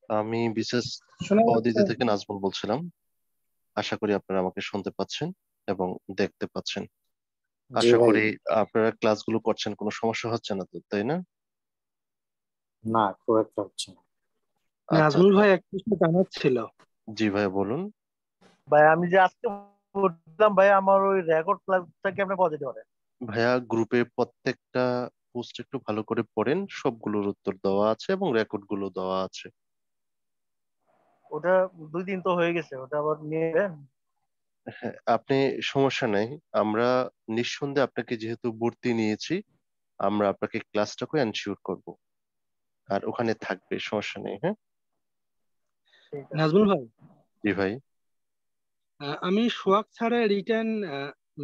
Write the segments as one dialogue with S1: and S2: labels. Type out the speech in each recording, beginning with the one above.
S1: আমি বিশেষ
S2: শোনা যাচ্ছে?
S1: অদিতি থেকে নাজমুল বলছিলাম। আশা করি আপনারা আমাকে শুনতে পাচ্ছেন এবং দেখতে পাচ্ছেন।
S2: জি
S1: আশা
S2: ভাই।
S1: করি আপনারা ক্লাসগুলো করছেন, কোনো সমস্যা হচ্ছে না তো, তাই না?
S2: না, খুব একটা হচ্ছে না।
S1: আচ্ছা
S3: নাজমুল
S1: আচ্ছা।
S3: ভাই একটা কিছু জানার ছিল।
S1: জি ভাই বলুন।
S4: ভাই আমি যে আজকে বললাম ভাই, আমার ওই রেকর্ড ক্লাসটা কি আপনি পজিটিভ পারেন?
S1: ভাইয়া গ্রুপে প্রত্যেকটা পোস্ট একটু ভালো করে পড়েন, সবগুলোর উত্তর দেওয়া আছে এবং রেকর্ড গুলো দেওয়া আছে।
S4: ওটা 2 দিন তো হয়ে গেছে, ওটা আবার নিয়ে নেবেন?
S1: হ্যাঁ, আপনি, সমস্যা নেই। আমরা নিঃসন্দেহে আপনাকে যেহেতু ভর্তি নিয়েছি, আমরা আপনাকে ক্লাসটাকে এনশিওর করব, আর ওখানে থাকবে, সমস্যা নেই। হ্যাঁ।
S4: ঠিক আছে।
S3: নাজমুল ভাই,
S1: জি ভাই।
S3: আমি সোহাগ স্যারের রিটেন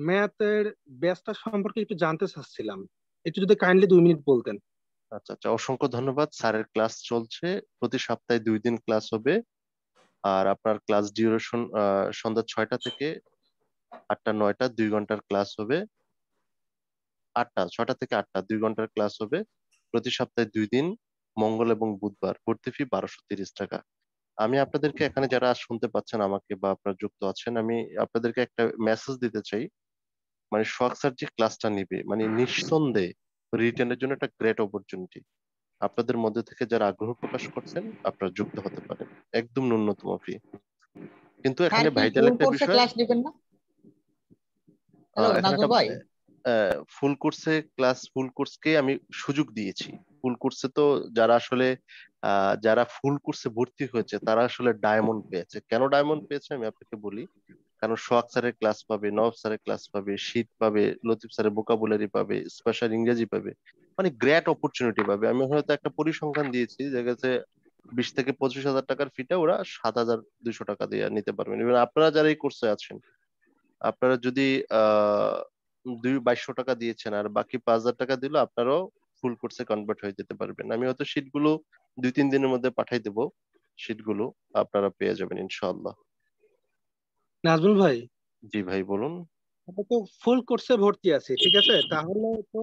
S3: ম্যাথের ব্যাচটা সম্পর্কে একটু জানতে চাচ্ছিলাম। একটু যদি কাইন্ডলি 2 মিনিট বলতেন।
S1: আচ্ছা আচ্ছা, অসংখ্য ধন্যবাদ। স্যারের ক্লাস চলছে, প্রতি সপ্তাহে 2 দিন ক্লাস হবে। আর আপনার ক্লাস ডিউরেশন সন্ধ্যা 6টা থেকে 8টা 9টা 2 ঘন্টার ক্লাস হবে। 6টা থেকে 8টা 2 ঘন্টার ক্লাস হবে। প্রতি সপ্তাহে 2 দিন, মঙ্গল এবং বুধবার। ভর্তি ফি 1230 টাকা। আমি আপনাদেরকে, এখানে যারা শুনতে পাচ্ছেন আমাকে বা আপনারা যুক্ত আছেন, আমি আপনাদেরকে একটা মেসেজ দিতে চাই। মানে সোহাগ স্যার যে ক্লাসটা নিবে, মানে নিঃসন্দেহে রিটেনের জন্য একটা গ্রেট অপরচুনিটি। আপনাদের মধ্যে থেকে যারা আগ্রহ প্রকাশ করছেন, আপনারা যুক্ত হতে পারেন। একদম ন্যূনতম ফি। কিন্তু
S5: স্যার
S1: এখানে
S5: কি
S1: ভাইটাল
S5: ফুল
S1: একটা
S5: কোর্সে
S1: বিষয়।
S5: ক্লাস নেবেন না? হ্যালো
S1: এখানে
S5: নাজমুল
S1: একটা
S5: ভাই।
S1: ফুল কোর্সকে আমি সুযোগ দিয়েছি। ফুল কোর্সে তো যারা আসলে যারা ফুল কোর্সে ভর্তি হয়েছে তারা আসলে ডায়মন্ড পেয়েছে। কেন ডায়মন্ড পেয়েছে আমি আপনাকে বলি। কারণ সোহাগ স্যারের ক্লাস পাবে, নওয়াব স্যারের ক্লাস পাবে, শীত পাবে, লতিফ স্যারের ভোকাবুলারি পাবে, স্পেশাল ইংরেজি পাবে। মানে গ্রেট অপরচুনিটি পাবে। আমি হয়তো একটা পরিসংখ্যান দিয়েছি, যে গেছে 20 থেকে 25 হাজার টাকার ফিটা ওরা 7,200 টাকা দিয়ে নিতে পারবেন। এবার আপনারা যারা এই কোর্সে আছেন, আপনারা যদি আহ 2200 টাকা দিয়েছেন, আর বাকি 5,000 টাকা দিলে আপনারাও ফুল কোর্সে কনভার্ট হয়ে যেতে পারবেন। আমি হয়তো শীটগুলো 2-3 দিনের মধ্যে পাঠাই দেবো। শীটগুলো আপনারা পেয়ে যাবেন ইনশাআল্লাহ।
S3: নাজমুল ভাই,
S1: জি ভাই বলুন।
S3: আমরা তো ফুল কোর্সে ভর্তি আছি, ঠিক আছে? তাহলে তো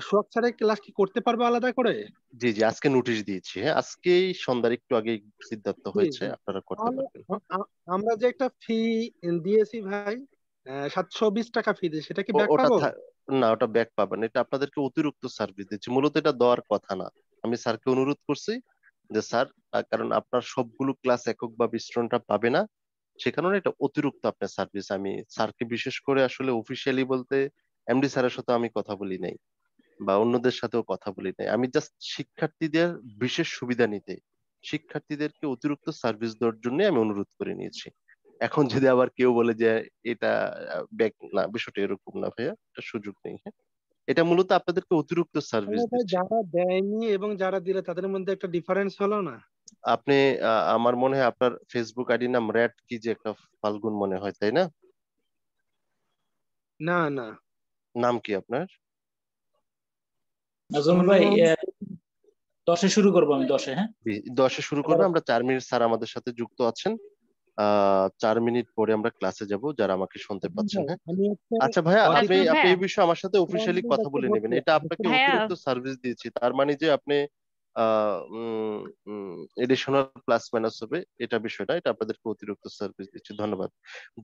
S3: সোহাগ স্যারের ক্লাস কি করতে পারবো আলাদা করে?
S1: জি জি, আজকে নোটিশ দিয়েছি। হ্যাঁ, আজকেই সন্ধ্যার একটু আগে সিদ্ধান্ত
S3: জি
S1: হয়েছে,
S3: জি।
S1: আপনারা করতে
S3: তাহলে
S1: পারবেন। হ্যাঁ।
S3: আমরা যে একটা ফি দিয়েছি ভাই, 720 টাকা ফি দিয়ে, সেটা কি ব্যাক
S1: ওটা
S3: পাবো?
S1: না, ওটা ব্যাক পাবেন। এটা আপনাদেরকে অতিরিক্ত সার্ভিস দিচ্ছি, মূলত এটা দেওয়ার কথা না। আমি স্যারকে অনুরোধ করছি যে স্যার, কারণ আপনার সবগুলো ক্লাস এককভাবে স্টুডেন্টরা পাবে না, সে কারণে এটা অতিরিক্ত আপনার সার্ভিস। আমি স্যারকে বিশেষ করে আসলে অফিসিয়ালি বলতে, এমডি স্যারের সাথে আমি কথা বলি নাই বা অন্যদের সাথেও কথা বলি নাই। আমি জাস্ট শিক্ষার্থীদের বিশেষ সুবিধা নিতে, শিক্ষার্থীদেরকে অতিরিক্ত সার্ভিস দেওয়ার জন্য আমি অনুরোধ করে নিয়েছি। এখন যদি আবার কেউ বলে যে এটা ব্যাক, না, বিষয়টা এরকম না ভাইয়া, এটা সুযোগ নেই। হ্যাঁ, এটা মূলত আপনাদেরকে অতিরিক্ত
S3: তাহলে
S1: সার্ভিস
S3: ভাই,
S1: দিচ্ছি।
S3: যারা দেয়নি এবং যারা দিলে তাদের মধ্যে একটা ডিফারেন্স হলো না?
S1: আপনি, আমার মনে হয় আপনার ফেসবুক আইডি নাম র্যাট কি যে একটা, ফাল্গুন মনে হয়, তাই না?
S3: না না,
S1: নাম কি আপনার?
S6: নাজমুল
S3: আমার নাম
S6: ভাই,
S3: মোহাম্মদ।
S6: 10-এ শুরু করবো আমি, 10-এ। হ্যাঁ,
S1: 10-এ শুরু করবে। আমরা 4 মিনিট, স্যার আমাদের সাথে যুক্ত আছেন। 4 মিনিট পরে আমরা ক্লাসে যাব, যারা আমাকে শুনতে পাচ্ছেন।
S3: ভাই,
S1: হ্যাঁ।
S3: আমি হচ্ছে
S1: আচ্ছা ভাইয়া, আপনি
S3: অদিতি
S7: নাজমুল
S1: আপনি
S7: ভাইয়া,
S1: এই বিষয়ে আমার সাথে অফিসিয়ালি কথা
S3: ব্যাচে
S1: বলে নেবেন।
S3: ভর্তি
S1: এটা
S3: আছি,
S1: আপনাকে
S3: বুঝছেন?
S7: ভাইয়া,
S1: অতিরিক্ত সার্ভিস দিয়েছি, তার মানে যে আপনি এডিশনাল প্লাস মাইনাস হবে, এটা বিষয়টা, এটা আপনাদেরকে অতিরিক্ত সার্ভিস দিচ্ছি। ধন্যবাদ।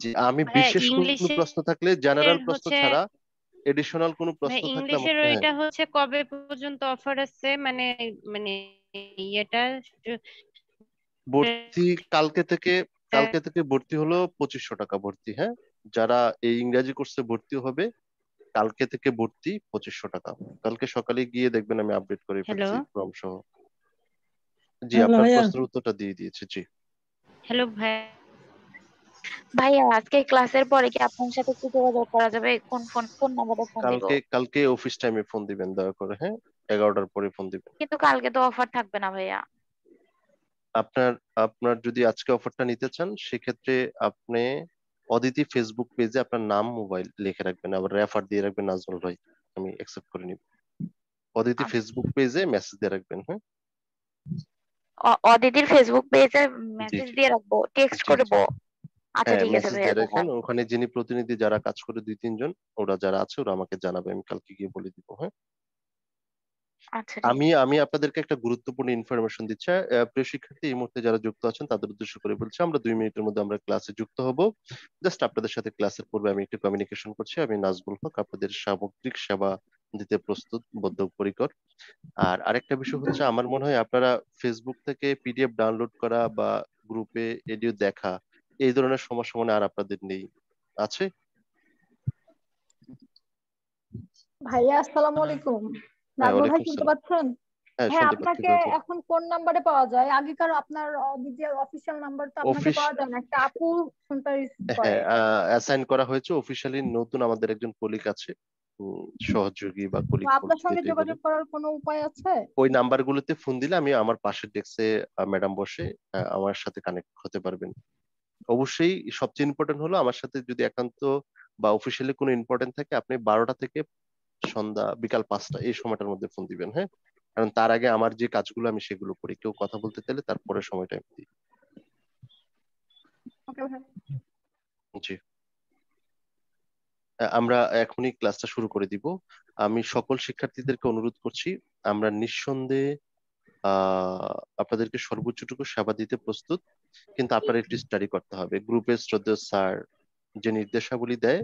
S1: জি, আমি
S7: ভাইয়া
S1: বিশেষ কোনো প্রশ্ন থাকলে,
S7: ইংলিশের
S1: জেনারেল প্রশ্ন
S7: হচ্ছে,
S1: ছাড়া এডিশনাল কোনো
S7: ভাই
S1: প্রশ্ন থাকলে
S7: ইংলিশের
S1: আমাকে, হ্যাঁ।
S7: ওইটা হচ্ছে কবে পর্যন্ত অফার আছে? মানে মানে ইয়েটা
S1: ভর্তি কালকে থেকে, ভর্তি হলো 2500 টাকা ভর্তি। হ্যাঁ, যারা এই ইংরাজি কোর্সে ভর্তি হবে, কালকে থেকে ভর্তি 2500 টাকা। কালকে সকালে গিয়ে দেখবেন আমি আপডেট করে
S7: হ্যালো
S1: ফেলছি ফর্ম সহ। জি,
S6: হ্যালো
S1: আপনার
S6: ভাইয়া।
S1: প্রশ্নের উত্তরটা দিয়ে দিয়েছি। জি।
S7: হ্যালো ভাই,
S8: ভাইয়া, আজকে ক্লাসের পরে কি আপনার সাথে একটু যোগাযোগ করা যাবে? কোন নাম্বারে ফোন দিব?
S1: কালকে অফিস টাইমে ফোন দিবেন দয়া করে। হ্যাঁ, 11টার পরে ফোন দিবেন।
S8: কিন্তু কালকে তো অফার থাকবে না ভাইয়া।
S1: আপনার আপনার যদি আজকে অফারটা নিতে চান, সেক্ষেত্রে আপনি অদিতি ফেসবুক পেজে আপনার নাম, মোবাইল লিখে রাখবেন, আবার রেফার দিয়ে রাখবেন নাজমুল ভাই। আমি অ্যাকসেপ্ট করে নিব। অদিতি ফেসবুক পেজে মেসেজ দিয়ে রাখবেন। হ্যাঁ।
S8: অদিতির ফেসবুক পেজে
S1: জি
S8: মেসেজ
S1: জি
S8: দিয়ে রাখবো, টেক্সট
S1: জি জি।
S8: করবো? আচ্ছা
S1: হ্যাঁ,
S8: ঠিক আছে
S1: মেসেজ
S8: ভাইয়া,
S1: দিয়ে রাখেন।
S8: ধন্যবাদ।
S1: ওখানে যিনি প্রতিনিধি যারা কাজ করে 2-3 জন, ওরা যারা আছে ওরা আমাকে জানাবে, আমি কালকে গিয়ে বলে দিব। হ্যাঁ।
S8: আচ্ছা ঠিক
S1: আমি আমি আপনাদেরকে একটা গুরুত্বপূর্ণ ইনফরমেশন দিচ্ছি। প্রিয় শিক্ষার্থী, এই মুহূর্তে যারা যুক্ত আছেন তাদের উদ্দেশ্য করে বলছি, আমরা 2 মিনিটের মধ্যে আমরা ক্লাসে যুক্ত হব। জাস্ট আপনাদের সাথে ক্লাসের পূর্বে আমি একটু কমিউনিকেশন করছি। আমি নাজমুল হক, আপনাদের সামগ্রিক সেবা দিতে প্রস্তুত, বদ্ধপরিকর। আর আরেকটা বিষয় হচ্ছে, আমার মনে হয় আপনারা ফেসবুক থেকে পিডিএফ ডাউনলোড করা বা গ্রুপে এডিও দেখা, এই ধরনের সমস্যা মনে হয় আর আপনাদের নেই, আছে?
S5: ভাইয়া আসসালামু আলাইকুম।
S1: হ্যাঁ,
S5: নাজমুল ভাই
S1: ওয়ালাইকুম
S5: শুনতে
S1: সালাম।
S5: পাচ্ছেন?
S1: হ্যাঁ,
S5: হ্যাঁ,
S1: শুনতে পাচ্ছি,
S5: আপনাকে
S1: বলুন।
S5: এখন কোন নাম্বারে পাওয়া যায়? আগেকার আপনার নিজের অফিসিয়াল নাম্বার তো আপনাকে
S1: অফিস
S5: পাওয়া যায় না, একটা আপু ফোনটা রিসিভ করে।
S1: হ্যাঁ, অ্যাসাইন করা হয়েছে অফিসিয়ালি। নতুন আমাদের একজন কলিগ আছে, সহযোগী বা
S5: তো
S1: কলিগ
S5: আপনার সঙ্গে
S1: যেটাই বলে।
S5: যোগাযোগ করার কোনো উপায় আছে?
S1: ওই নাম্বারগুলোতে ফোন দিলে আমি আমার পাশের ডেস্কে ম্যাডাম বসে, আমার সাথে কানেক্ট হতে পারবেন। অবশ্যই সবচেয়ে ইম্পর্টেন্ট হলো, আমার সাথে যদি একান্ত বা অফিসিয়ালি কোনো ইম্পর্টেন্ট থাকে, আপনি 12টা থেকে সন্ধ্যা বিকাল 5টা এই সময়টার মধ্যে ফোন দিবেন, হ্যাঁ? কারণ তার আগে আমার যে কাজগুলো আমি সেগুলো করি। কেউ কথা বলতে চাইলে তারপরে সময়টা আমি দিই।
S5: ওকে ভাই।
S1: জি। আমরা এখনই ক্লাসটা শুরু করে দিব। আমি সকল শিক্ষার্থীদেরকে অনুরোধ করছি, আমরা নিঃসন্দেহে আপনাদেরকে সর্বোচ্চটুকু সেবা দিতে প্রস্তুত, কিন্তু আপনারা একটু স্টাডি করতে হবে। গ্রুপের শ্রদ্ধেয় স্যার যে নির্দেশাবলী দেয়,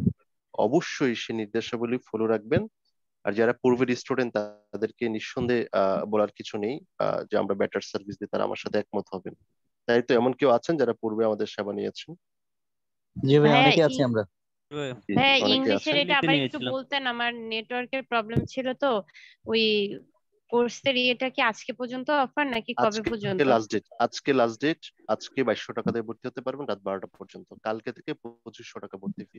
S1: অবশ্যই সেই নির্দেশাবলী ফলো রাখবেন। আর যারা পূর্বের স্টুডেন্ট, তাদেরকে নিঃসন্দেহে বলার কিছু নেই, যে আমরা বেটার সার্ভিস দিই, তারা আমার সাথে একমত হবেন। তাই তো, এমন কেউ আছেন যারা পূর্বে আমাদের সেবা নিয়েছেন?
S9: জি ভাই,
S7: ভাইয়া
S9: অনেকে আছি আমরা।
S1: জি,
S7: ভাইয়া
S1: অনেকে
S7: ইংলিশের
S1: আছেন।
S7: এটা আবার একটু বলতেন, আমার নেটওয়ার্কের প্রবলেম ছিল তো। ওই কোর্সের ইয়েটা কি আজকে পর্যন্ত অফার নাকি কবে
S1: আজকে
S7: পর্যন্ত?
S1: লাস্ট ডেট, আজকে লাস্ট ডেট। আজকে 2200 টাকা দিয়ে ভর্তি হতে পারবেন রাত 12টা পর্যন্ত। কালকে থেকে 2500 টাকা ভর্তি ফি।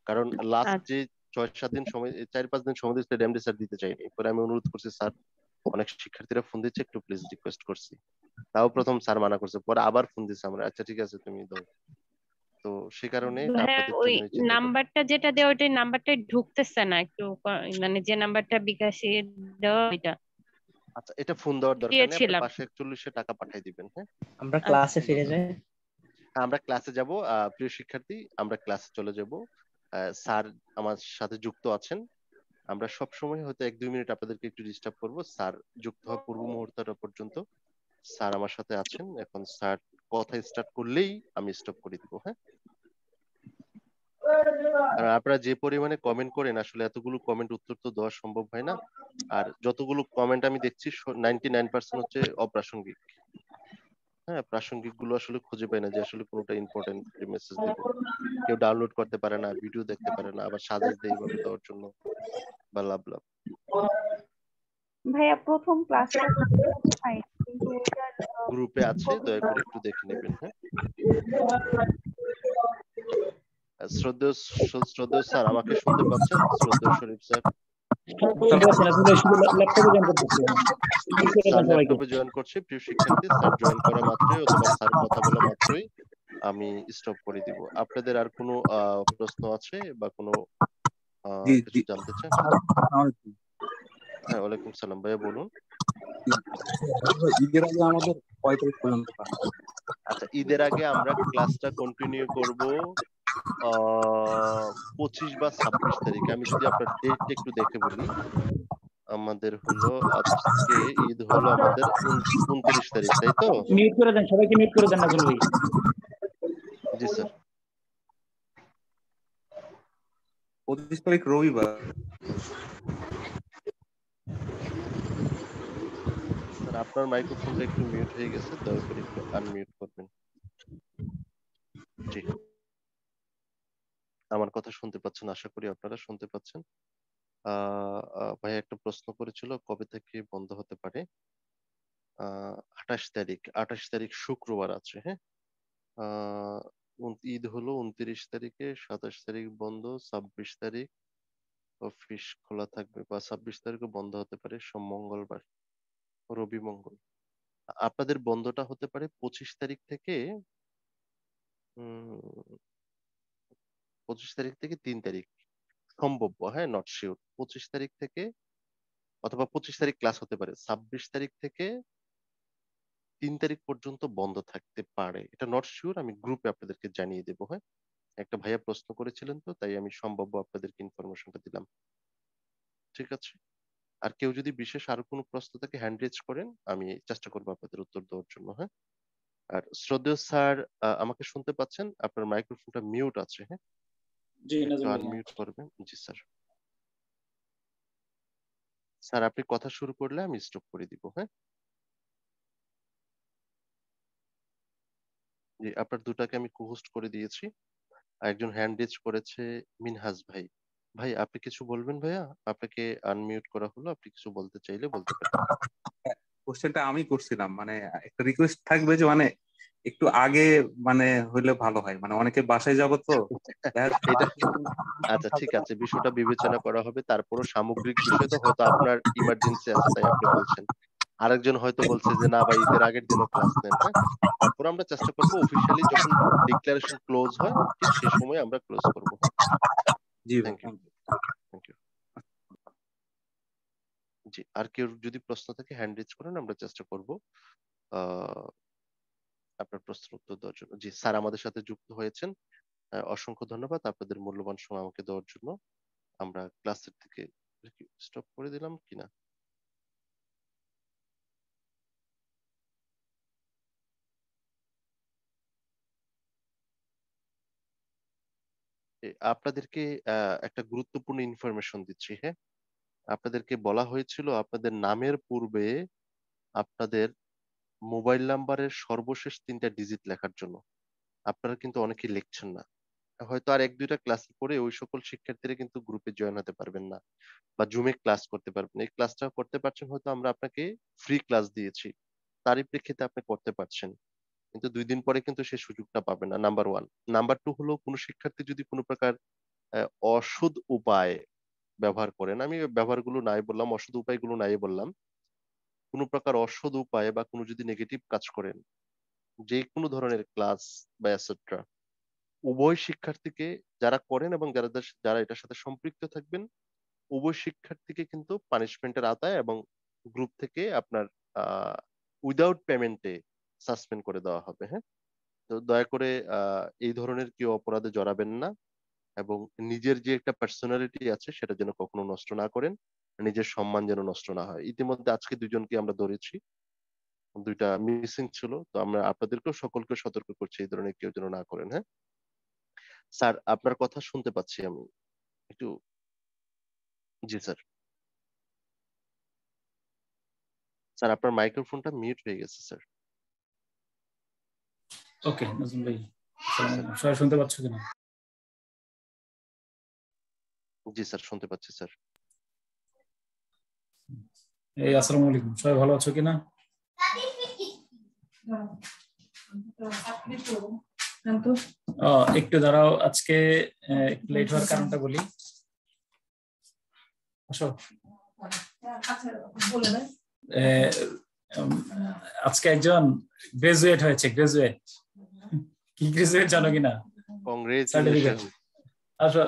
S1: কারণ লাস্ট
S7: আচ্ছা
S1: যে 6-7 দিন সময়, 4-5 দিন সময় দিচ্ছে, এমডি স্যার দিতে চাইনি। পরে আমি অনুরোধ করছি, স্যার অনেক শিক্ষার্থীরা ফোন দিচ্ছে, একটু প্লিজ রিকোয়েস্ট করছি। তাও প্রথম স্যার মানা করছে, পরে আবার ফোন দিচ্ছে আমরা, আচ্ছা ঠিক আছে তুমি দাও। তো সে কারণে এটা
S7: ভাইয়া,
S1: আপনাদের
S7: ওই
S1: জন্যই চিন্তা করছি।
S7: নাম্বারটা যেটা দেওয়া, ওইটাই নাম্বারটাই ঢুকতেছে না একটু, মানে যে নাম্বারটা বিকাশে দেওয়া ওইটা
S1: আচ্ছা, এটা ফোন দেওয়ার দরকার নেই, আপনি
S7: দিয়েছিলাম।
S1: 541 টাকা পাঠিয়ে দিবেন, হ্যাঁ?
S9: আমরা
S7: আচ্ছা
S9: ক্লাসে ফিরে যাই।
S1: আমরা ক্লাসে যাব। প্রিয় শিক্ষার্থী, আমরা ক্লাসে চলে যাব। স্যার আমার সাথে যুক্ত আছেন। আমরা সব সময় হয়তো 1-2 মিনিট আপনাদেরকে একটু ডিস্টার্ব করব। স্যার যুক্ত হওয়ার পূর্ব মুহূর্তটা পর্যন্ত স্যার আমার সাথে আছেন। এখন স্যার কথা স্টার্ট করলেই আমি স্টপ করে দিব, হ্যাঁ? আর আপনারা যে পরিমাণে কমেন্ট করেন, আসলে এতগুলো কমেন্ট উত্তর তো দেওয়া সম্ভব হয় না। আর যতগুলো কমেন্ট আমি দেখছি, 99% হচ্ছে অপ্রাসঙ্গিক। হ্যাঁ, প্রাসঙ্গিক গুলো আসলে খুঁজে পাই না, যে আসলে কোনোটা ইম্পর্টেন্ট মেসেজ দিব। কেউ ডাউনলোড করতে পারে না, ভিডিও দেখতে পারে না, আবার সাজেস্ট দেয় এইভাবে দেওয়ার জন্য, বা লাভ লাভ।
S10: ভাইয়া প্রথম ক্লাসটা পাই, কিন্তু ওটার
S1: গ্রুপে আছে, দয়া করে একটু দেখে নেবেন, হ্যাঁ? শ্রদ্ধেয় শ্রদ্ধেয় স্যার, আমাকে শুনতে পাচ্ছেন? শ্রদ্ধেয় শরীফ স্যার। স্যার ল্যাপটপে জয়েন করছে। প্রিয় শিক্ষার্থী, স্যার জয়েন করা মাত্রই অথবা স্যার কথা বলা মাত্রই আমি স্টপ করে দিব। আপনাদের আর কোনো প্রশ্ন আছে বা কোনো কিছু জানতে চান? হ্যাঁ, ওয়ালাইকুম সালাম, ভাইয়া বলুন।
S11: ঈদের আগে আমাদের কয় তারিখ পর্যন্ত পাঠাবো?
S1: আচ্ছা, ঈদের আগে আমরা ক্লাসটা কন্টিনিউ করব 25 বা 26 তারিখ। আমি যদি আপনার ডেটটা একটু দেখে বলি, আমাদের হলো আজকে ঈদ হলো আমাদের 29 তারিখ, তাই তো?
S6: মিউট করে দেন, সবাইকে মিউট করে দেন নাজমুল ভাই।
S1: জি স্যার।
S11: 25 তারিখ রবিবার।
S1: স্যার, আপনার মাইক্রোফোনটা একটু মিউট হয়ে গেছে, দয়া করে একটু আনমিউট করবেন। জি, আমার কথা শুনতে পাচ্ছেন? আশা করি আপনারা শুনতে পাচ্ছেন। ভাই একটা প্রশ্ন করেছিল, কবে থেকে বন্ধ হতে পারে? 28 তারিখ শুক্রবার আছে, হ্যাঁ? ঈদ হলো 29 তারিখে, 27 তারিখ বন্ধ, 26 তারিখ অফিস খোলা থাকবে, বা 26 তারিখও বন্ধ হতে পারে, সোম মঙ্গলবার, রবি মঙ্গল। আপনাদের বন্ধটা হতে পারে 25 তারিখ থেকে 25 তারিখ থেকে 3 তারিখ সম্ভব, হ্যাঁ, নট শিওর। 25 তারিখ থেকে, অথবা 25 তারিখ ক্লাস হতে পারে, 26 তারিখ থেকে 3 তারিখ পর্যন্ত বন্ধ থাকতে পারে, এটা নট শিওর। আমি গ্রুপে আপনাদেরকে জানিয়ে দেবো, হ্যাঁ? একটা ভাইয়া প্রশ্ন করেছিলেন, তো তাই আমি সম্ভাব্য আপনাদেরকে ইনফরমেশনটা দিলাম। ঠিক আছে? আর কেউ যদি বিশেষ আরো কোনো প্রশ্ন থাকে হ্যান্ড রেজ করেন, আমি চেষ্টা করবো আপনাদের উত্তর দেওয়ার জন্য। হ্যাঁ, আর শ্রদ্ধেয় স্যার, আমাকে শুনতে পাচ্ছেন? আপনার মাইক্রোফোনটা মিউট আছে। হ্যাঁ,
S6: জি
S1: একটু
S6: নাজমুল ভাই,
S1: আনমিউট করবেন। জি স্যার। স্যার আপনি কথা শুরু করলে আমি স্টপ করে দিব। হ্যাঁ, জি, আপনার দুটাকে আমি কো-হোস্ট করে দিয়েছি। আর একজন হ্যান্ড রেজ করেছে, মিনহাজ ভাই। ভাই আপনি কিছু বলবেন ভাইয়া? আপনাকে আনমিউট করা হলো, আপনি কিছু বলতে চাইলে বলতে পারেন।
S11: কোশ্চেনটা আমি করছিলাম, মানে একটা রিকোয়েস্ট থাকবে যে মানে একটু আগে মানে হইলে ভালো হয়, মানে অনেকে বাসায় যাবো তো দেখা যাচ্ছে
S1: এটা
S11: বাসায়
S1: আচ্ছা, ঠিক
S11: থাকবে না।
S1: আছে, বিষয়টা বিবেচনা করা হবে। তারপরও সামগ্রিক বিষয় তো হয়তো আপনার ইমার্জেন্সি আছে তাই আপনি বলছেন। আরেকজন হয়তো বলছে যে না ভাই ঈদের আগের দিনও ক্লাস নেন। হ্যাঁ, তারপর আমরা চেষ্টা করব অফিসিয়ালি যখন ডিক্লারেশন ক্লোজ হয় ঠিক সে সময় আমরা ক্লোজ করব। হ্যাঁ,
S11: জি ভাই,
S1: thank you,
S11: thank you.
S1: Thank you. জি, আর কেউ যদি প্রশ্ন থাকে হ্যান্ড রেজ করেন, আমরা চেষ্টা করব আহ আপনার প্রশ্নের উত্তর দেওয়ার জন্য। জি স্যার আমাদের সাথে যুক্ত হয়েছেন, অসংখ্য ধন্যবাদ আপনাদের মূল্যবান সময় আমাকে দেওয়ার জন্য। আমরা ক্লাসের থেকে স্টপ করে দিলাম কিনা? আপনাদেরকে একটা গুরুত্বপূর্ণ ইনফরমেশন দিচ্ছি। হ্যাঁ, আপনাদেরকে বলা হয়েছিল আপনাদের নামের পূর্বে আপনাদের মোবাইল নাম্বারের সর্বশেষ 3টা ডিজিট লেখার জন্য। আপনারা কিন্তু অনেকেই লিখছেন না। হয়তো আর 1-2টা ক্লাস পরে ওই সকল শিক্ষার্থীরা কিন্তু গ্রুপে জয়েন হতে পারবেন না বা জুমে ক্লাস করতে পারবেন না। এই ক্লাসটা করতে পারছেন হয়তো আমরা আপনাকে ফ্রি ক্লাস দিয়েছি, তারই প্রেক্ষিতে আপনি করতে পারছেন, কিন্তু 2 দিন পরে কিন্তু সেই সুযোগটা পাবেন না। নাম্বার 1। নাম্বার 2 হলো কোনো শিক্ষার্থী যদি কোনো প্রকার অসৎ উপায় ব্যবহার করেন, আমি ব্যবহারগুলো নাই বললাম, অসৎ উপায়গুলো নাই বললাম, কোনো প্রকার অসৎ উপায় বা কোনো যদি নেগেটিভ কাজ করেন, যে কোনো ধরনের ক্লাস বা এটসেট্রা, উভয় শিক্ষার্থীকে, যারা করেন এবং যারা যারা এটার সাথে সম্পৃক্ত থাকবেন, উভয় শিক্ষার্থীকে কিন্তু পানিশমেন্টের আওতায় এবং গ্রুপ থেকে আপনার উইদাউট পেমেন্টে সাসপেন্ড করে দেওয়া হবে। হ্যাঁ, তো দয়া করে এই ধরনের কেউ অপরাধে জড়াবেন না এবং নিজের যে একটা পার্সোনালিটি আছে সেটা যেন কখনো নষ্ট না করেন, নিজের সম্মান যেন নষ্ট না হয়। ইতিমধ্যে আজকে 2জনকে আমরা ধরেছি, 2টা মিসিং ছিল, তো আমরা আপনাদেরকেও সকলকে সতর্ক করছি এই ধরনের কেউ যেন না করেন। হ্যাঁ স্যার, আপনার কথা শুনতে পাচ্ছি আমি একটু। জি স্যার। স্যার আপনার মাইক্রোফোনটা মিউট হয়ে গেছে স্যার।
S6: ওকে নাজমুল ভাই,
S1: জি স্যার।
S6: সবাই শুনতে পাচ্ছ কিনা?
S1: জি স্যার, শুনতে পাচ্ছি স্যার।
S6: এই আসসালামু আলাইকুম, সবাই ভালো আছো কিনা? একটু দাঁড়াও, আজকে একটু লেট হওয়ার কারণটা বলি। আসো। আজকে একজন গ্রাজুয়েট হয়েছে। গ্রাজুয়েট কি গ্রাজুয়েট জানো কিনা?
S1: কংগ্রেচুলেশন।
S6: আসো।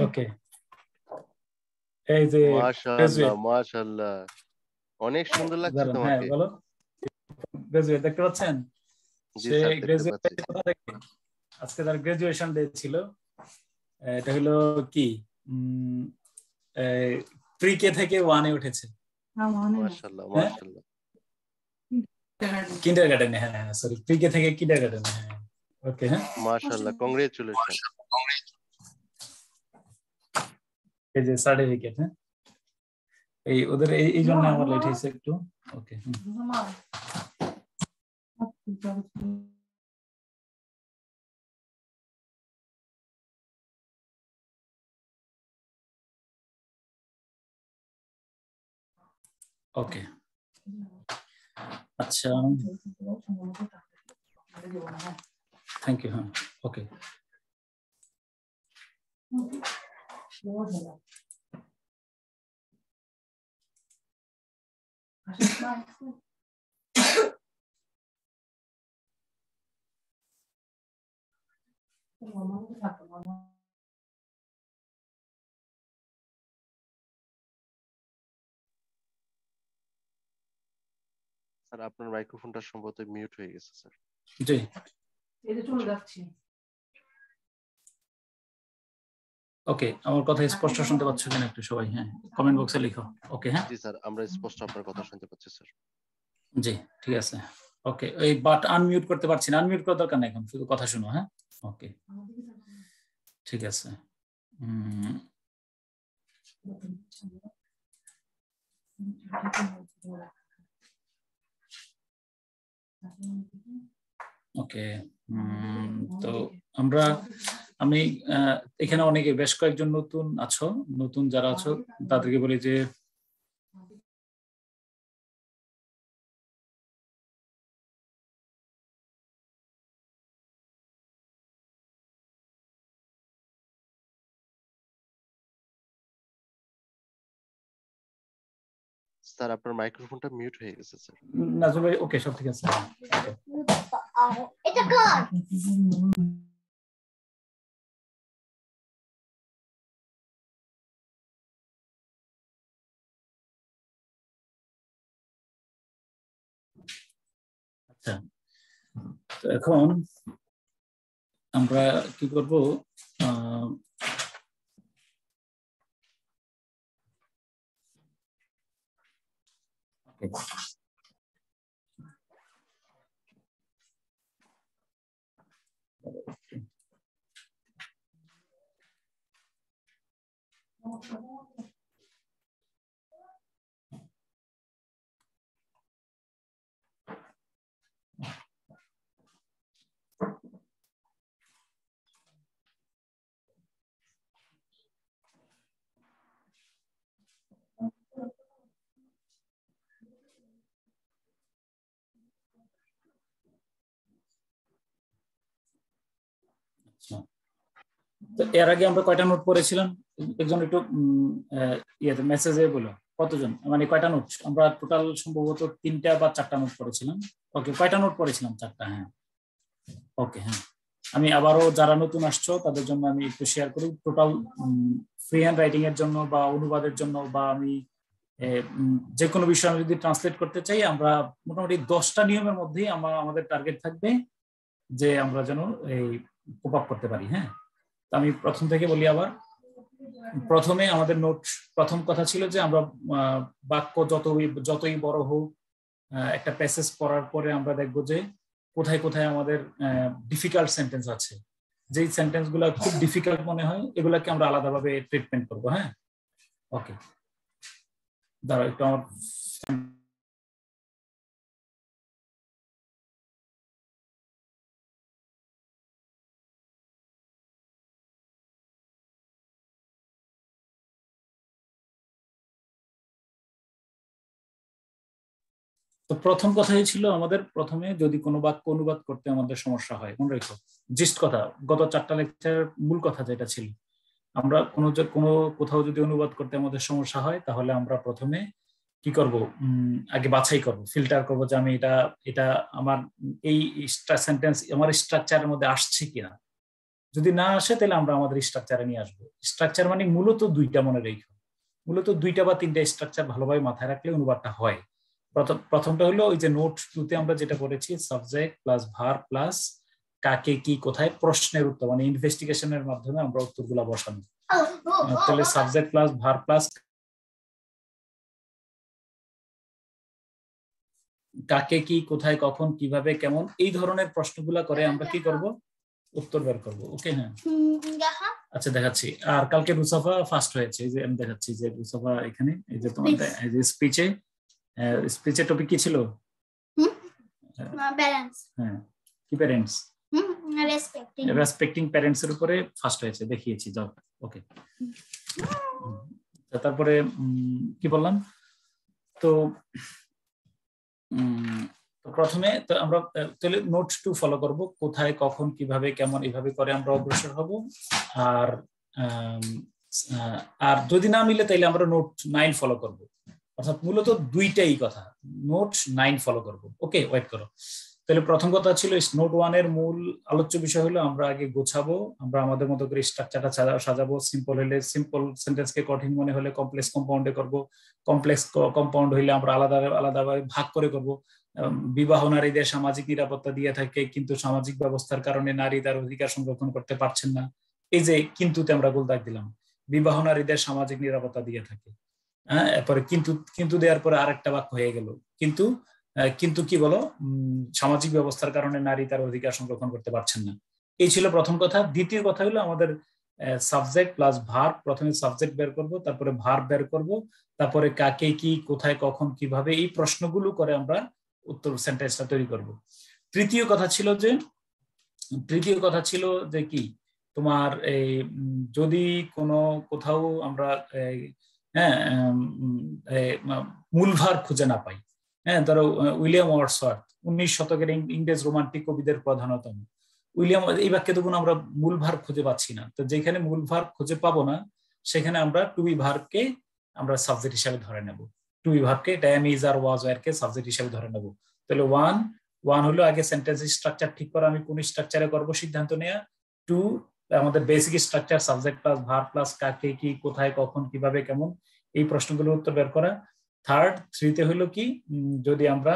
S6: ওকে, এই যে
S1: মাশাআল্লাহ মাশাআল্লাহ, অনেক সুন্দর লাগছে
S6: হ্যাঁ
S1: তোমাকে।
S6: বলো, গ্রাজুয়েট দেখতে পাচ্ছেন?
S1: জি
S6: সে
S1: স্যার, দেখতে
S6: গ্রাজুয়েট
S1: পাচ্ছি।
S6: কোথা থেকে? আজকে তার গ্রাজুয়েশন ডে ছিল। এটা হলো কি প্রি কে থেকে 1-এ উঠেছে।
S1: মাশাআল্লাহ মাশাআল্লাহ।
S6: কিন্ডারগার্টেনে, হ্যাঁ সরি, প্রি কে থেকে কিন্ডারগার্টেনে। হ্যাঁ ওকে, হ্যাঁ
S1: মাশাআল্লাহ, কংগ্রেচুলেশন।
S6: এই যে সার্টিফিকেট। হ্যাঁ, এই ওদের এই জন্য আমার লেট হয়েছে একটু। ওকে, ওকে আচ্ছা, থ্যাংক ইউ। হ্যাঁ, ওকে।
S1: স্যার আপনার মাইক্রোফোনটা সম্ভবত মিউট হয়ে গেছে স্যার।
S6: জি, ওকে। আমার কথা স্পষ্ট শুনতে পাচ্ছ কিনা একটু সবাই? হ্যাঁ, কমেন্ট বক্সে লিখো। ওকে, হ্যাঁ
S1: জি স্যার, আমরা স্পষ্ট আপনার কথা শুনতে পাচ্ছি স্যার।
S6: জি, ঠিক আছে। ওকে, এই বাট আনমিউট করতে পারছি না। আনমিউট করার দরকার নাই, এখন শুধু কথা শুনো। হ্যাঁ, ওকে, ঠিক আছে। ওকে, তো আমি এখানে অনেকে, বেশ কয়েকজন নতুন আছো, নতুন যারা আছো তাদেরকে বলি যে
S1: স্যার আপনার মাইক্রোফোনটা মিউট হয়ে গেছে স্যার।
S6: নাজমুল ভাই, ওকে, সব ঠিক আছে।
S5: এটা কার?
S6: আচ্ছা, তো এখন আমরা কি করব? তো এর আগে আমরা কয়টা নোট পড়েছিলাম? একজন একটু ইয়েতে মেসেজে বলো, কতজন, মানে কয়টা নোট আমরা টোটাল? সম্ভবত 3টা বা 4টা নোট পড়েছিলাম। ওকে, কয়টা নোট পড়েছিলাম? 4টা। হ্যাঁ, ওকে। হ্যাঁ, আমি আবারও যারা নতুন আসছো তাদের জন্য আমি একটু শেয়ার করি। টোটাল ফ্রি হ্যান্ড রাইটিং এর জন্য বা অনুবাদের জন্য বা আমি যে কোনো বিষয় আমি যদি ট্রান্সলেট করতে চাই, আমরা মোটামুটি 10টা নিয়মের মধ্যেই আমাদের টার্গেট থাকবে যে আমরা যেন এই কোপ আপ করতে পারি। হ্যাঁ, আমি প্রথম থেকে বলি আবার। প্রথমে আমাদের নোট, প্রথম কথা ছিল যে আমরা বাক্য যতই বড় হোক, একটা প্যাসেজ পড়ার পরে আমরা দেখবো যে কোথায় কোথায় আমাদের ডিফিকাল্ট সেন্টেন্স আছে। যেই সেন্টেন্স গুলা খুব ডিফিকাল্ট মনে হয় এগুলাকে আমরা আলাদাভাবে ট্রিটমেন্ট করবো। হ্যাঁ, ওকে, দাঁড়াও একটু আমার তো প্রথম কথাই ছিল আমাদের, প্রথমে যদি কোনো বাক্য অনুবাদ করতে আমাদের সমস্যা হয়, মনে রেখো জিস্ট কথা, গত 4টা লেকচারের মূল কথা যেটা ছিল, আমরা কোনো কোথাও যদি অনুবাদ করতে আমাদের সমস্যা হয় তাহলে আমরা প্রথমে কি করব? আগে বাছাই করব, ফিল্টার করব যে আমি এটা আমার এই সেন্টেন্স আমার স্ট্রাকচারের মধ্যে আসছে কিনা। যদি না আসে তাহলে আমরা আমাদের স্ট্রাকচারে নিয়ে আসবো। স্ট্রাকচার মানে মূলত 2টা, মনে রেখো, মূলত 2টা বা 3টা স্ট্রাকচার ভালোভাবে মাথায় রাখলে অনুবাদটা হয়। প্রথমটা হলো ওই যে নোট 2তে আমরা যেটা করেছি, সাবজেক্ট প্লাস ভার্ব প্লাস কাকে কি কোথায়, প্রশ্নের উত্তর, মানে ইনভেস্টিগেশনের মাধ্যমে আমরা উত্তরগুলা বসানো। তাহলে সাবজেক্ট প্লাস ভার্ব প্লাস কাকে কি কোথায় কখন কিভাবে কেমন, এই ধরনের প্রশ্নগুলা করে আমরা কি করব? উত্তর বের করব। ওকে, হ্যাঁ, আচ্ছা দেখাচ্ছি। আর কালকে রুসাফা ফার্স্ট হয়েছে, এই যে আমি দেখাচ্ছি যে রুসাফা এখানে, এই যে তোমার এই যে স্পিচের টপিক কি ছিল?
S5: ব্যালেন্স।
S6: হ্যাঁ, কি প্যারেন্টস? রেসপেক্টিং প্যারেন্টস এর উপরে ফার্স্ট হয়েছে, দেখিয়েছি। যাও, ওকে। তারপরে কি বললাম? তো তো প্রথমে তো আমরা তাহলে নোট 2 ফলো করব, কোথায় কখন কিভাবে কেমন এইভাবে করে আমরা অগ্রসর হব। আর আর যদি না মিলে তাইলে আমরা নোট 9 ফলো করব। অর্থাৎ মূলত দুইটাই কথা, নোট 9 ফলো করব। ওকে, ওয়েট করো। তাহলে প্রথম কথা ছিল নোট 1 এর মূল আলোচ্য বিষয় হলো আমরা আগে গোছাবো, আমরা আমাদের মতো করে স্ট্রাকচারটা সাজাবো। সিম্পল হলে সিম্পল সেন্টেন্সকে কঠিন মনে হলে কমপ্লেক্স কম্পাউন্ডে করব, কমপ্লেক্স কম্পাউন্ড হইলে আমরা আলাদা আলাদাভাবে ভাগ করে করব। বিবাহ নারীদের সামাজিক নিরাপত্তা দিয়ে থাকে, কিন্তু সামাজিক ব্যবস্থার কারণে নারী তার অধিকার সংরক্ষণ করতে পারছেন না। এই যে কিন্তুতে আমরা গোল দাগ দিলাম, বিবাহ নারীদের সামাজিক নিরাপত্তা দিয়ে থাকে। হ্যাঁ, এরপরে কিন্তু দেওয়ার পরে আরেকটা বাক্য হয়ে গেল, কিন্তু কি বলো, সামাজিক ব্যবস্থার কারণে নারী তার অধিকার সংরক্ষণ করতে পারছেন না। এই ছিল প্রথম কথা। দ্বিতীয় কথা হলো আমাদের সাবজেক্ট প্লাস ভার্ব। প্রথমে সাবজেক্ট বের করব, তারপরে ভার্ব বের করব, তারপরে কাকে কি কোথায় কখন কিভাবে এই প্রশ্নগুলো করে আমরা উত্তর সেন্টেন্সটা তৈরি করব। তৃতীয় কথা ছিল যে কি তোমার এই যদি কোনো কোথাও আমরা মূল ভার খুঁজে না পাই। হ্যাঁ, ধরো উইলিয়াম ওয়ার্ডসওয়ার্থ 19 শতকের ইংরেজ রোমান্টিক কবিদের প্রধানতম। উইলিয়াম, এই বাক্যে তখন আমরা মূল ভার খুঁজে পাচ্ছি না, তো যেখানে মূল ভার খুঁজে পাবো না সেখানে আমরা টু বি ভার্বকে আমরা সাবজেক্ট হিসাবে ধরে নেব। টু বি ভার্বকে ড্যাম ইজ আর ওয়াজ ওয়্যারকে সাবজেক্ট হিসাবে ধরে নেব। তাহলে ওয়ান হলো আগে সেন্টেন্স স্ট্রাকচার ঠিক করা, আমি কোন স্ট্রাকচারে করব সিদ্ধান্ত নেওয়া। 2 আমাদের basic structure subject plus verb plus কাকে কি কোথায় কখন কিভাবে কেমন এই প্রশ্নগুলোর উত্তর বের করা। 3 হলো কি যদি আমরা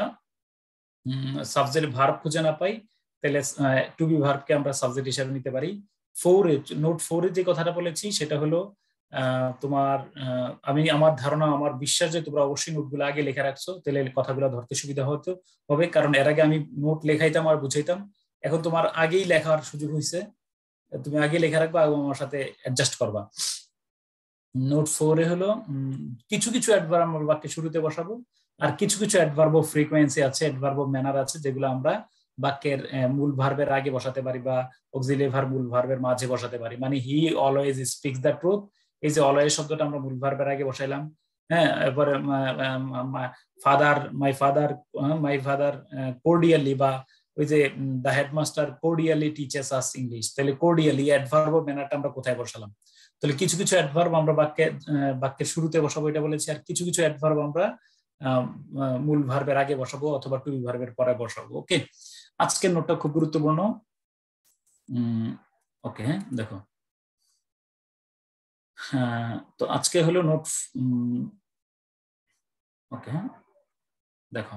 S6: সাবজেক্ট ভার্ব খুঁজে না পাই তাহলে টু বি ভার্বকে আমরা সাবজেক্ট হিসেবে নিতে পারি। 4 নোট 4 যে কথাটা বলেছি সেটা হলো তোমার আমি আমার ধারণা আমার বিশ্বাস যে তোমরা অবশ্যই নোটগুলো আগে লেখা রাখছো, তাহলে কথাগুলো ধরতে সুবিধা হবে। কারণ এর আগে আমি নোট লেখাইতাম আর বুঝাইতাম, এখন তোমার আগেই লেখার সুযোগ হয়েছে, তুমি আগে লেখা রাখবা এবং আমার সাথে অ্যাডজাস্ট করবা। নোট 4 হলো কিছু অ্যাডভার্ব আমরা বাক্যের শুরুতে বসাবো, আর কিছু অ্যাডভার্ব অফ ফ্রিকোয়েন্সি আছে, অ্যাডভার্ব অফ ম্যানার আছে, যেগুলো আমরা বাক্যের মূল ভার্বের আগে বসাতে পারি বা অক্সিলিয়ারি ভার্ব মূল ভার্বের মাঝে বসাতে পারি। মানে he always speaks the truth, এই যে অলওয়েজ শব্দটা আমরা মূল ভার্বের আগে বসাইলাম। হ্যাঁ, এরপরে মাই ফাদার কোর্ডিয়ালি, বা ওই যে the headmaster cordially teaches us English, তাহলে কোর্ডিয়ালি অ্যাডভার্ব অফ ম্যানারটা আমরা কোথায় বসালাম? তাহলে কিছু অ্যাডভার্ব আমরা বাক্যের শুরুতে বসাবো এটা বলেছি, আর কিছু অ্যাডভার্ব আমরা মূল ভার্বের আগে বসাবো অথবা টু বি ভার্বের পরে বসাবো। ওকে, আজকের নোটটা খুব গুরুত্বপূর্ণ। ওকে, দেখো তো আজকে হলো নোট। ওকে, দেখো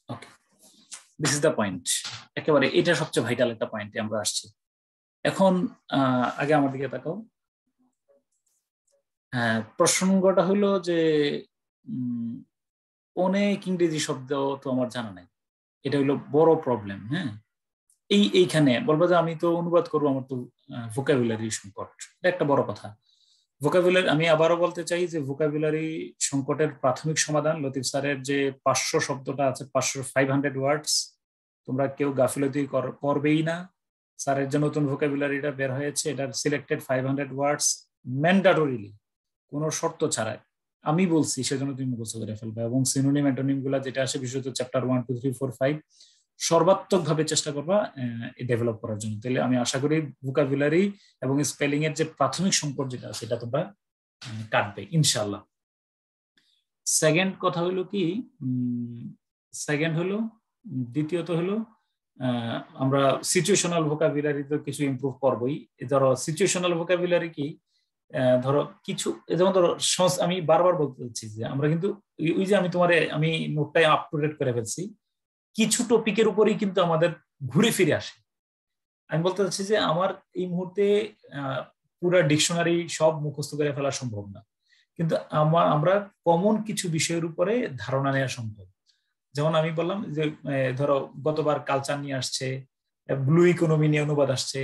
S6: ওকে, দিস ইজ দ্য পয়েন্ট। একেবারে এটা সবচেয়ে ভাইটাল একটা পয়েন্টে আমরা আসছি এখন। আগে আমার দিকে তাকাও। প্রসঙ্গটা হলো যে অনেক ইংরেজি শব্দ তো আমার জানা নাই, এটা হলো বড় প্রবলেম। হ্যাঁ, এইখানে বলবো যে আমি তো অনুবাদ করবো, আমার তো ভোকাবুলারি সংকট, এটা একটা বড় কথা। ভোকাবুলারি, আমি আবারও বলতে চাই যে ভোকাবুলারি সংকটের প্রাথমিক সমাধান লতিফ স্যারের যে 500 শব্দটা আছে, 500 ওয়ার্ডস, তোমরা কেউ গাফিলতি করবেই না। স্যারের যে নতুন ভোকাবুলারিটা বের হয়েছে, এটার সিলেক্টেড 500 ওয়ার্ডস ম্যান্ডাটরিলি, কোনো শর্ত ছাড়াই আমি বলছি, সেজন্য তুমি মুখস্থ করে ফেলবে। এবং সিনোনিম অ্যান্টোনিম গুলা যেটা আসে বিশেষত চ্যাপ্টার 1 2 3 4 5 সর্বাত্মক ভাবে চেষ্টা করবা ডেভেলপ করার জন্য। তাহলে আমি আশা করি ভোকাবুলারি এবং স্পেলিং এর যে প্রাথমিক সংকট যেটা সেটা তোমরা কাটবে ইনশাআল্লাহ। সেকেন্ড কথা হলো কি, দ্বিতীয়ত হলো আমরা সিচুয়েশনাল ভোকাবুলারি তো কিছু ইমপ্রুভ করবোই। ধরো সিচুয়েশনাল ভোকাবুলারি কি, ধরো কিছু যেমন ধরো আমি বারবার বলতে চাচ্ছি যে আমরা কিন্তু ওই যে আমি নোটটাই আপ টু ডেট করে ফেলছি, কিছু টপিকের উপরেই কিন্তু আমাদের ঘুরে ফিরে আসে। আমি বলতে চাচ্ছি যে আমার এই মুহূর্তে পুরো ডিকশনারি সব মুখস্থ করে ফেলা সম্ভব না, কিন্তু আমরা কমন কিছু বিষয়ের উপরে ধারণা নেওয়া সম্ভব। যেমন আমি বললাম যে ধরো গতবার কালচার নিয়ে আসছে, ব্লু ইকোনমি নিয়ে অনুবাদ আসছে,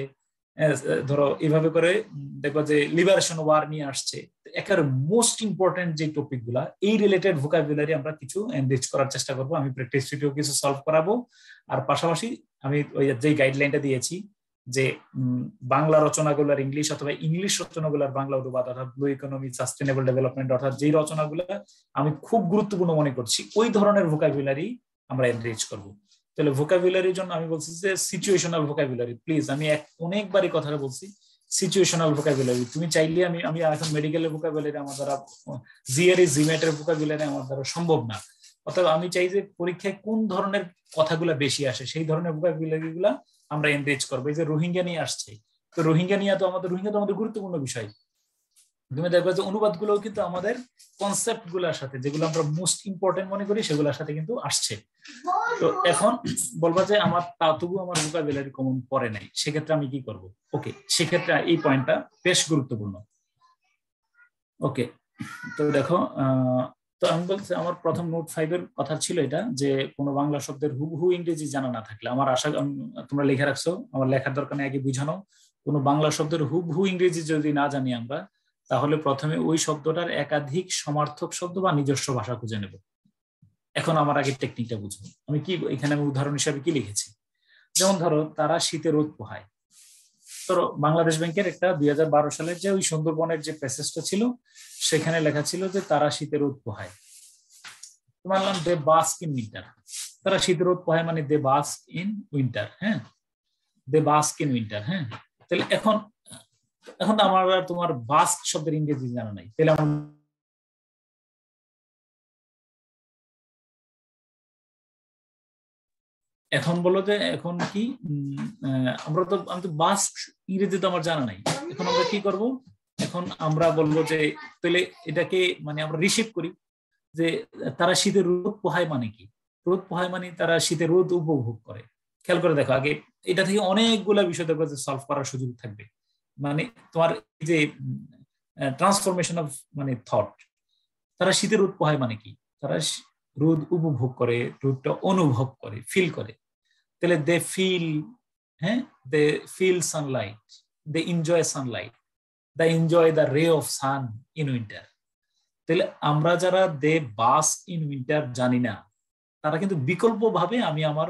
S6: ধরো এভাবে করে দেখবো যে লিবারেশন ওয়ার নিয়ে আসছে। একেবারে মোস্ট ইম্পর্টেন্ট যে টপিক গুলা এই রিলেটেড ভোকাবুলারি আমরা কিছু এনরিচ করার চেষ্টা করবো। আমি প্র্যাকটিস শিটেও কিছু সলভ করাবো, আর পাশাপাশি আমি ওই যে গাইডলাইনটা দিয়েছি যে বাংলা রচনাগুলোর ইংলিশ অথবা ইংলিশ রচনাগুলোর বাংলা অনুবাদ অর্থাৎ ব্লু ইকোনমি, সাস্টেনেবল ডেভেলপমেন্ট অর্থাৎ যেই রচনাগুলো আমি খুব গুরুত্বপূর্ণ মনে করছি ওই ধরনের ভোকাবুলারি আমরা এনরিচ করব। তাহলে ভোকাবুলারির জন্য আমি বলছি যে সিচুয়েশনাল ভোকাবুলারি, প্লিজ আমি অনেকবারই কথাটা বলছি, সিচুয়েশনাল ভোকাবুলারি। তুমি চাইলে আমি এখন মেডিকেলের ভোকাবুলারি আমার দ্বারা, জিআরই জিমেটের ভোকাবুলারি আমার দ্বারা সম্ভব না। অর্থাৎ আমি চাই যে পরীক্ষায় কোন ধরনের কথাগুলো বেশি আসে সেই ধরনের ভোকাবুলারি গুলা আমরা এনরিচ করবো। এই যে রোহিঙ্গা নিয়ে আসছে, তো রোহিঙ্গা তো আমাদের গুরুত্বপূর্ণ বিষয়। তুমি দেখবে যে অনুবাদ গুলো কিন্তু আমাদের কনসেপ্ট গুলার সাথে, যেগুলো আমরা মোস্ট ইম্পর্টেন্ট মনে করি সেগুলোর সাথে কিন্তু আসছে। তো এখন বলবা যে আমার তবু আমার ভোকাবুলারি কমন পড়ে নাই, সেক্ষেত্রে আমি কি করব? ওকে, সেক্ষেত্রে এই পয়েন্টটা বেশ গুরুত্বপূর্ণ। ওকে, তো দেখো তো আমি বলছি আমার প্রথম নোট 5 এর কথা ছিল এটা, যে কোনো বাংলা শব্দের হুবহু ইংরেজি জানা না থাকলে, আমার আশা তোমরা লিখে রাখছো, আমার লেখার দরকার নেই, আগে বুঝানো। কোনো বাংলা শব্দের হুবহু ইংরেজি যদি না জানি আমরা, তাহলে প্রথমে ওই শব্দটার একাধিক সমার্থক শব্দ বা নিজস্ব ভাষা খুঁজে নেব। এখন আমার আগে টেকনিকটা বুঝবো। আমি কি এখানে আমি উদাহরণ হিসাবে কি লিখেছি, যেমন ধরো তারা শীতে রোদ পোহায়। ধরো বাংলাদেশ ব্যাংকের একটা 2012 সালের যে ওই সুন্দরবনের যে প্যাসেজটা ছিল সেখানে লেখা ছিল যে তারা শীতে রোদ পোহায়। মানলাম দে বাস্ক ইন উইন্টার, তারা শীতে রোদ পোহায় মানে দে বাস্ক ইন উইন্টার। হ্যাঁ, দে বাস্ক ইন উইন্টার। হ্যাঁ, তাহলে এখন তো আমার তোমার বাস্ক শব্দের ইংরেজি জানা নাই, তাহলে এখন বলো যে এখন কি আমি তো বাস্ক ইংরেজি তো আমার জানা নাই, এখন আমরা কি করব? এখন আমরা বলবো যে তাহলে এটাকে মানে আমরা রিসিভ করি যে তারা শীতে রোদ পোহায় মানে কি? রোদ পোহায় মানে তারা শীতে রোদ উপভোগ করে। খেয়াল করে দেখো, আগে এটা থেকে অনেকগুলা বিষয় দেখবো যে সলভ করার সুযোগ থাকবে। মানে তোমার যে ট্রান্সফরমেশন অফ মানে থট, তারা শীতে রোদ পোহায় মানে কি? তারা রোদ উপভোগ করে, রোদটা অনুভব করে, ফিল করে। তাহলে দে ফিল, হ্যাঁ, they feel sunlight, they enjoy sunlight, they enjoy the ray of sun in winter. তাহলে আমরা যারা দে বাস্ক ইন উইন্টার জানি না, তারা কিন্তু বিকল্প ভাবে আমি আমার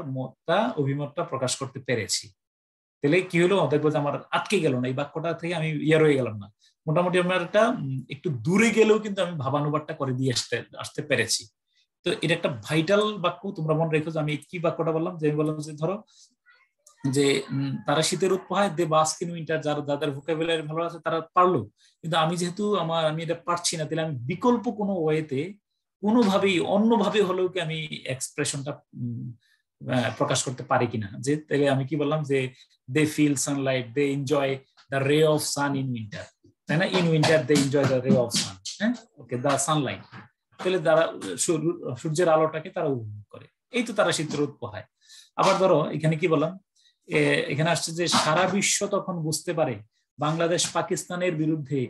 S6: অভিমতটা প্রকাশ করতে পেরেছি। তাহলে কি হলো? দেখবো যে আমার আটকে গেল না, এই বাক্যটা থেকে আমি রয়ে গেলাম না, মোটামুটি আমার একটা একটু দূরে গেলেও কিন্তু আমি ভাবানুবাদটা করে দিয়ে আসতে পেরেছি। তো এটা একটা ভাইটাল বাক্য, তোমরা মনে রেখো যে আমি কি বাক্যটা বললাম, যে আমি বললাম যে ধরো যে তারা শীতের রোদ পোহায়, দে বাস্ক ইন উইন্টার, যাদের ভোকাবুলারি ভালো আছে তারা পারলো, কিন্তু আমি যেহেতু আমি এটা পারছি না, তাহলে আমি বিকল্প কোনো ওয়েতে কোনোভাবেই অন্যভাবে হলেও কি আমি এক্সপ্রেশনটা প্রকাশ করতে পারি কিনা। যে তাহলে আমি কি বললাম যে they feel sunlight, they enjoy the ray of sun in winter, তাই না? In winter they enjoy the ray of sun. হ্যাঁ, ওকে, দ্য সানলাইট, তাহলে তারা সূর্যের আলোটাকে তারা উপভোগ করে, এই তো তারা শীতের রোদ পোহায়। আবার ধরো এখানে কি বললাম, এখানে আসছে যে সারা বিশ্ব তখন বুঝতে পারে বাংলাদেশ পাকিস্তানের বিরুদ্ধে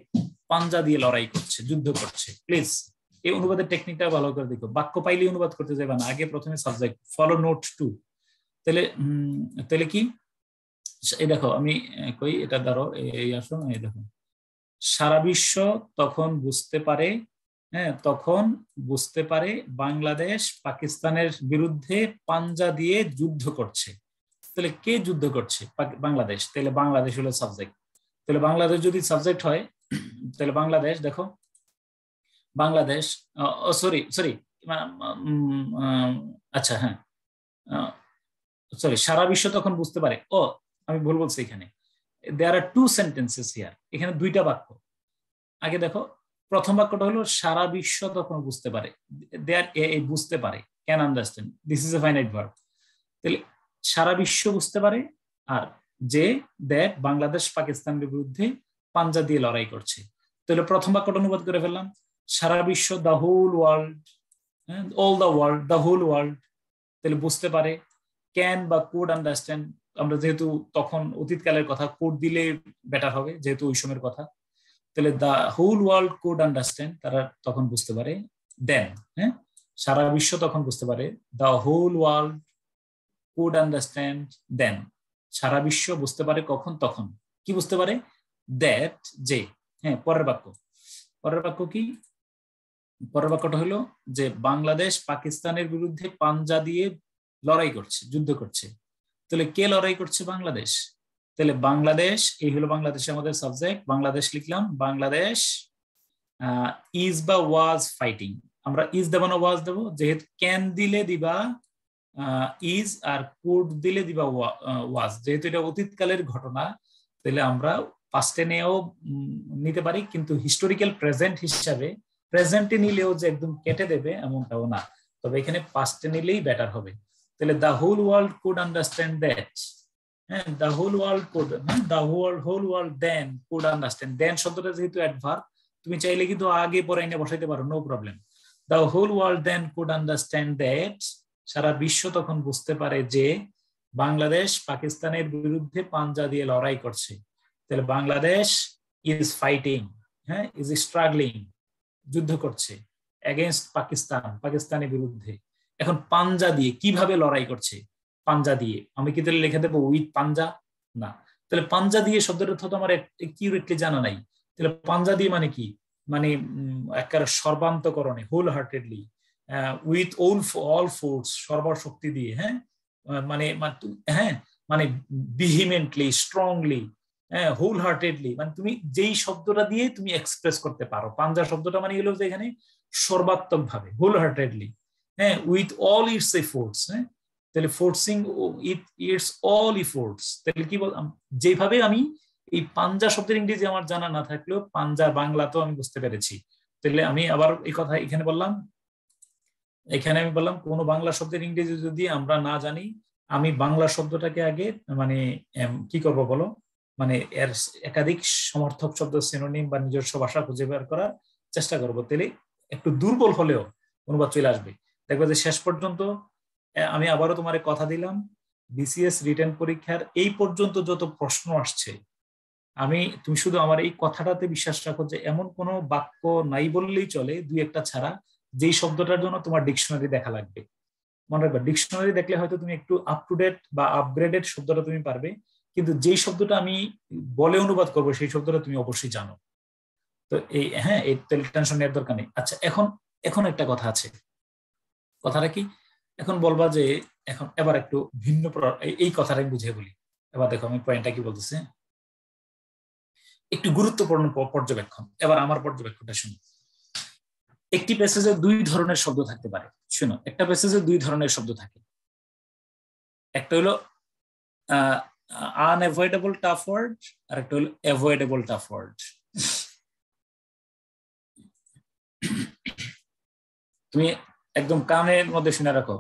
S6: পাঞ্জা দিয়ে লড়াই করছে, যুদ্ধ করছে। প্লিজ এই অনুবাদের টেকনিকটা ভালো করে দেখো, বাক্য পাইলে অনুবাদ করতে যাবে না, আগে প্রথমে সাবজেক্ট, ফলো নোট 2। তাহলে কি এই দেখো আমি কই এটা ধরো এই আসো, এই দেখো সারা বিশ্ব তখন বুঝতে পারে, হ্যাঁ, তখন বুঝতে পারে বাংলাদেশ পাকিস্তানের বিরুদ্ধে পাঞ্জা দিয়ে যুদ্ধ করছে। তাহলে কে যুদ্ধ করছে? বাংলাদেশ। তাহলে বাংলাদেশ হলো সাবজেক্ট। তাহলে বাংলাদেশ যদি সাবজেক্ট হয়, তাহলে বাংলাদেশ দেখো, বাংলাদেশ সরি আচ্ছা হ্যাঁ সরি, সারা বিশ্ব তখন বুঝতে পারে। আমি ভুল বলছি, এখানে দেয়ার আর 2 সেন্টেন্সেস হিয়ার, এখানে 2টা বাক্য। আগে দেখো প্রথম বাক্যটা হলো সারা বিশ্ব তখন বুঝতে পারে, দেয়ার বুঝতে পারে, can understand, this is a finite verb. তাহলে সারা বিশ্ব বুঝতে পারে, আর যে দ্যাট বাংলাদেশ পাকিস্তানের বিরুদ্ধে পাঞ্জা দিয়ে লড়াই করছে। তাহলে প্রথম বাক্যটা অনুবাদ করে ফেললাম, সারা বিশ্ব, the whole world, all the world, the whole world. তাহলে বুঝতে পারে, ক্যান বা কুড আন্ডারস্ট্যান্ড, আমরা যেহেতু তখন অতীতকালের কথা, কুড দিলে বেটার হবে যেহেতু ওই সময়ের কথা। তাহলে the whole world could understand, তারা তখন বুঝতে পারে। দেন, হ্যাঁ, সারা বিশ্ব তখন বুঝতে পারে, the whole world could understand then, সারা বিশ্ব বুঝতে পারে কখন? তখন। কি বুঝতে পারে? দ্যাট, যে। হ্যাঁ, পরের বাক্য কি? পরের বাক্যটা হলো যে বাংলাদেশ পাকিস্তানের বিরুদ্ধে পাঞ্জা দিয়ে লড়াই করছে, যুদ্ধ করছে। তাহলে কে লড়াই করছে? বাংলাদেশ। তাহলে বাংলাদেশ, এই হলো বাংলাদেশে আমাদের সাবজেক্ট, বাংলাদেশ লিখলাম। বাংলাদেশ ইজ বা ওয়াজ ফাইটিং। আমরা ইজ দেব না ওয়াজ দেব? যেহেতু ক্যান দিলে দিবা ইজ, আর কুড দিলে দিবা ওয়াজ। যেহেতু এটা অতীতকালের ঘটনা, তাহলে আমরা পাস্টে নিয়েও নিতে পারি, কিন্তু হিস্টোরিক্যাল প্রেজেন্ট হিসাবে প্রেজেন্টে নিলেও যে একদম কেটে দেবে এমনটাও না, তবে এখানে পাস্টে নিলেই বেটার হবে। তাহলে the whole world could understand that. হ্যাঁ, the whole world could, the whole world then could understand. Then শব্দটা যেহেতু অ্যাডভার্ব, তুমি চাইলে কিন্তু আগে পরে এনে বসাইতে পারো, no problem. The whole world then could understand that, সারা বিশ্ব তখন বুঝতে পারে যে বাংলাদেশ পাকিস্তানের বিরুদ্ধে পাঞ্জা দিয়ে লড়াই করছে। তাহলে বাংলাদেশ ইজ ফাইটিং, হ্যাঁ, ইজ স্ট্রাগলিং, যুদ্ধ করছে এগেইনস্ট পাকিস্তান, পাকিস্তানের বিরুদ্ধে। এখন পাঞ্জা দিয়ে কিভাবে লড়াই করছে? পাঞ্জা দিয়ে আমি কি তাহলে লিখে দেবো উইথ পাঞ্জা? না। তাহলে পাঞ্জা দিয়ে শব্দের অর্থ তো আমার একিউরেটলি জানা নাই। তাহলে পাঞ্জা দিয়ে মানে কি? মানে একেবারে সর্বান্তকরণে, wholeheartedly, with all force, সর্বশক্তি দিয়ে, হ্যাঁ, মানে হ্যাঁ, মানে ভিহিমেন্টলি, স্ট্রংলি, হ্যাঁ, হোল হার্টেডলি, মানে তুমি যেই শব্দটা দিয়ে তুমি এক্সপ্রেস করতে পারো। পাঞ্জা শব্দটা মানে হলো যে এখানে সর্বাত্মক ভাবে, হোল হার্টেডলি, হ্যাঁ, উইথ অল ইটস এফোর্টস। হ্যাঁ, তাহলে ফোর্সিং ইটস অল এফোর্টস। তাহলে কি বল, যেভাবে আমি এই পাঞ্জা শব্দের ইংরেজি আমার জানা না থাকলেও পাঞ্জা বাংলা তো আমি বুঝতে পেরেছি। তাহলে আমি আবার এই কথা এখানে বললাম, আমি বললাম কোন বাংলা শব্দের ইংরেজি যদি আমরা না জানি, আমি বাংলা শব্দটাকে আগে মানে কি করব বলো, মানে এর একাধিক সমর্থক শব্দ, সিনোনিম বা নিজস্ব ভাষা খুঁজে বের করার চেষ্টা করব। তাহলে একটু দুর্বল হলেও অনুবাদ চলে আসবে। দেখবে যে শেষ পর্যন্ত আমি আবারও তোমার কথা দিলাম, বিসিএস রিটেন পরীক্ষার এই পর্যন্ত যত প্রশ্ন আসছে, তুমি শুধু আমার এই কথাটাতে বিশ্বাস রাখো যে এমন কোনো বাক্য নাই বললেই চলে, দুই একটা ছাড়া, যেই শব্দটার জন্য তোমার ডিকশনারি দেখা লাগবে। মনে রাখবে, ডিকশনারি দেখলে হয়তো তুমি একটু আপ টু ডেট বা আপগ্রেডেড শব্দটা তুমি পারবে, কিন্তু যেই শব্দটা আমি বলে অনুবাদ করবো সেই শব্দটা তুমি অবশ্যই জানো। তো এই, হ্যাঁ, এই টেনশন নেওয়ার দরকার নেই। আচ্ছা, এখন একটা কথা আছে। কথাটা কি? এখন বলবা যে এবার একটু ভিন্ন এই কথাটা আমি বুঝিয়ে বলি। এবার দেখো আমি পয়েন্টটা কি বলতেছি, একটু গুরুত্বপূর্ণ পর্যবেক্ষণ। এবার আমার পর্যবেক্ষণটা শুনো। একটি প্যাসেজে দুই ধরনের শব্দ থাকতে পারে। শুনো, একটা প্যাসেজে দুই ধরনের শব্দ থাকে। একটা হলো আনএভয়েডেবল টাফ ওয়ার্ড, আর একটা হলো অ্যাভয়েডেবল টাফ ওয়ার্ড। তুমি একদম কানের মধ্যে শুনে রাখো,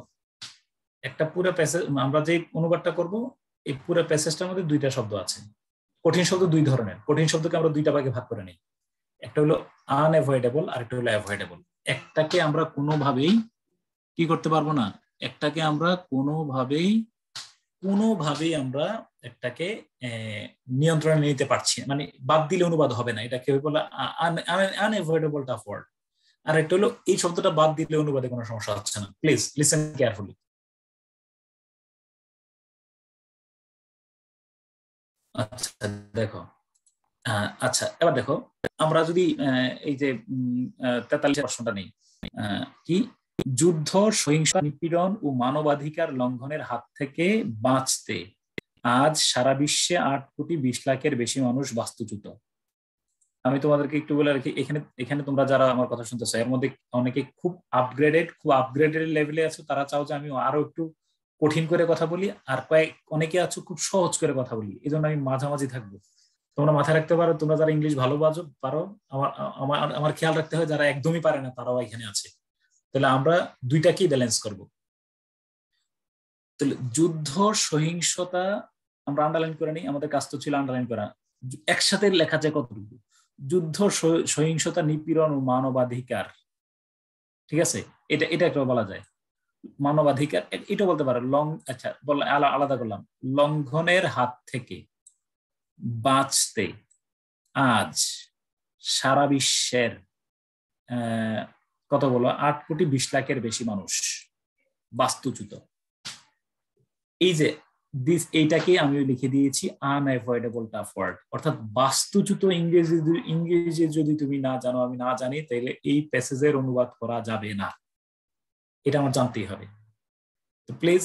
S6: একটা পুরো প্যাসেজ আমরা যে অনুবাদটা করব, এই পুরো প্যাসেজটার মধ্যে দুইটা শব্দ আছে। কঠিন শব্দ দুই ধরনের। কঠিন শব্দকে আমরা দুইটা ভাগে ভাগ করে নিই। একটা হলো আনএভয়েডেবল আর একটা হলো অ্যাভয়েডেবল। একটাকে আমরা কোনোভাবেই কি করতে পারবো না, একটাকে আমরা কোনোভাবেই আমরা একটাকে নিয়ন্ত্রণে নিতে পারছি, মানে বাদ দিলে অনুবাদ হবে না। এটাকে বলে আনএভয়েডেবল টাফ ওয়ার্ড। আর একটা হলো এই শব্দটা বাদ দিলে অনুবাদে কোনো সমস্যা হচ্ছে না। Please listen carefully. আচ্ছা দেখো, আচ্ছা এবার দেখো, আমরা যদি এই যে 43 প্রশ্নটা নেই, কি যুদ্ধ, সহিংসতা, নিপীড়ন ও মানবাধিকার লঙ্ঘনের হাত থেকে বাঁচতে আজ সারা বিশ্বে 8,20,00,000-এর বেশি মানুষ বাস্তুচ্যুত। আমি তোমাদেরকে একটু বলে রাখি, এখানে তোমরা যারা আমার কথা শুনতেছো এর মধ্যে অনেকে খুব আপগ্রেডেড লেভেলে আছো, তারা চাও যে আমি আরো একটু কঠিন করে কথা বলি, আর অনেকে আছো খুব সহজ করে কথা বলি, এই জন্য আমি মাঝামাঝি থাকবো। তোমরা মাথায় রাখতে পারো, তোমরা যারা ইংলিশ ভালো পারো, আমার খেয়াল রাখতে হয় যারা একদমই পারে না তারাও এখানে আছে। তাহলে আমরা দুইটাকেই ব্যালেন্স করব। তাহলে যুদ্ধ, সহিংসতা আমরা আন্ডারলাইন করে নিই, আমাদের কাজ তো ছিল আন্ডারলাইন করা। একসাথে লেখা যায় কতটুকু? যুদ্ধ, সহিংসতা, নিপীড়ন ও মানবাধিকার। ঠিক আছে, এটা একটা বলা যায়। মানবাধিকার এটা বলতে পারো আচ্ছা আলাদা করলাম, লঙ্ঘনের হাত থেকে বাঁচতে আজ সারা বিশ্বের কত বলো 8,20,00,000-এর বেশি মানুষ বাস্তুচ্যুত। এই যে এইটাকে আমি লিখে দিয়েছি আনএভয়েডেবল টাফ ওয়ার্ড, অর্থাৎ বাস্তুচ্যুত ইংরেজি যদি তুমি না জানো, আমি না জানি, তাহলে এই প্যাসেজের অনুবাদ করা যাবে না, এটা আমার জানতেই হবে। তো প্লিজ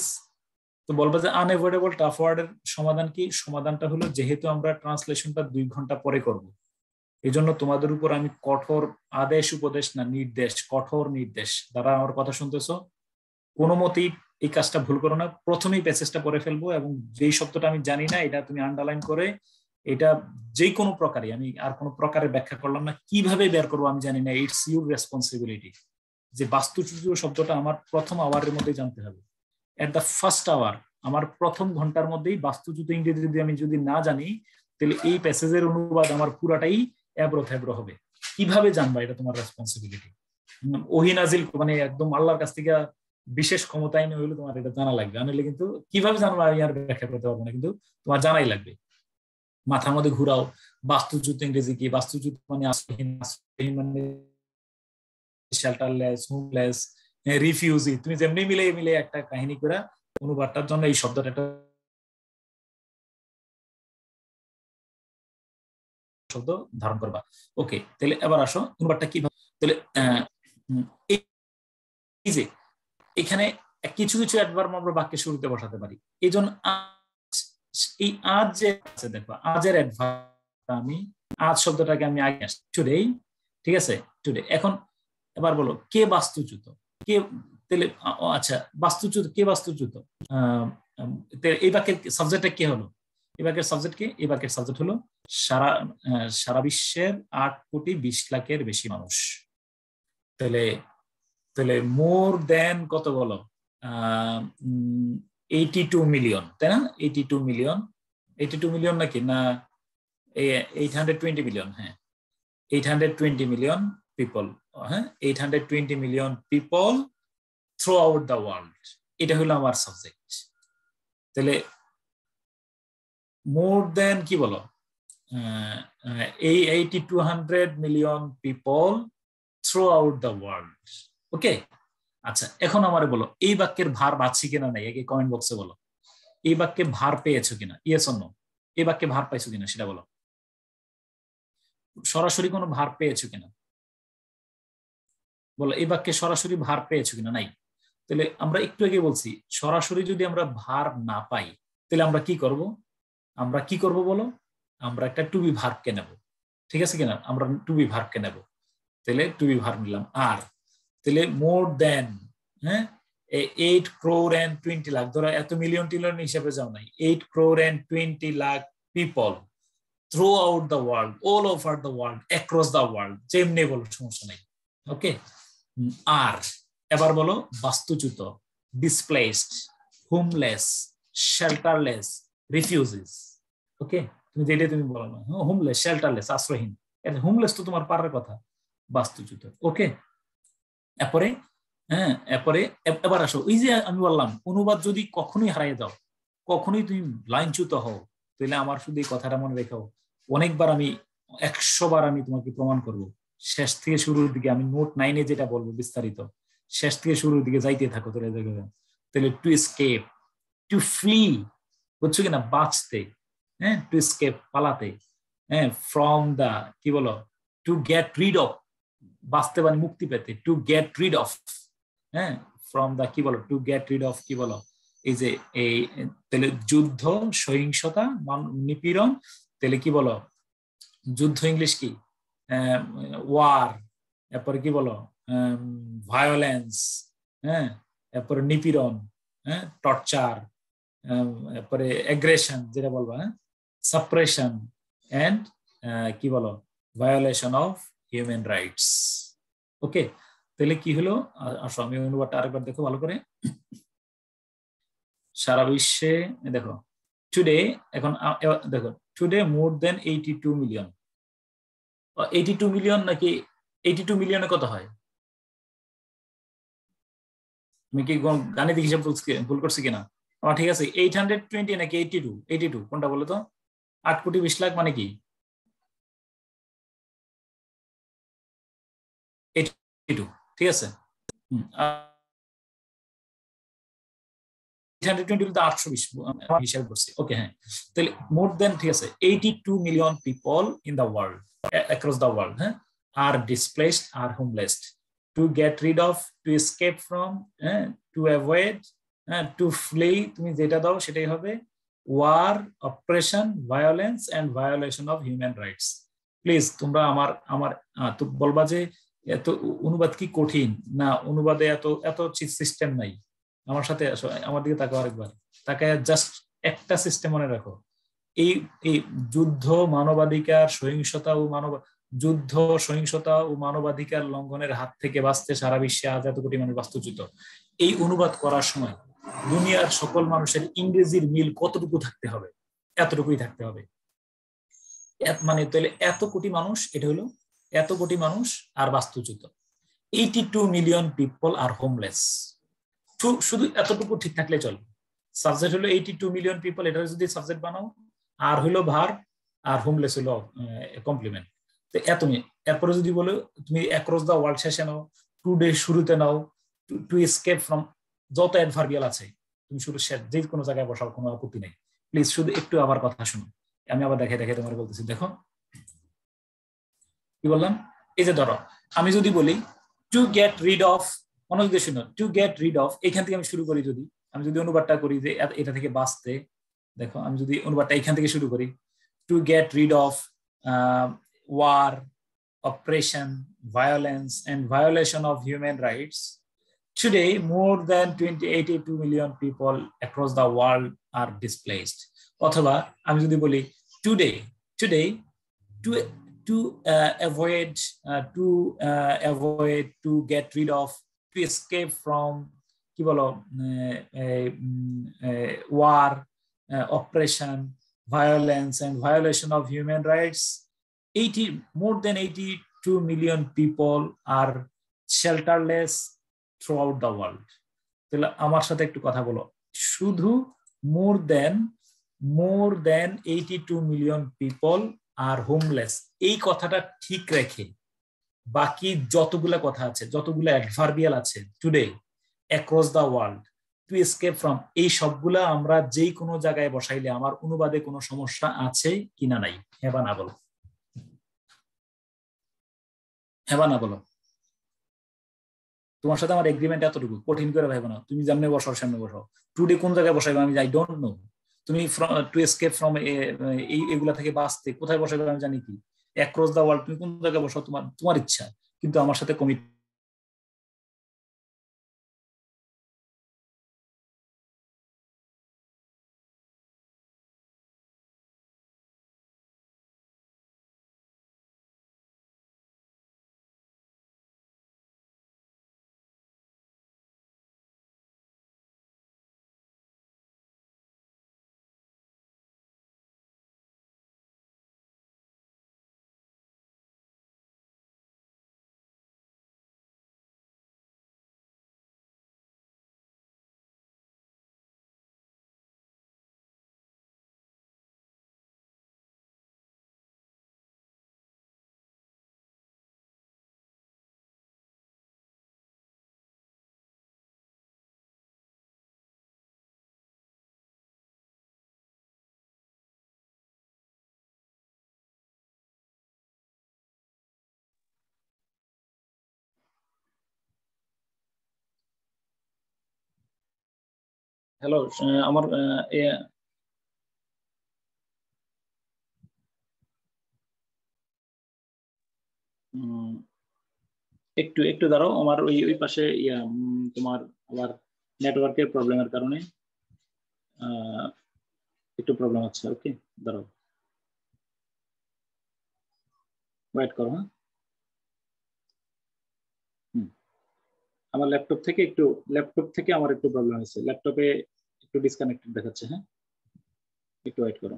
S6: তো বলবো যে আনএভয়েডেবল টাফ ওয়ার্ডের সমাধান কি? সমাধানটা হলো যেহেতু আমরা ট্রান্সলেশনটা 2 ঘন্টা পরে করব, এই জন্য তোমাদের উপর আমি কঠোর আদেশ উপদেশ না নির্দেশ, কঠোর নির্দেশ দ্বারা আমার কথা শুনতেছো, কোনো মতেই এই কাজটা ভুল করো না। প্রথমেই প্যাসেজটা পড়ে ফেলবো এবং যেই শব্দটা আমি জানি না এটা তুমি আন্ডারলাইন করে, এটা যে কোনো প্রকারে, আমি আর কোনো প্রকারে ব্যাখ্যা করলাম না, কিভাবে বের করবো আমি জানি না, ইটস ইউর রেসপন্সিবিলিটি। যে বাস্তুচ্যুত শব্দটা আমার প্রথম আওয়ারের মধ্যে জানতে হবে, এট দ্য ফার্স্ট আওয়ার, আমার প্রথম ঘন্টার মধ্যেই বাস্তুচ্যুত ইংরেজি যদি আমি না জানি, তাহলে এই প্যাসেজের অনুবাদ আমার পুরাটাই এবড়ো থেবড়ো হবে। কিভাবে জানবা? এটা তোমার রেসপন্সিবিলিটি। ওহী নাজিল মানে একদম আল্লাহর কাছ থেকে বিশেষ ক্ষমতায় নিয়ে হইলে তোমার এটা জানা লাগবে, আনলে কিন্তু কিভাবে জানবো আমি আর ব্যাখ্যা করতে পারবো না, কিন্তু তোমার জানাই লাগবে। মাথার মধ্যে ঘুরাও বাস্তুচ্যুত ইংরেজি কি, বাস্তুচ্যুত মানে আশ্রয়হীন, আশ্রয়হীন মানে শেল্টারলেস, হোমলেস, রিফিউজি, তুমি যেমনি মিলে একটা কাহিনী করে অনুবাদটার জন্য এই শব্দটা একটা শব্দ ধারণ করবা। ওকে, তাহলে এবার আসো অনুবাদটা কিভাবে। তাহলে এই যে এখানে কিছু কিছু অ্যাডভার্ব আমরা বাক্যের শুরুতে বসাতে পারি, এই জন্য এই আজ যে আছে দেখো, আজের অ্যাডভার্ব আমি আজ শব্দটাকে আমি আগে আসছি টুডে, ঠিক আছে, টুডে। এখন এবার বলো কে বাস্তুচ্যুত, কে, তাহলে আচ্ছা বাস্তুচ্যুত, কে বাস্তুচ্যুত, এই বাক্যের সাবজেক্টটা কে হলো, এই বাক্যের সাবজেক্ট কি? এই বাক্যের সাবজেক্ট হলো সারা বিশ্বের 8 কোটি 20 লাখের বেশি মানুষ। তাহলে মোর দেন কত বলো, 82 মিলিয়ন, তাই না? 82 মিলিয়ন নাকি না 820 মিলিয়ন? হ্যাঁ, 820 মিলিয়ন পিপল, হ্যাঁ 820 million people throughout the world, এটা হলো আমার সাবজেক্ট। তাহলে মোর দেন কি বলো, 8200 million people throughout the world. Okay, আচ্ছা এখন আমারে বলো এই বাক্যের ভার আছে কিনা নাই, আগে কমেন্ট বক্সে বলো। এই বাক্যে ভার পেয়েছো কিনা, ইয়েস অর নো? এই বাক্যে ভার পাইছো কিনা সেটা বলো। সরাসরি কোনো ভার পেয়েছো কিনা বলো। এই বাক্যে সরাসরি ভার পেয়েছো কিনা? নাই। তাহলে আমরা একটু আগে বলছি সরাসরি যদি আমরা ভার না পাই তাহলে আমরা কি করব বলো, আমরা একটা টু বি ভার্বকে নেব, ঠিক আছে কিনা? আমরা টু বি ভার্বকে নেব, তাহলে টু বি ভার্ব নিলাম। আর তাহলে মোর দেন, হ্যাঁ 8 crore and 20 লাখ, ধরো এত মিলিয়ন টিলিয়ন হিসেবে যাও নাই, 8 crore and 20 lakh people throughout the world, all over the world, across the world, যেমনি বলো সমস্যা নেই। ওকে, আর এবার বলো বাস্তুচ্যুত, ডিসপ্লেসড, হোমলেস, শেল্টারলেস, রিফিউজিস। ওকে, তুমি যেটা তুমি বলো না, হোমলেস, শেল্টারলেস, আশ্রয়হীন, হোমলেস তো তোমার পারার কথা, বাস্তুচ্যুত। ওকে, এরপরে হ্যাঁ এবার আসো, ওই যে আমি বললাম অনুবাদ যদি কখনোই হারিয়ে যাও, কখনোই তুমি লাইনচ্যুত হও, তাহলে আমার শুধু এই কথাটা মনে রেখো, অনেকবার আমি 100 বার আমি তোমাকে প্রমাণ করব, শেষ থেকে শুরুর দিকে আমি নোট 9-এ যেটা বলবো বিস্তারিত, শেষ থেকে শুরুর দিকে যাইতে থাকো, তাহলে টু এসকেপ, টু ফ্লি, বুঝছো কিনা, বাঁচতে, হ্যাঁ টু এসকেপ, পালাতে, হ্যাঁ ফ্রম দা কি বলো, টু গেট রিড অফ, বাঁচতে মানে মুক্তি পেতে, টু গেট রিড অফ, হ্যাঁ ফ্রম দা কি বলো, টু গেট রিড অফ কি বলো, এই যে এই তাহলে যুদ্ধ, সহিংসতা, নিপীড়ন, তাহলে কি বলো যুদ্ধ ইংলিশ কি, ওয়ার, এরপরে কি বলো ভায়োলেন্স, হ্যাঁ এরপরে নিপীড়ন, হ্যাঁ টর্চার, এরপরে অ্যাগ্রেশন যেটা বলবো, হ্যাঁ সাপ্রেশন এন্ড কি বলো ভায়োলেশন অফ হিউম্যান রাইটস। ওকে, তাহলে কি হলো, আসো আমি অনুবাদটা আরেকবার দেখো ভালো করে। সারা বিশ্বে দেখো টুডে, এখন দেখো টুডে মোর দেন 82 মিলিয়ন, 82 মিলিয়ন নাকি 82 মিলিয়নে কত হয়? আমি কি গাণিতিক হিসাব ভুল করছি কিনা? ঠিক আছে, 820 নাকি 82? 82 কোনটা বলো তো? 8 কোটি 20 লাখ মানে কি 82, ঠিক আছে। 820 তো 820 হিসাব করছি। ওকে, হ্যাঁ তাহলে মোর দেন, ঠিক আছে, 82 million people in the world, across the world, হ্যাঁ আর ডিসপ্লেসড, আর homeless, to get rid of, to escape from, to avoid, হ্যাঁ, টু ফ্লি তুমি যেটা দাও সেটাই হবে war, operation, violence and violation of human rights. Please তোমরা আমার আমার তো বলবা যে এত অনুবাদ কি কঠিন, না অনুবাদে এত এত সিস্টেম নাই। আমার সাথে আসো, আমার দিকে তাকাও আরেকবার, তাকায় জাস্ট একটা সিস্টেম মনে রাখো। এই এই যুদ্ধ, মানবাধিকার, সহিংসতা ও যুদ্ধ, সহিংসতা ও মানবাধিকার লঙ্ঘনের হাত থেকে বাঁচতে সারা বিশ্বে আজ এত কোটি মানুষ বাস্তুচ্যুত। এই অনুবাদ করার সময় দুনিয়ার সকল মানুষের ইংরেজির মিল কতটুকু থাকতে হবে? এতটুকুই থাকতে হবে। মানে তাহলে এত কোটি মানুষ, এটা হলো এত কোটি মানুষ আর বাস্তুচ্যুত। 82 মিলিয়ন পিপল আর হোমলেস। শুধু এতটুকু ঠিক থাকলে চলবে। সাবজেক্ট হলো 82 মিলিয়ন পিপল, এটা যদি সাবজেক্ট বানাও, আর হলো ভার, আর হোমলেস হলো কমপ্লিমেন্ট। তো এরপরে যদি বলো তুমি অ্যাক্রস দা ওয়ার্ল্ড শেষে নাও, টু ডে শুরুতে নাও, টু এসকেপ ফ্রম, যত অ্যাডভার্বিয়াল আছে তুমি শুরু শেষ যে কোনো জায়গায় বসাও, কোনো আপত্তি নেই। প্লিজ শুধু একটু আবার কথা শুনো, আমি আবার দেখে দেখে তোমার বলতেছি। দেখো কি বললাম, এই যে ধরো আমি যদি বলি টু গেট রিড অফ, মনোযোগ দিয়ে শুনো, টু গেট রিড অফ, এখান থেকে আমি শুরু করি। যদি আমি যদি অনুবাদটা করি যে এটা থেকে বাঁচতে, দেখো আমি যদি অনুবাদটা এখান থেকে শুরু করি, to get rid of war, oppression, violence, and violation of human rights. Today, more than 82 million people across the world are displaced. অথবা আমি যদি বলি today to avoid to get rid of, to escape from কি বলো war, oppression, violence, and violation of human rights. More than 82 million people are shelterless throughout the world. তাহলে আমার সাথে একটু কথা বলো, শুধু more than 82 million people are homeless, এই কথাটা ঠিক রেখে বাকি যতগুলা কথা আছে, যতগুলা অ্যাডভার্বিয়াল আছে, today, across the world, two escape from, এই সবগুলা আমরা যেই কোনো জায়গায় বসাইলে আমার অনুবাদে কোনো সমস্যা আছে কিনা নাই? হ্যাঁ বা না বলো, হ্যাঁ বা না বলো। তোমার সাথে আমার এগ্রিমেন্ট এতটুকু, কঠিন করে ভাইবো না। তুমি যেমনি বসাও সামনে বসাও, টুডে কোন জায়গায় বসাইবে আমি আই ডোন্ট নো। তুমি টু এসকেপ ফ্রম এইগুলা থেকে বাঁচতে কোথায় বসাইবে আমি জানি কি। অ্যাক্রস দ্য ওয়ার্ল্ড তুমি কোন জায়গায় বসাও তোমার ইচ্ছা, কিন্তু আমার সাথে কমিট। হ্যালো, আমার একটু একটু দাঁড়াও, আমার ওই ওই পাশে তোমার আবার নেটওয়ার্কের প্রবলেমের কারণে একটু প্রবলেম হচ্ছে। ওকে, দাঁড়াও, ওয়েট করো। হ্যাঁ, আমার ল্যাপটপ থেকে আমার একটু প্রবলেম হয়েছে, ল্যাপটপে একটু ডিসকানেক্টেড দেখাচ্ছে। হ্যাঁ, একটু ওয়েট করো।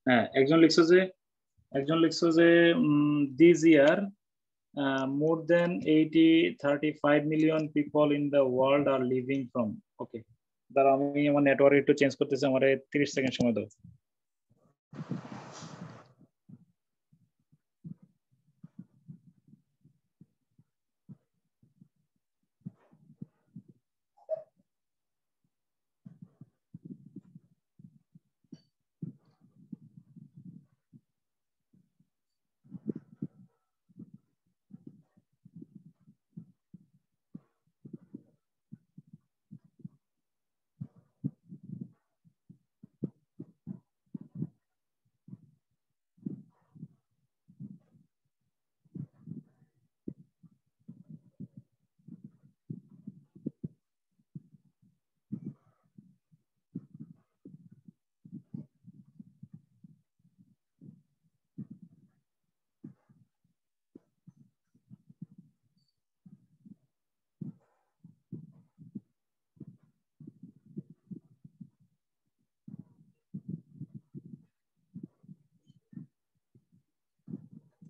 S6: হ্যাঁ, একজন লিখছো যে this year more than 35 million people in the world are living from. ওকে, দাঁড়াও আমি আমার নেটওয়ার্ক একটু চেঞ্জ করতেছি, আমার 30 সেকেন্ড সময় দাও।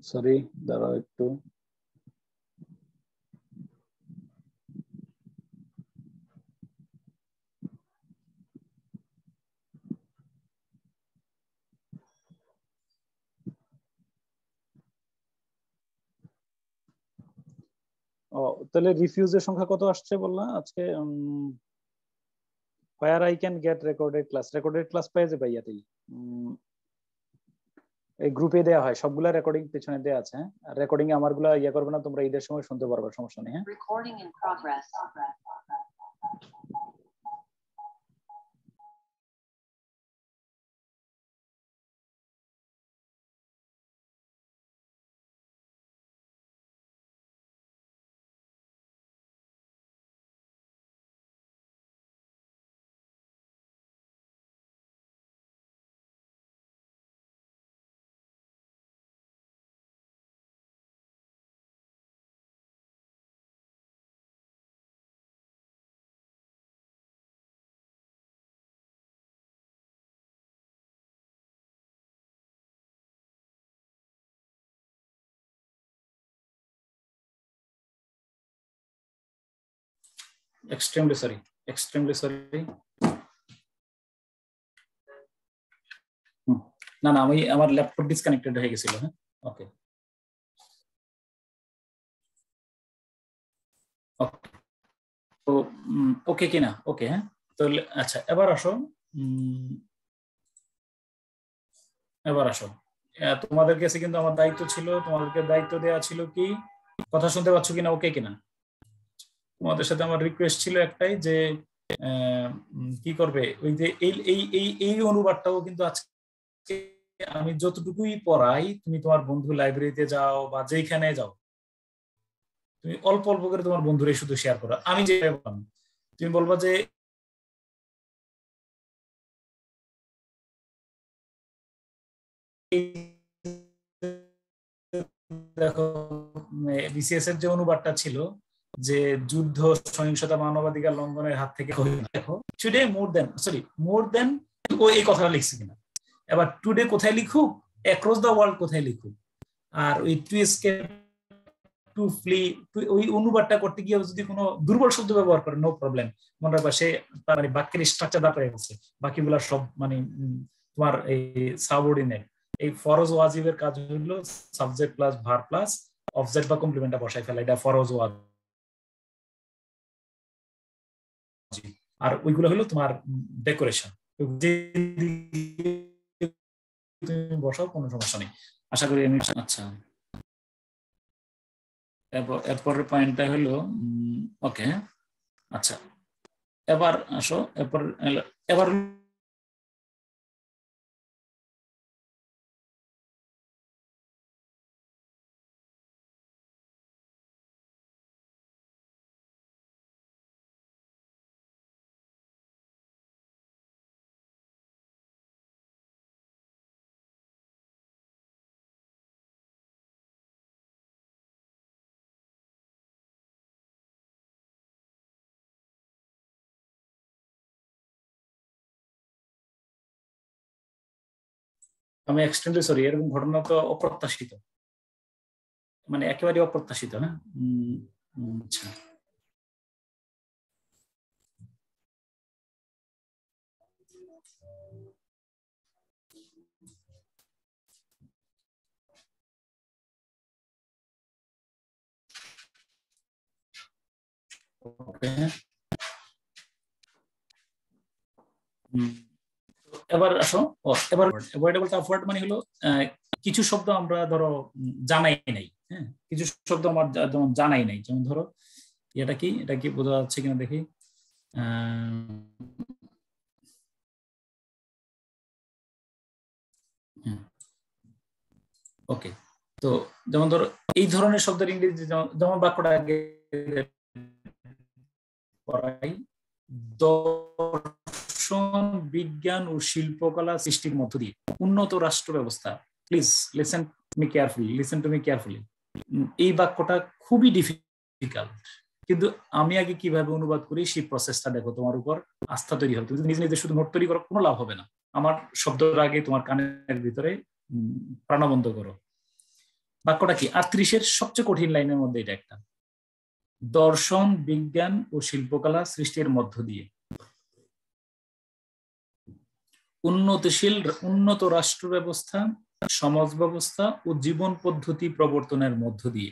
S6: সরি দাঁড়াও একটু। ও তাহলে রিফিউজের সংখ্যা কত আসছে বললা আজকে? where I can get recorded class পেয়ে যাবে ইয়াতেই, এই গ্রুপে দেওয়া হয় সবগুলা রেকর্ডিং পেছনে দেওয়া আছে। হ্যাঁ, আর রেকর্ডিং এ আমারগুলা ইয়া করবে না, তোমরা ঈদের সময় শুনতে পারবে, সমস্যা নেই। হ্যাঁ,
S12: Recording in progress.
S6: extremely sorry না না, আমি আমার ল্যাপটপ ডিসকানেক্টেড হয়ে গেছিল। হ্যাঁ, ওকে তো ওকে কিনা? ওকে, হ্যাঁ তাহলে আচ্ছা এবার আসো, তোমাদের কাছে কিন্তু আমার দায়িত্ব ছিল, তোমাদেরকে দায়িত্ব দেওয়া ছিল কি, কথা শুনতে পাচ্ছ কিনা, ওকে কিনা? তোমাদের সাথে আমার রিকোয়েস্ট ছিল একটাই যে কি করবে, ওই যে এই অনুবাদটাও কিন্তু আজকে আমি যতটুকুই পড়াই, তুমি তোমার বন্ধু লাইব্রেরিতে যাও বা যেখানে যাও, তুমি অল্প অল্প করে তোমার বন্ধুরা শুধু শেয়ার করো। আমি যে তুমি বলবা যে দেখো বিসিএস এর যে অনুবাদটা ছিল যে যুদ্ধ, সহিংসতা, মানবাধিকার লঙ্ঘনের হাত থেকে, দেখো টুডে মোর দেন ও এই কথাটা লিখছে কিনা। এবার টুডে কোথায় লিখুক, অ্যাক্রস দ্য ওয়ার্ল্ড কোথায় লিখুক, আর ওই টু এসকেপ, টু ফ্লি, ওই অনুবাদটা করতে গিয়ে যদি কোনো দুর্বল শব্দ ব্যবহার করে, নো প্রবলেম, মনে রাখবা সে তার মানে বাক্যের স্ট্রাকচার দাঁড়িয়ে গেছে, বাকিগুলা সব মানে তোমার এই সাবঅর্ডিনেট। এই ফরজ ওয়াজিবের কাজ হলো subject plus verb plus object বা কমপ্লিমেন্টটা বসাই ফেলা, এটা ফরজ ওয়াজিব। আর ওইগুলো হলো তোমার ডেকোরেশন, তুমি বসাও, কোনো সমস্যা নেই, আশা করি আমি। আচ্ছা এরপরের পয়েন্টটা হলো ওকে, আচ্ছা এবার আসো, এবার আমি এক্সট্রিমলি সরি, এরকম ঘটনা তো অপ্রত্যাশিত, মানে একেবারে অপ্রত্যাশিত। হ্যাঁ, আচ্ছা এবার আসো, এবার অ্যাভয়েডেবল টাফ ওয়ার্ড মানে হলো কিছু শব্দ আমরা ধরো জানাই নাই। হ্যাঁ, কিছু শব্দ আমার যেমন জানাই নাই, যেমন ধরো এটা কি বোঝা যাচ্ছে কিনা দেখি। ওকে, তো যেমন ধরো এই ধরনের শব্দের ইংরেজি, যেমন বাক্যটা আগে পড়াই, দর্শন, বিজ্ঞান ও শিল্পকলা সৃষ্টির মধ্য দিয়ে উন্নত রাষ্ট্র ব্যবস্থা। Please listen to me carefully. এই বাক্যটা খুবই ডিফিকাল্ট, কিন্তু আমি আগে কিভাবে অনুবাদ করি সেই প্রসেসটা দেখো, তোমার উপর আস্থা তৈরি হবে। তুমি নিজে নিজে শুধু নোট তৈরি করো, কোনো লাভ হবে না। আমার শব্দের আগে তোমার কানের ভিতরে প্রাণবন্ত করো। বাক্যটা কি? 38-এর সবচেয়ে কঠিন লাইনের মধ্যে এটা একটা। দর্শন, বিজ্ঞান ও শিল্পকলা সৃষ্টির মধ্য দিয়ে উন্নত রাষ্ট্র ব্যবস্থা, সমাজ ব্যবস্থা ও জীবন পদ্ধতি প্রবর্তনের মধ্য দিয়ে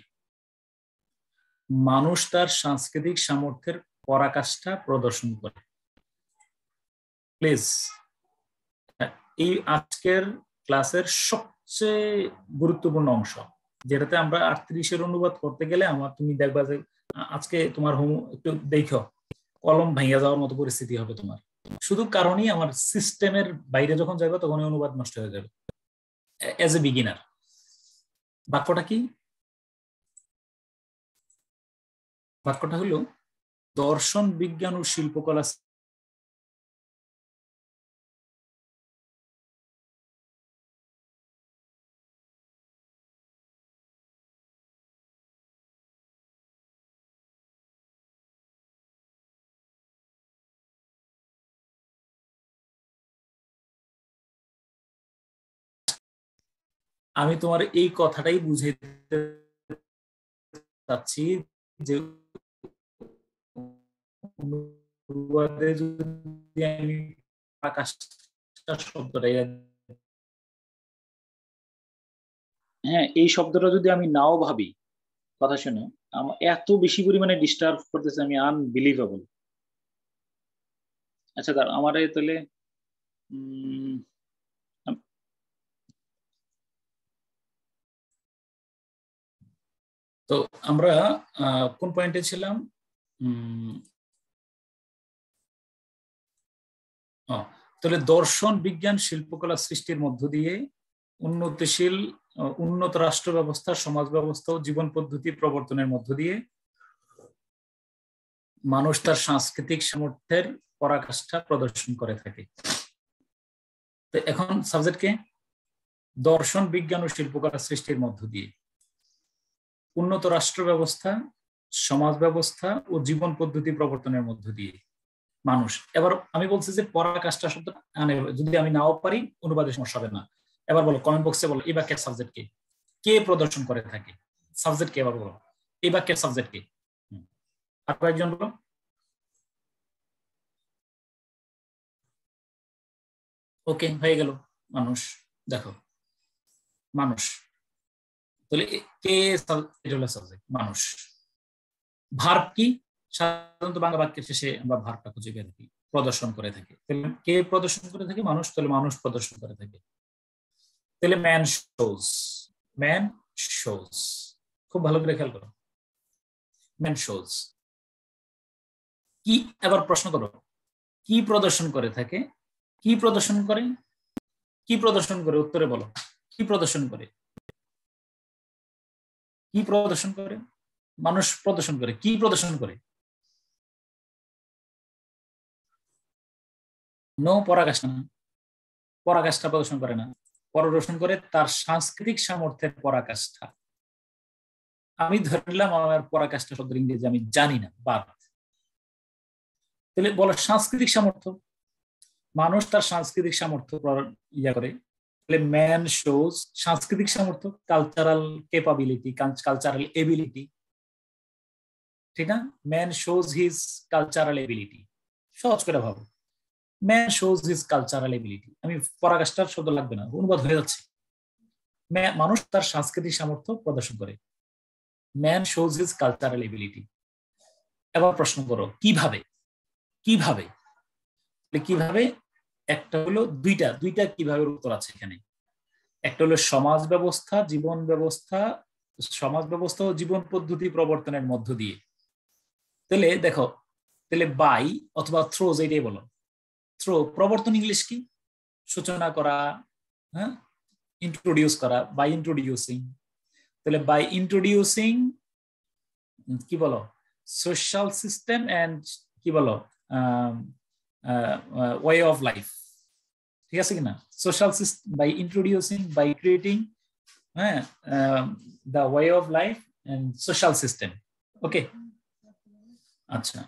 S6: মানুষ তার সাংস্কৃতিক সামর্থ্যের পরাকাষ্ঠা প্রদর্শন করে। প্লিজ, এই আজকের ক্লাসের সবচেয়ে গুরুত্বপূর্ণ অংশ, যেটাতে আমরা 38-এর অনুবাদ করতে গেলে তুমি দেখবা যে আজকে তোমার একটু দেখো কলম ভাঙিয়া যাওয়ার মতো পরিস্থিতি হবে তোমার, শুধু কারণই আমার সিস্টেমের বাইরে যখন যাবে তখন অনুবাদ নষ্ট হয়ে যাবে এজ এ বিগিনার। বাক্যটা কি? বাক্যটা হলো দর্শন, বিজ্ঞান ও শিল্পকলা আমি তোমার এই কথাটাই বুঝাইতে চাচ্ছি যে অনুবাদে যদি আমি আকাশটা শব্দটা এই শব্দটা যদি আমি নাও ভাবি, কথা শুনে আমার এত বেশি পরিমাণে ডিস্টার্ব করতেছে, আমি আনবিলিভেবল। আচ্ছা আমার তাহলে তো আমরা কোন পয়েন্টে ছিলাম? তাহলে দর্শন, বিজ্ঞান, শিল্পকলা সৃষ্টির মধ্য দিয়ে উন্নত রাষ্ট্র ব্যবস্থা, সমাজ ব্যবস্থা ও জীবন পদ্ধতি প্রবর্তনের মধ্য দিয়ে মানুষ তার সাংস্কৃতিক সামর্থ্যের পরাকাষ্ঠা প্রদর্শন করে থাকে। তো এখন সাবজেক্টকে দর্শন, বিজ্ঞান ও শিল্পকলা সৃষ্টির মধ্য দিয়ে উন্নত রাষ্ট্র ব্যবস্থা, সমাজ ব্যবস্থা ও জীবন পদ্ধতি প্রবর্তনের মধ্য দিয়ে মানুষ। এবার আমি বলছি যে পরাকাষ্ঠা শব্দটা যদি আমি নাও পারি অনুবাদের সমস্যা হবে না। এবার বলো কমেন্ট বক্সে বলো এই বাক্যের সাবজেক্ট কে প্রদর্শন করে থাকে? সাবজেক্ট কে? এবার বলো এই বাক্যের সাবজেক্ট কে? আর কয়েকজন বলো। ওকে, হয়ে গেল মানুষ। দেখো মানুষ, তাহলে কে সাবজেক্ট? মানুষ। ভার্ব কি? সাধারণত বাংলা বাক্যের শেষে আমরা ভার্বটা খুঁজে বের করি। প্রদর্শন করে থাকে। কে প্রদর্শন করে থাকে? মানুষ। তাহলে মানুষ প্রদর্শন করে থাকে। তাহলে ম্যান শোজ, ম্যান শোজ। খুব ভালো করে খেয়াল করো, ম্যান শোজ কি? এবার প্রশ্ন করো, কি প্রদর্শন করে থাকে? কি প্রদর্শন করে? কি প্রদর্শন করে? উত্তরে বলো কি প্রদর্শন করে? কি প্রদর্শন করে? মানুষ প্রদর্শন করে। কি প্রদর্শন করে? নো, পরাকাষ্ঠা না। পরাকাষ্ঠা প্রদর্শন করে না। প্রদর্শন করে তার সাংস্কৃতিক সামর্থ্যের পরাকাষ্ঠা। আমি ধরে নিলাম আমার পরাকাষ্ঠা শব্দের ইংরেজি আমি জানি না, বাদ। তাহলে বলো সাংস্কৃতিক সামর্থ্য। মানুষ তার সাংস্কৃতিক সামর্থ্য করে। তাহলে ম্যান শোজ সাংস্কৃতিক সামর্থ্য, কালচারাল ক্যাপাবিলিটি, কালচারাল এবিলিটি। ঠিক না? Man shows his cultural ability. সহজ করে ভাবো, man shows his cultural ability. আমি পরাকাষ্ঠার শব্দ লাগবে না, অনুবাদ হয়ে যাচ্ছে। মানুষ তার সাংস্কৃতিক সামর্থ্য প্রদর্শন করে। Man shows his cultural ability. এবার প্রশ্ন করো কিভাবে? কিভাবে? কিভাবে? একটা হলো দুইটা কিভাবে উত্তর আছে এখানে। একটা হলো সমাজ ব্যবস্থা, জীবন ব্যবস্থা, সমাজ ব্যবস্থা ও জীবন পদ্ধতি প্রবর্তনের মধ্য দিয়ে। তাহলে দেখো, তাহলে বাই অথবা থ্রো, যেটাই বলো। থ্রো প্রবর্তন ইংলিশ কি? সূচনা করা, হ্যাঁ, ইন্ট্রোডিউস করা, বাই ইন্ট্রোডিউসিং। তাহলে বাই ইন্ট্রোডিউসিং কি বলো? সোশ্যাল সিস্টেম এন্ড কি বলো? Way of life. ঠিক আছে কিনা? Social system by introducing, by creating, হ্যাঁ, the way of life and social system. Okay, আচ্ছা।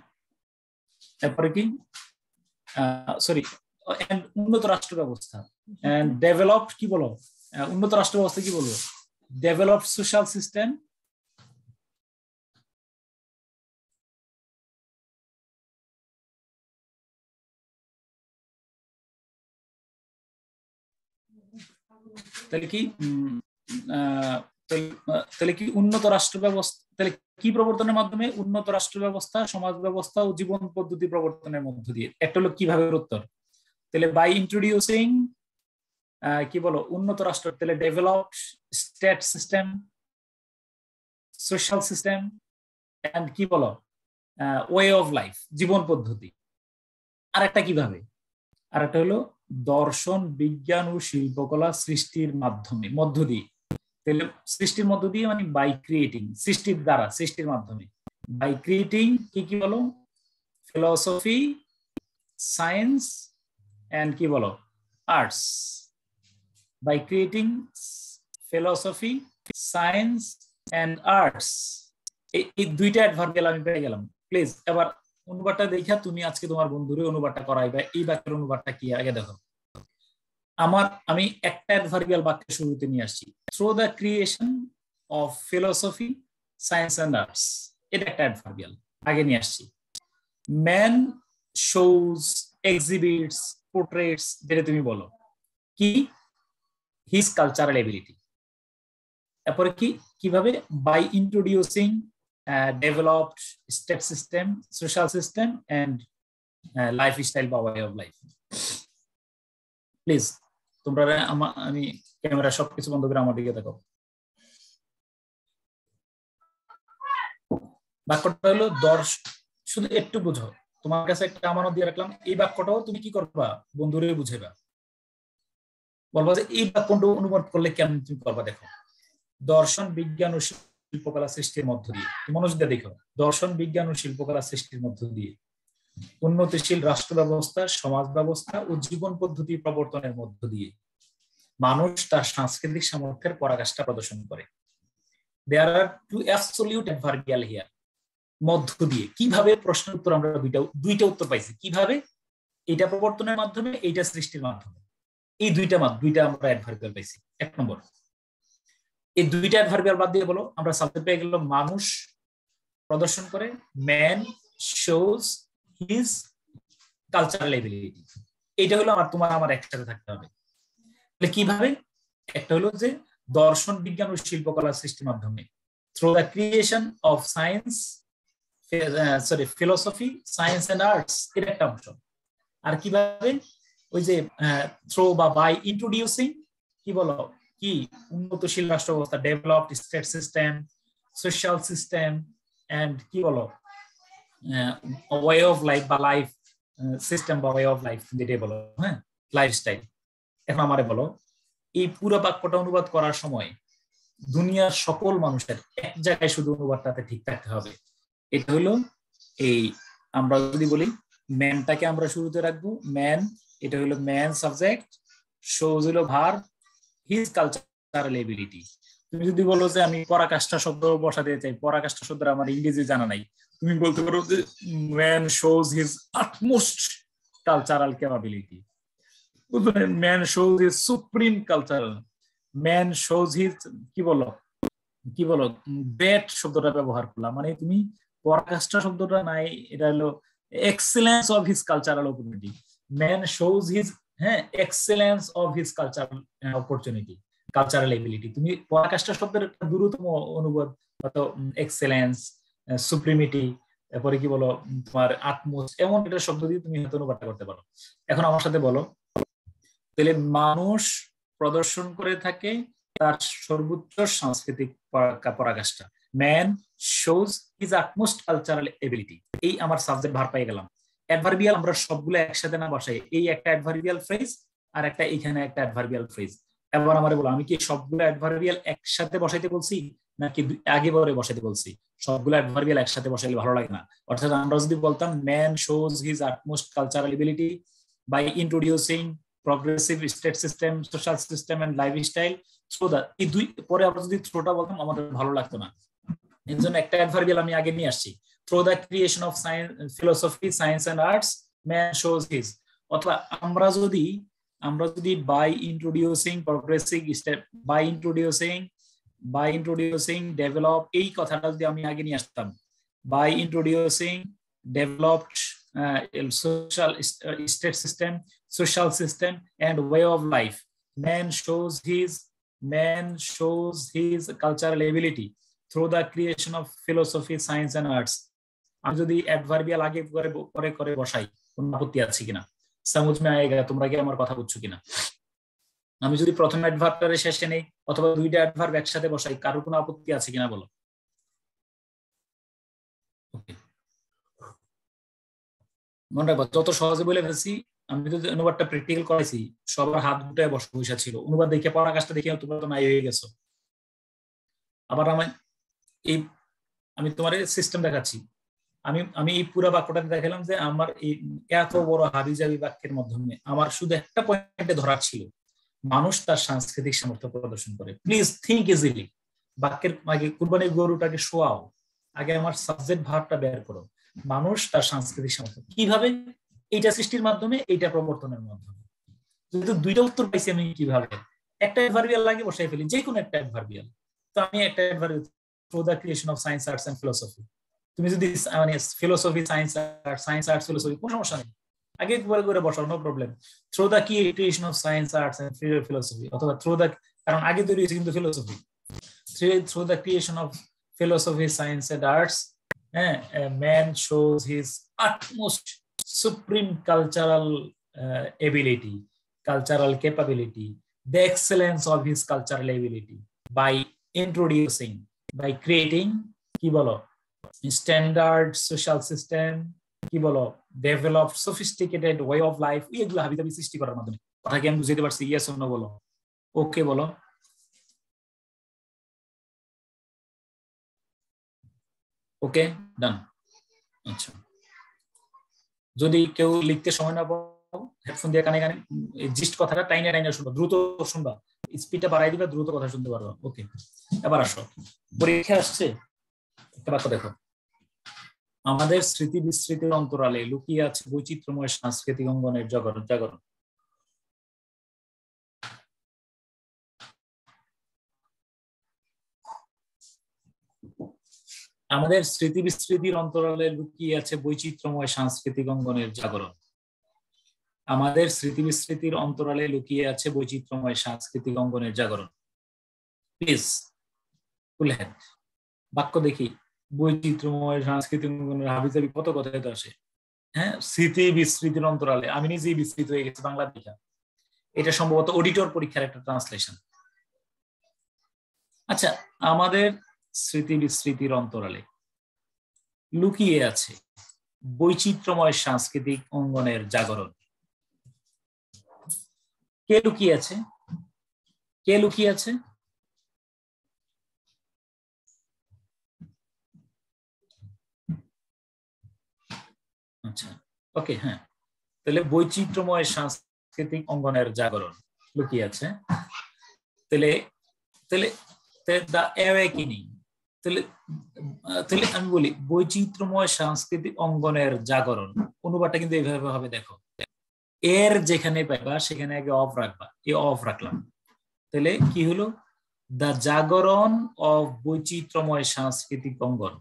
S6: তারপরে কি? সরি, উন্নত রাষ্ট্র ব্যবস্থা। ডেভেলপড কি বলো? উন্নত রাষ্ট্র ব্যবস্থা কি বলবো? developed social system, তাহলে কি তাহলে কি উন্নত রাষ্ট্র ব্যবস্থা, তাহলে কি প্রবর্তনের মাধ্যমে? উন্নত রাষ্ট্র ব্যবস্থা, সমাজ ব্যবস্থা ও জীবন পদ্ধতি প্রবর্তনের মধ্য দিয়ে। একটা হলো কিভাবে উত্তর, তাহলে বাই ইন্ট্রোডিউসিং কি বলো উন্নত রাষ্ট্র, তাহলে developed state system, social system and কি বলো ওয়ে অফ লাইফ, জীবন পদ্ধতি। আর একটা কিভাবে, আর একটা হলো দর্শন, বিজ্ঞান ও শিল্পকলা সৃষ্টির মাধ্যমে, মধ্য দিয়ে। তাহলে সৃষ্টির মধ্য দিয়ে মানে বাই ক্রিয়েটিং, সৃষ্টির দ্বারা, সৃষ্টির মাধ্যমে। বাই ক্রিয়েটিং কি কি বলো, ফিলসফি, সায়েন্স এন্ড কি বলো arts. By creating philosophy, science and arts, এই দুইটা অ্যাডভার্বিয়াল আমি পেয়ে গেলাম। প্লিজ এবার অনুবাদটা দেখা তুমি আজকে তোমার বন্ধুরে অনুবাদটা করাইবে। এই বাক্যের অনুবাদটা কি আগে দেখো। আমি একটা অ্যাডভার্বিয়াল বাক্য শুরুতে নিয়ে আসছি, through the creation of philosophy, science and arts, এটা একটা অ্যাডভার্বিয়াল আগে নিয়ে আসছি। ম্যান শোজ, এক্সিবিটস, পোর্ট্রেটস, যেটা তুমি বলো কি হিজ কালচারাল এবিলিটি। তারপরে কি কিভাবে, by introducing developed state system, social system and lifestyle বা way of life. প্লিজ তোমরা আমি ক্যামেরা সবকিছু বন্ধ করে আমার দিকে দেখো। বাক্যটা হলো শুধু একটু বুঝো, তোমার কাছে একটা আমানত দিয়ে রাখলাম। এই বাক্যটাও তুমি কি করবা, বন্ধুরে বুঝাইবা, বলবা যে এই বাক্যটা অনুবাদ করলে কেমন তুমি করবা। দেখো, দর্শন, বিজ্ঞান ও শিল্পকলা সৃষ্টির মধ্য দিয়ে, মনোযোগ দিয়ে দেখো, দর্শন, বিজ্ঞান ও শিল্পকলা সৃষ্টির মধ্য দিয়ে উন্নতিশীল রাষ্ট্র ব্যবস্থা, সমাজ ব্যবস্থা ও জীবন পদ্ধতি প্রবর্তনের মধ্য দিয়ে মানুষ তার সাংস্কৃতিক সামর্থ্যের পরাকাষ্ঠা প্রদর্শন করে। দেয়ার আর টু অ্যাবসলিউট অ্যাডভার্বিয়াল হিয়ার, মধ্য দিয়ে। কিভাবে, প্রশ্নের উত্তর আমরা দুইটা উত্তর পাইছি। কিভাবে, এটা প্রবর্তনের মাধ্যমে, এইটা সৃষ্টির মাধ্যমে। এই দুইটা আমরা অ্যাডভার্বিয়াল পাইছি। এক নম্বর, এই দুইটা অ্যাডভার্বিয়াল বাদ দিয়ে বলো আমরা সাবজেক্ট পেয়ে গেল মানুষ প্রদর্শন করে, man shows his cultural ability. এটা হলো আমার একসাথে থাকতে হবে। তাহলে কিভাবে, একটা হলো যে দর্শন, বিজ্ঞান ও শিল্পকলা সৃষ্টির মাধ্যমে, through the creation of science, philosophy, science and arts, এটা একটা অংশ। আর কিভাবে, ওই যে থ্রু বা বাই ইন্ট্রোডিউসিং কি বলো কি উন্নতশীল রাষ্ট্র ব্যবস্থা, developed state system, social system and কি বলো ওয়ে অফ লাইফ বা লাইফ সিস্টেম বা ওয়ে অফ লাইফ, যেটাই বলো, হ্যাঁ, লাইফস্টাইল। এখন আমারে বলো, এই পুরো বাক্যটা অনুবাদ করার সময় দুনিয়ার সকল মানুষের এক জায়গায় শুধু অনুবাদটাতে ঠিক থাকতে হবে। এটা হলো এই, আমরা যদি বলি ম্যানটাকে আমরা শুরুতে রাখবো, ম্যান, এটা হলো ম্যান সাবজেক্ট, শোজ হলো ভার্ব, হিজ কালচারাল এবিলিটি। তুমি যদি বলো যে আমি পরাকাষ্ঠা শব্দ বসাতে চাই, পরাকাষ্ঠা শব্দ আমার ইংরেজি জানা নাই, তুমি বলতে পারো যে man shows his utmost cultural capability, বুঝলেন? Man shows his supreme cultural, man shows his কি বলো গ্রেট শব্দটা ব্যবহার করলাম, মানে তুমি পরাকাষ্ঠা শব্দটা নাই, এটা হলো excellence of his cultural opportunity. Man shows his excellence of his cultural opportunity, cultural ability. তুমি পরাকাষ্ঠা শব্দের একটা দ্রুততম অনুবাদ, এক্সেলেন্স, সুপ্রিমিটি, তারপরে কি বলো তোমার আটমোস্ট, এমন একটা শব্দ দিয়ে তুমি হয়তো অনুবাদটা করতে পারো। এখন আমার সাথে বলো, তাহলে মানুষ প্রদর্শন করে থাকে তার সর্বোচ্চ সাংস্কৃতিক পরাকাষ্ঠা, man shows his utmost cultural ability. এই আমার সাবজেক্ট ভার পাই গেলাম। অ্যাডভার্বিয়াল আমরা সবগুলো একসাথে না বসাই, এই একটা অ্যাডভার্বিয়াল ফ্রেজ আর একটা এখানে একটা অ্যাডভার্বিয়াল ফ্রেজ। এবার আমারে বলো, আমি কি সবগুলো অ্যাডভার্বিয়াল একসাথে বসাইতে বলছি নাকি আগে পরে বসাইতে বলছি? সবগুলো অ্যাডভার্বিয়াল একসাথে বসাইলে ভালো লাগে না। অর্থাৎ আমরা যদি বলতাম man shows his utmost cultural ability by introducing progressive state system, social system and lifestyle, through the, এই দুই পরে আমরা যদি থ্রুটা বলতাম আমাদের ভালো লাগতো না। এর জন্য একটা অ্যাডভার্বিয়াল আমি আগে নিয়ে আসছি, through the creation of science, philosophy, science and arts, man shows his. অথবা আমরা যদি by introducing progressive step, by introducing by introducing develop, এই কথাটা যদি আমি আগে নিয়ে আসতাম, by introducing developed social state system, social system and way of life, man shows his cultural ability through the creation of philosophy, science and arts. আমি যদি adverbial আগে করে বসাই কোন আপত্তি আছে কিনা? সমঝ মে আয়েগা? তোমরা কি আমার কথা বুঝছো কিনা? আমি যদি প্রথম অ্যাডভার্বটারে শেষে নেই অথবা দুইটা অ্যাডভার্ব একসাথে বসাই, কারোর কোনো আপত্তি আছে কিনা বলো? ওকে, মনে রাখবো যত সহজে বলে ফেলছি। আমি তো অনুবাদটা প্র্যাকটিক্যাল করাইছি, সবার হাত গুটায় বসা ছিল, অনুবাদ দেখে পড়া কাজটা দেখে তোমরা তো নাই হয়ে গেছো। আবার আমি তোমার সিস্টেম দেখাচ্ছি। আমি এই পুরো বাক্যটা দেখালাম যে আমার এই এত বড় হাবিজাবি বাক্যের মাধ্যমে আমার শুধু একটা পয়েন্টে ধরার ছিল, মানুষ তার সাংস্কৃতিক সামর্থ্য প্রদর্শন করে। Please think easily. বাক্যের আগে কুরবানির গরুটাকে শোয়াও, আগে আমার সাবজেক্ট ভাবটা বের করো। মানুষ তার সাংস্কৃতিক সামর্থ্য কিভাবে? এইটা সৃষ্টির মাধ্যমে, এইটা প্রবর্তনের মাধ্যমে। যেহেতু দুইটা উত্তর পাইছি আমি, কিভাবে একটা অ্যাডভার্বিয়াল লাগে বসাই ফেলি, যে কোনো একটা অ্যাডভার্বিয়াল। তো আমি একটা adverbial through the creation of science, arts and philosophy. তুমি যদি মানে ফিলোসফি, সায়েন্স আর্টস, ফিলোসফি, কোনো সমস্যা নেই, আগে একবার করে বসাও, no problem. Through the creation of science, arts and philosophy, অথবা থ্রু দ্য, কারণ আগে তৈরি হয়েছে কিন্তু philosophy. Through the creation of philosophy, science and arts, a man shows his utmost supreme cultural ability, cultural capability, the excellence of his cultural ability by introducing, by creating কি বলো, standard social system, কি বলো, developed sophisticated way of life, এগুলো হাবিজাবি সৃষ্টি করার মাধ্যমে। কথা কি আমি বুঝতে পারছি? ইয়েস অর নো বলো। ওকে বলো। ওকে, ডান। আচ্ছা, যদি কেউ লিখতে সময় না পাও, হেডফোন দিয়ে কানে কানে জিস্ট কথাটা টাইনে শুনবা, দ্রুত শুনবা, স্পিডটা বাড়াই দিবা, দ্রুত কথা শুনতে পারবা। ওকে, এবার আসো, পরীক্ষা আসছে। একটা বাক্য দেখো, আমাদের স্মৃতি বিস্মৃতির অন্তরালে লুকিয়ে আছে বৈচিত্র্যময় সাংস্কৃতিক অঙ্গনের জাগরণ। আমাদের স্মৃতি বিস্মৃতির অন্তরালে লুকিয়ে আছে বৈচিত্র্যময় সাংস্কৃতিক অঙ্গনের জাগরণ। আমাদের স্মৃতি বিস্মৃতির অন্তরালে লুকিয়ে আছে বৈচিত্র্যময় সাংস্কৃতিক অঙ্গনের জাগরণ। প্লিজ ফুল হ্যান্ড বাক্য দেখি। বৈচিত্র্যময় সাংস্কৃতিক অঙ্গনের হাবিজাবি কত কথায় তো আসে। হ্যাঁ, স্মৃতি বিস্মৃতির অন্তরালে, আমি নিজেই বিস্মৃত হয়ে গেছি বাংলা দেখা। এটা সম্ভবত অডিটর পরীক্ষার একটা ট্রান্সলেশন। আচ্ছা, আমাদের স্মৃতি বিস্মৃতির অন্তরালে লুকিয়ে আছে বৈচিত্র্যময় সাংস্কৃতিক অঙ্গনের জাগরণ। কে লুকিয়ে আছে? কে লুকিয়ে আছে? আচ্ছা, ওকে, হ্যাঁ, তাহলে বৈচিত্র্যময় সাংস্কৃতিক অঙ্গনের জাগরণ লুকিয়ে আছে। তাহলে দ্য অ্যাওয়েকেনিং, তাহলে আমি বলি বৈচিত্র্যময় সাংস্কৃতিক অঙ্গনের জাগরণ। অনুবাদটা কিন্তু এইভাবে হবে, দেখো, এর যেখানে পাইবা সেখানে আগে অফ রাখবা, এ অফ রাখলাম। তাহলে কি হলো? দ্য জাগরণ অফ বৈচিত্র্যময় সাংস্কৃতিক অঙ্গন,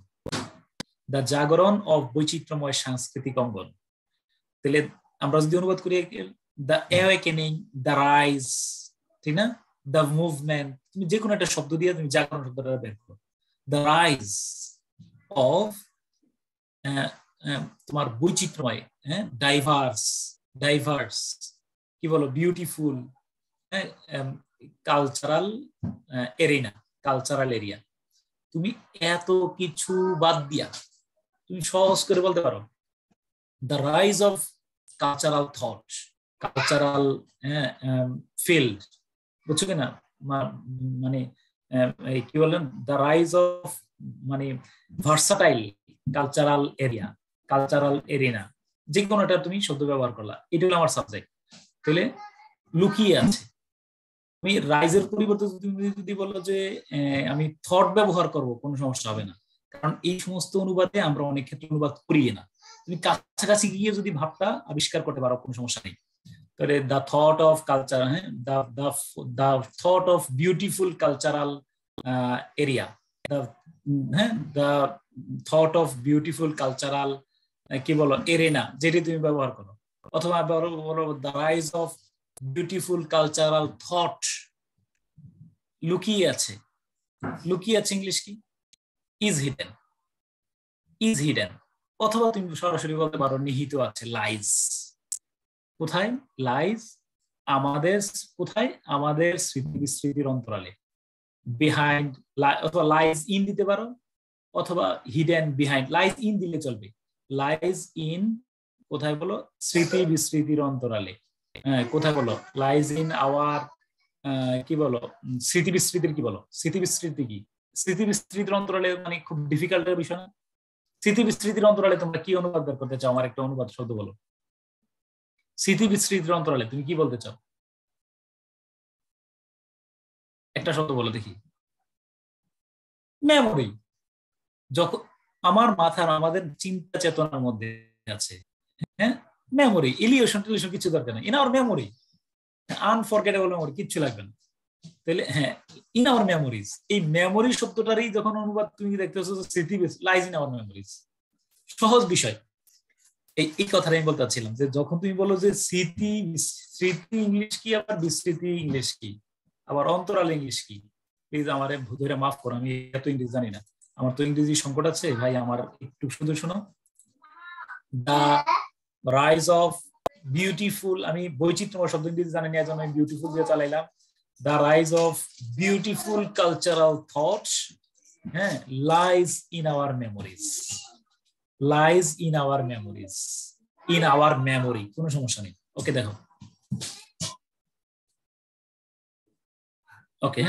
S6: দ্য জাগরণ অফ বৈচিত্র্যময় সাংস্কৃতিক অঙ্গন। তাহলে আমরা যদি অনুবাদ করি, দ্য অ্যাওয়েকেনিং, দ্য রাইজ, ঠিক না, দ্য মুভমেন্ট, তুমি যে কোনো একটা শব্দ দিয়ে তুমি জাগরণ শব্দটা বের করো। দ্য রাইজ অফ তোমার বৈচিত্র্যময়, ডাইভার্স, কি বলো, বিউটিফুল, কালচারাল এরিয়া। তুমি এত কিছু বাদ দিয়া তুমি সহজ করে বলতে পারো the rise of cultural thought, cultural field, বুঝছো কিনা? মানে কি বললেন, দ্য রাইজ অফ মানে ভার্সাটাইল কালচারাল এরিনা, যে কোনো একটা তুমি শব্দ ব্যবহার করলা, এটা হলো আমার সাবজেক্ট। তাহলে লুকিয়ে আছে। তুমি রাইজের পরিবর্তে তুমি যদি বলো যে আমি থট ব্যবহার করব, কোনো সমস্যা হবে না, কারণ এই সমস্ত অনুবাদে আমরা অনেক ক্ষেত্রে অনুবাদ করি না। তুমি কাছাকাছি গিয়ে যদি ভাবটা আবিষ্কার করতে পারো, কোনো সমস্যা নেই। তাহলে the thought of culture, the thought of beautiful cultural area, the thought of beautiful cultural কি বলো এরেনা, যেটি তুমি ব্যবহার করো, অথবা বলো the rise of beautiful cultural thought. লুকিয়ে আছে, লুকিয়ে আছে ইংলিশ কি? Is hidden, is hidden. অথবা তুমি সরাসরি বলতে পারো নিহিত আছে, লাইজ। কোথায় লাইজ? আমাদের কোথায়? আমাদের স্মৃতি বিস্মৃতির অন্তরালে। বিহাইন্ড, অথবা লাইজ ইন দিতে পারো, অথবা হিডেন বিহাইন্ড। লাইজ ইন দিলে চলবে, লাইজ ইন কোথায় বলো? স্মৃতি বিস্মৃতির অন্তরালে। কোথায় বলো? লাইজ ইন আওয়ার কি বলো? স্মৃতি বিস্মৃতির কি বলো? স্মৃতি বিস্মৃতি কি? স্মৃতি বিস্মৃতির অন্তরালে মানে খুব ডিফিকাল্ট বিষয় না? স্মৃতি বিস্মৃতির অন্তরালে তোমরা কি অনুবাদ বের করতে চাও? আমার একটা অনুবাদ শব্দ বলো। স্মৃতি বিস্মৃতির অন্তরালে তুমি কি বলতে চাও? একটা শব্দ বলো দেখি। মেমোরি। যখন আমার মাথার, আমাদের চিন্তা চেতনার মধ্যে আছে, হ্যাঁ, মেমোরি। ইলিউশন টিলিউশন কিছু দরকার নেই। In our memory, unforgettable memory, কিচ্ছু লাগবে না। তাহলে হ্যাঁ, ইন আওয়ার মেমোরিজ, এই মেমোরি শব্দটারই যখন অনুবাদ তুমি দেখতেছো স্মৃতি, লাইজ ইন আওয়ার মেমোরিজ। সহজ বিষয়। এই কথাটা আমি বলতে চাচ্ছিলাম যে যখন তুমি বলো যে স্মৃতি, স্মৃতি ইংলিশ কি, আবার বিস্মৃতি ইংলিশ কি, আবার অন্তরাল ইংলিশ কি, প্লিজ আমারে ধরে মাফ করো, আমি এত ইংলিশ জানি না, আমার তো ইংরেজি সংকট আছে ভাই, আমার একটু শুধু শোনো। দ্য রাইজ অফ বিউটিফুল, আমি বৈচিত্র্যময় শব্দ ইংরেজি জানি না, আমি বিউটিফুল দিয়ে চালাইলাম। The rise of beautiful cultural thoughts, হ্যাঁ, lies in our memories. Lies in our memories, in our memory, কোনো সমস্যা নেই। ওকে দেখো, okay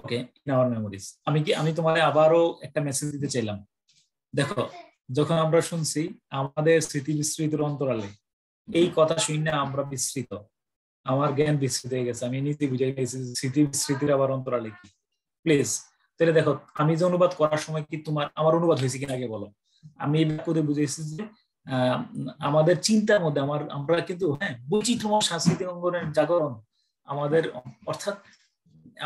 S6: okay, in our memories. আমি তোমার আবারও একটা মেসেজ দিতে চাইলাম। দেখো, যখন আমরা শুনছি আমাদের স্মৃতি বিস্মৃতির অন্তরালে, এই কথা শুনে আমরা বিস্মৃত, আমার জ্ঞান বিস্মৃত হয়ে গেছে, আমি নিজে বুঝে গেছি স্মৃতি বিস্মৃতির আবার অন্তরালে কি। প্লিজ তাহলে দেখো, আমি যে অনুবাদ করার সময় কি তোমার আমার অনুবাদ হয়েছে কিনা আগে বলো। আমি করে বুঝেছি যে আমাদের চিন্তার মধ্যে আমরা কিন্তু হ্যাঁ বৈচিত্র্যময় সাংস্কৃতিক অঙ্গনের জাগরণ আমাদের, অর্থাৎ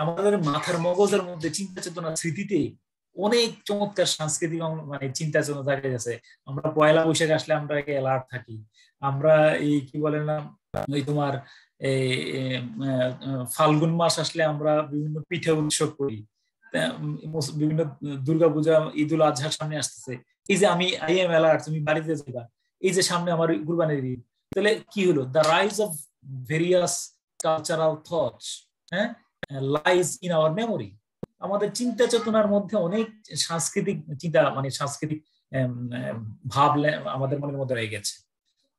S6: আমাদের মাথার মগজের মধ্যে চিন্তা চেতনা স্মৃতিতে অনেক চমৎকার সাংস্কৃতিক মানে চিন্তা চেতনা দেখা গেছে। আমরা পয়লা বৈশাখ আসলে আমরা অ্যালার্ট থাকি, আমরা এই কি বলে না ওই তোমার এই ফাল্গুন মাস আসলে আমরা বিভিন্ন পিঠে উৎসব করি, বিভিন্ন দুর্গাপূজা, ঈদুল আজহার সামনে আসতেছে, এই যে আই এম অ্যালার্ট, তুমি বাড়িতে যাবা, এই যে সামনে আমার কুরবানির ঈদ। তাহলে কি হলো? The rise of various cultural thoughts, হ্যাঁ, লাইজ ইন আওয়ার মেমোরি। আমাদের চিন্তা চেতনার মধ্যে অনেক সাংস্কৃতিক চিন্তা মানে সাংস্কৃতিক ভাব আমাদের মনের মধ্যে রয়ে গেছে।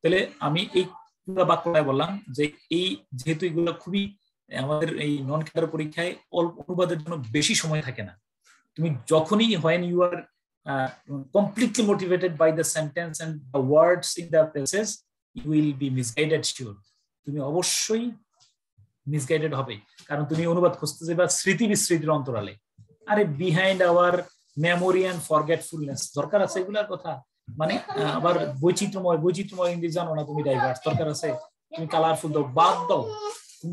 S6: তাহলে আমি এই পুরো বাক্যটায় বললাম যে এই যেহেতু এগুলো খুবই আমাদের এই নন ক্যাডার পরীক্ষায় অনুবাদের জন্য বেশি সময় থাকে না, তুমি যখনই when you are completely motivated by the sentence and the words in the passage, you will be misguided sure. তুমি অবশ্যই মিসগাইডেড হবে, কারণ তুমি অনুবাদ খুঁজতে যাবে স্মৃতি বিস্মৃতির অন্তরালে। আরে behind our memory and forgetfulness, দরকার আছে এগুলার কথা? মানে আবার বৈচিত্র্যময় ইংরেজি জানো না তুমি, ডাইভার্স দরকার আছে? তুমি কালারফুল দাও, বাদ দাও। তুমি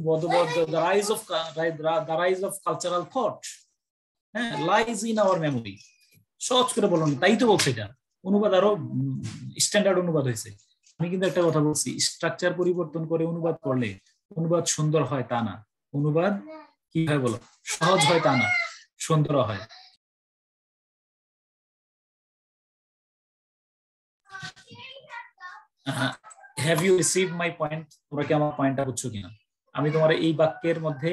S6: the rise of cultural thought, হ্যাঁ, লাইজ ইন আওয়ার মেমোরি। সহজ করে বলো না, তাই তো বলছে এটা অনুবাদ আরো স্ট্যান্ডার্ড অনুবাদ হয়েছে। আমি কিন্তু একটা কথা বলছি, স্ট্রাকচার পরিবর্তন করে অনুবাদ করলে অনুবাদ সুন্দর হয় তা না, অনুবাদ কি হয় বলো? সহজ হয় তা না, সুন্দর হয়। Have you receive my point? তোমরা কি আমার পয়েন্টটা বুঝছো কিনা? আমি তোমার এই বাক্যের মধ্যে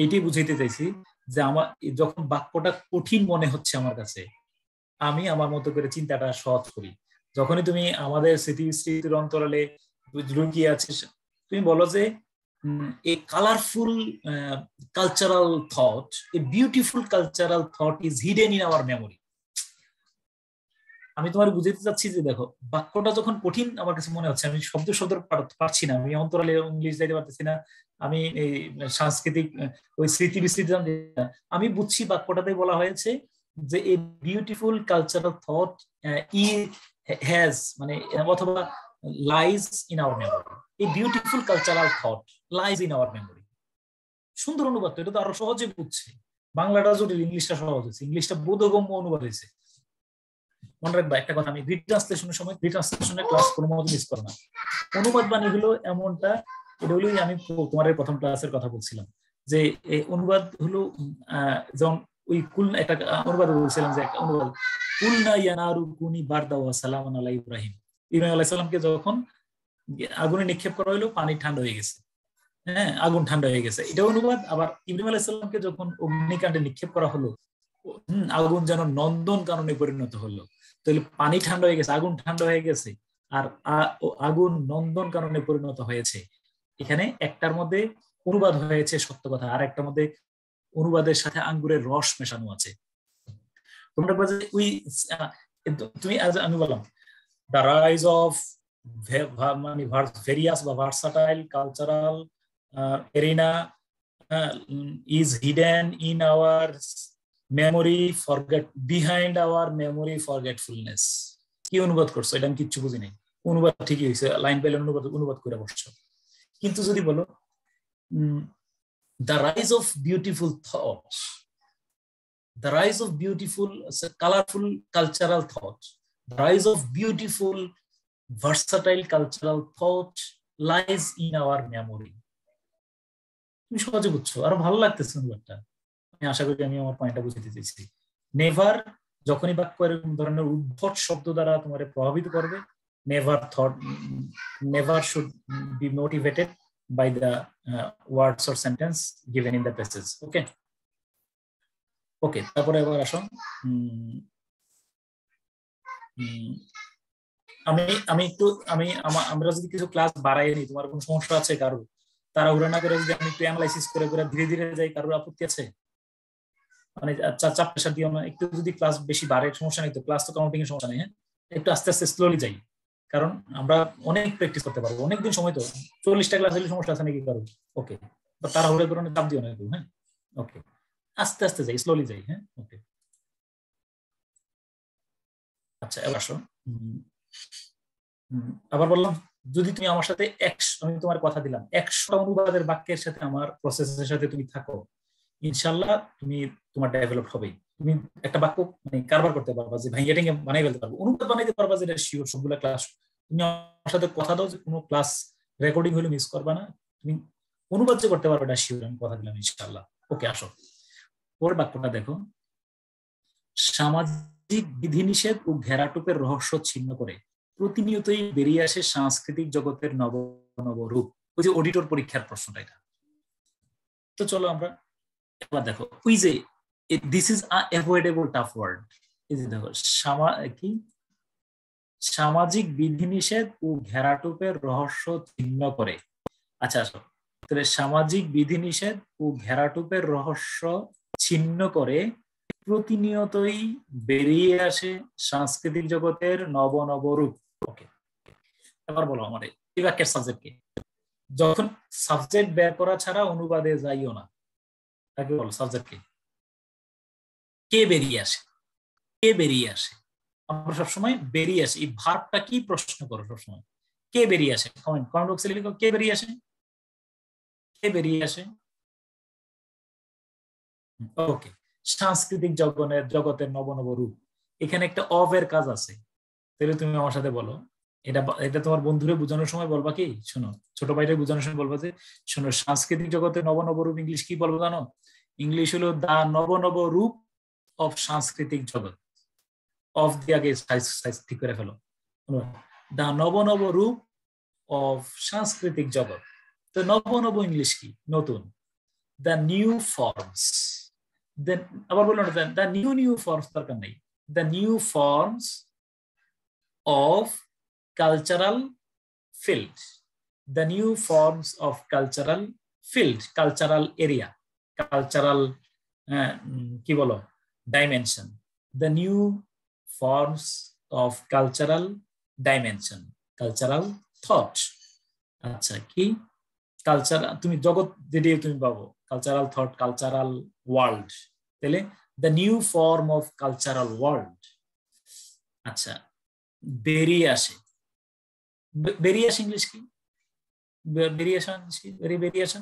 S6: এইটাই বুঝাইতে চাইছি যে আমার যখন বাক্যটা কঠিন মনে হচ্ছে আমার কাছে, আমি আমার মতো করে চিন্তাটা সহজ করি। যখনই তুমি আমাদের স্মৃতির অন্তরালে লুকিয়ে আছিস, তুমি বলো যে a colorful cultural thought, a beautiful cultural thought is hidden in our memory. আমি তোমার বুঝাইতে চাচ্ছি যে দেখো, বাক্যটা যখন কঠিন আমার কাছে মনে হচ্ছে, আমি শব্দ পারছি না, আমি অন্তরালে ইংলিশ যাইতে পারতেছি না, আমি এই সাংস্কৃতিক ওই স্মৃতি বিস্মৃতি, আমি বুঝছি বাক্যটাতে বলা হয়েছে যে a beautiful cultural thought has মানে অথবা lies in our memory. A beautiful cultural thought lies in our memory. সুন্দর অনুবাদ তো, এটা তো আরো সহজে বুঝছে। বাংলাটা জটিল, ইংলিশটা সহজ হয়েছে, ইংলিশটা বোধগম্য অনুবাদ হয়েছে। মনে রাখবা একটা কথা, আমি রিট্রান্সলেশনের সময় রিট্রান্সলেশনের ক্লাস কোনো মতো মিস করো না। অনুবাদ বাণী হলো এমনটা, এটা হলোই আমি তোমার প্রথম ক্লাসের কথা বলছিলাম যে এই অনুবাদ হলো যেমন ওই একটা অনুবাদ বলছিলাম যে একটা অনুবাদ কুলনা ইয়ানারু কুনি বারদা ওয়া সালামান আলা ইব্রাহিম, ইব্রাহিম আলাইহিস সালামকে যখন আগুনে নিক্ষেপ করা হলো পানি ঠান্ডা হয়ে গেছে, হ্যাঁ আগুন ঠান্ডা হয়ে গেছে, এটা অনুবাদ। আবার ইব্রাহিম আলাইহিস সালামকে যখন অগ্নিকাণ্ডে নিক্ষেপ করা হলো আগুন যেন নন্দন কাননে পরিণত হলো, তাহলে পানি ঠান্ডা হয়ে গেছে, আগুন ঠান্ডা হয়ে গেছে, আর আগুন নন্দন কাননে পরিণত হয়েছে। এখানে একটার মধ্যে অনুবাদ হয়েছে সত্য কথা, আর একটার মধ্যে অনুবাদের সাথে আঙ্গুরের রস মেশানো আছে। তোমরা ওই তুমি আমি বললাম দ্য রাইজ অফ মানে ভেরিয়াস বা versatile cultural arena is hidden in our memory behind our memory forgetfulness। কি অনুবাদ করছো? এটা আমি কিচ্ছু বুঝি নাই, অনুবাদ ঠিকই হয়েছে, লাইন পাইলে অনুবাদ করে বসছো। কিন্তু যদি বলো the rise of beautiful thoughts, the rise of beautiful colorful cultural thought, the rise of beautiful versatile cultural thought lies in our memory। তুমি সহজে বুঝছো, আরো ভালো লাগতেছে অনুবাদটা। আমি আশা করি আমি আমার পয়েন্টটা বুঝাতে চেয়েছি। নেভার যখনই বাক্য এরকম ধরনের উদ্ভট শব্দ দ্বারা তোমার প্রভাবিত করবে, never should be motivated by the words or sentence given in the passage। ওকে তারপরে এবার আসো, আমরা যদি কিছু ক্লাস বাড়াই নি, তোমার কোনো সমস্যা আছে কারো? তাড়াহুড়া না করে যদি আমি একটু অ্যানালাইসিস করে ধীরে ধীরে যাই, কারোর আপত্তি আছে? মানে চাপ প্রেশার দিও না, একটু যদি ক্লাস বেশি বাড়ে সমস্যা নেই তো, ক্লাস তো কাউন্টিং এর সমস্যা নেই, হ্যাঁ একটু আস্তে আস্তে স্লোলি যাই, কারণ আমরা অনেক প্র্যাকটিস করতে পারবো, অনেকদিন সময় তো, 40টা ক্লাস হলে সমস্যা আছে নাকি কারো? ওকে, তাড়াহুড়া করে চাপ দিও না একটু, হ্যাঁ ওকে আস্তে আস্তে যাই, স্লোলি যাই, হ্যাঁ ওকে। আচ্ছা এবার আসো, আবার বললাম যদি তুমি আমার সাথে আমি তোমার কথা দিলাম 100টা অনুবাদের বাক্যের সাথে আমার প্রসেসের সাথে তুমি থাকো, ইনশাল্লাহ তুমি তোমার ডেভেলপ হবেই। তুমি একটা বাক্য মানে কারবার করতে পারবা, যে ভাই এটা বানাই ফেলতে পারবো, অনুবাদ বানাইতে পারবা, যেটা শিওর সবগুলো ক্লাস। তুমি আমার সাথে কথা দাও যে কোনো ক্লাস রেকর্ডিং হলে মিস করবা না, তুমি অনুবাদ যে করতে পারবে এটা শিওর, আমি কথা দিলাম ইনশাল্লাহ। ওকে আসো পরের বাক্যটা দেখো, সামাজিক বিধিনিষেধ ও ঘেরাটোপের রহস্য ছিন্ন করে প্রতিনিয়তই বেরিয়ে আসে সাংস্কৃতিক জগতের নব নব রূপ। ওই যে অডিটর পরীক্ষার প্রশ্নটা এটা। তো চলো আমরা এবার দেখো, ওই যে this is avoidable tough word, এই যে দেখো সামাজিক বিধিনিষেধ ও ঘেরাটোপের রহস্য ছিন্ন করে। আচ্ছা আসো তাহলে সামাজিক বিধিনিষেধ ও ঘেরাটোপের রহস্য ছিন্ন করে প্রতিনিয়তই বেরিয়ে আসে সাংস্কৃতিক জগতের নব নব রূপ। ওকে এবার বলো আমার এই বাক্যের সাবজেক্ট কে? যখন সাবজেক্ট বের করা ছাড়া অনুবাদে যাইও না, তাকে বলো সাবজেক্ট কে? কে বেরিয়ে আসে? কে বেরিয়ে আসে? আমরা সবসময় বেরিয়ে আসে, এই ভার্বটা কি প্রশ্ন করো সবসময়, কে বেরিয়ে আসে? কমেন্ট বক্সে লিখো, কে বেরিয়ে আসে? কে বেরিয়ে আসে? ওকে সাংস্কৃতিক জগতের নব নব রূপ, এখানে একটা অফের কাজ আছে, তাহলে তুমি আমার সাথে বলো, এটা তোমার বন্ধুরে বোঝানোর সময় বলবা কি, শোনো ছোট ভাইরে বোঝানোর সময় বলবা যে শোনো সাংস্কৃতিক জগতের নব নব রূপ ইংলিশ কি বলবো জানো? ইংলিশ হলো দা নব নব রূপ অফ সাংস্কৃতিক জগৎ। অফ দিয়ে আগে ঠিক করে ফেলো, দা নব নব রূপ অফ সাংস্কৃতিক জগৎ। তো নব নব ইংলিশ কি? নতুন, দ্য নিউ ফর্মস। দেন আবার বললো না দ্য নিউ ফর্মস দরকার নেই, the new forms of cultural field, the new forms of cultural field, cultural area, cultural কি বলো dimension, the new forms of cultural dimension, cultural thought. আচ্ছা কি কালচার, তুমি জগৎ যেটি তুমি পাবো কালচারাল থট, কালচারাল ওয়ার্ল্ড, তাহলে the new form of cultural world. আচ্ছা বেরিয়ে আসে, বেরিয়ে আসে ইংলিশ কি? বেরিয়ে আসা ইংলিশ কি? বেরিয়ে আসা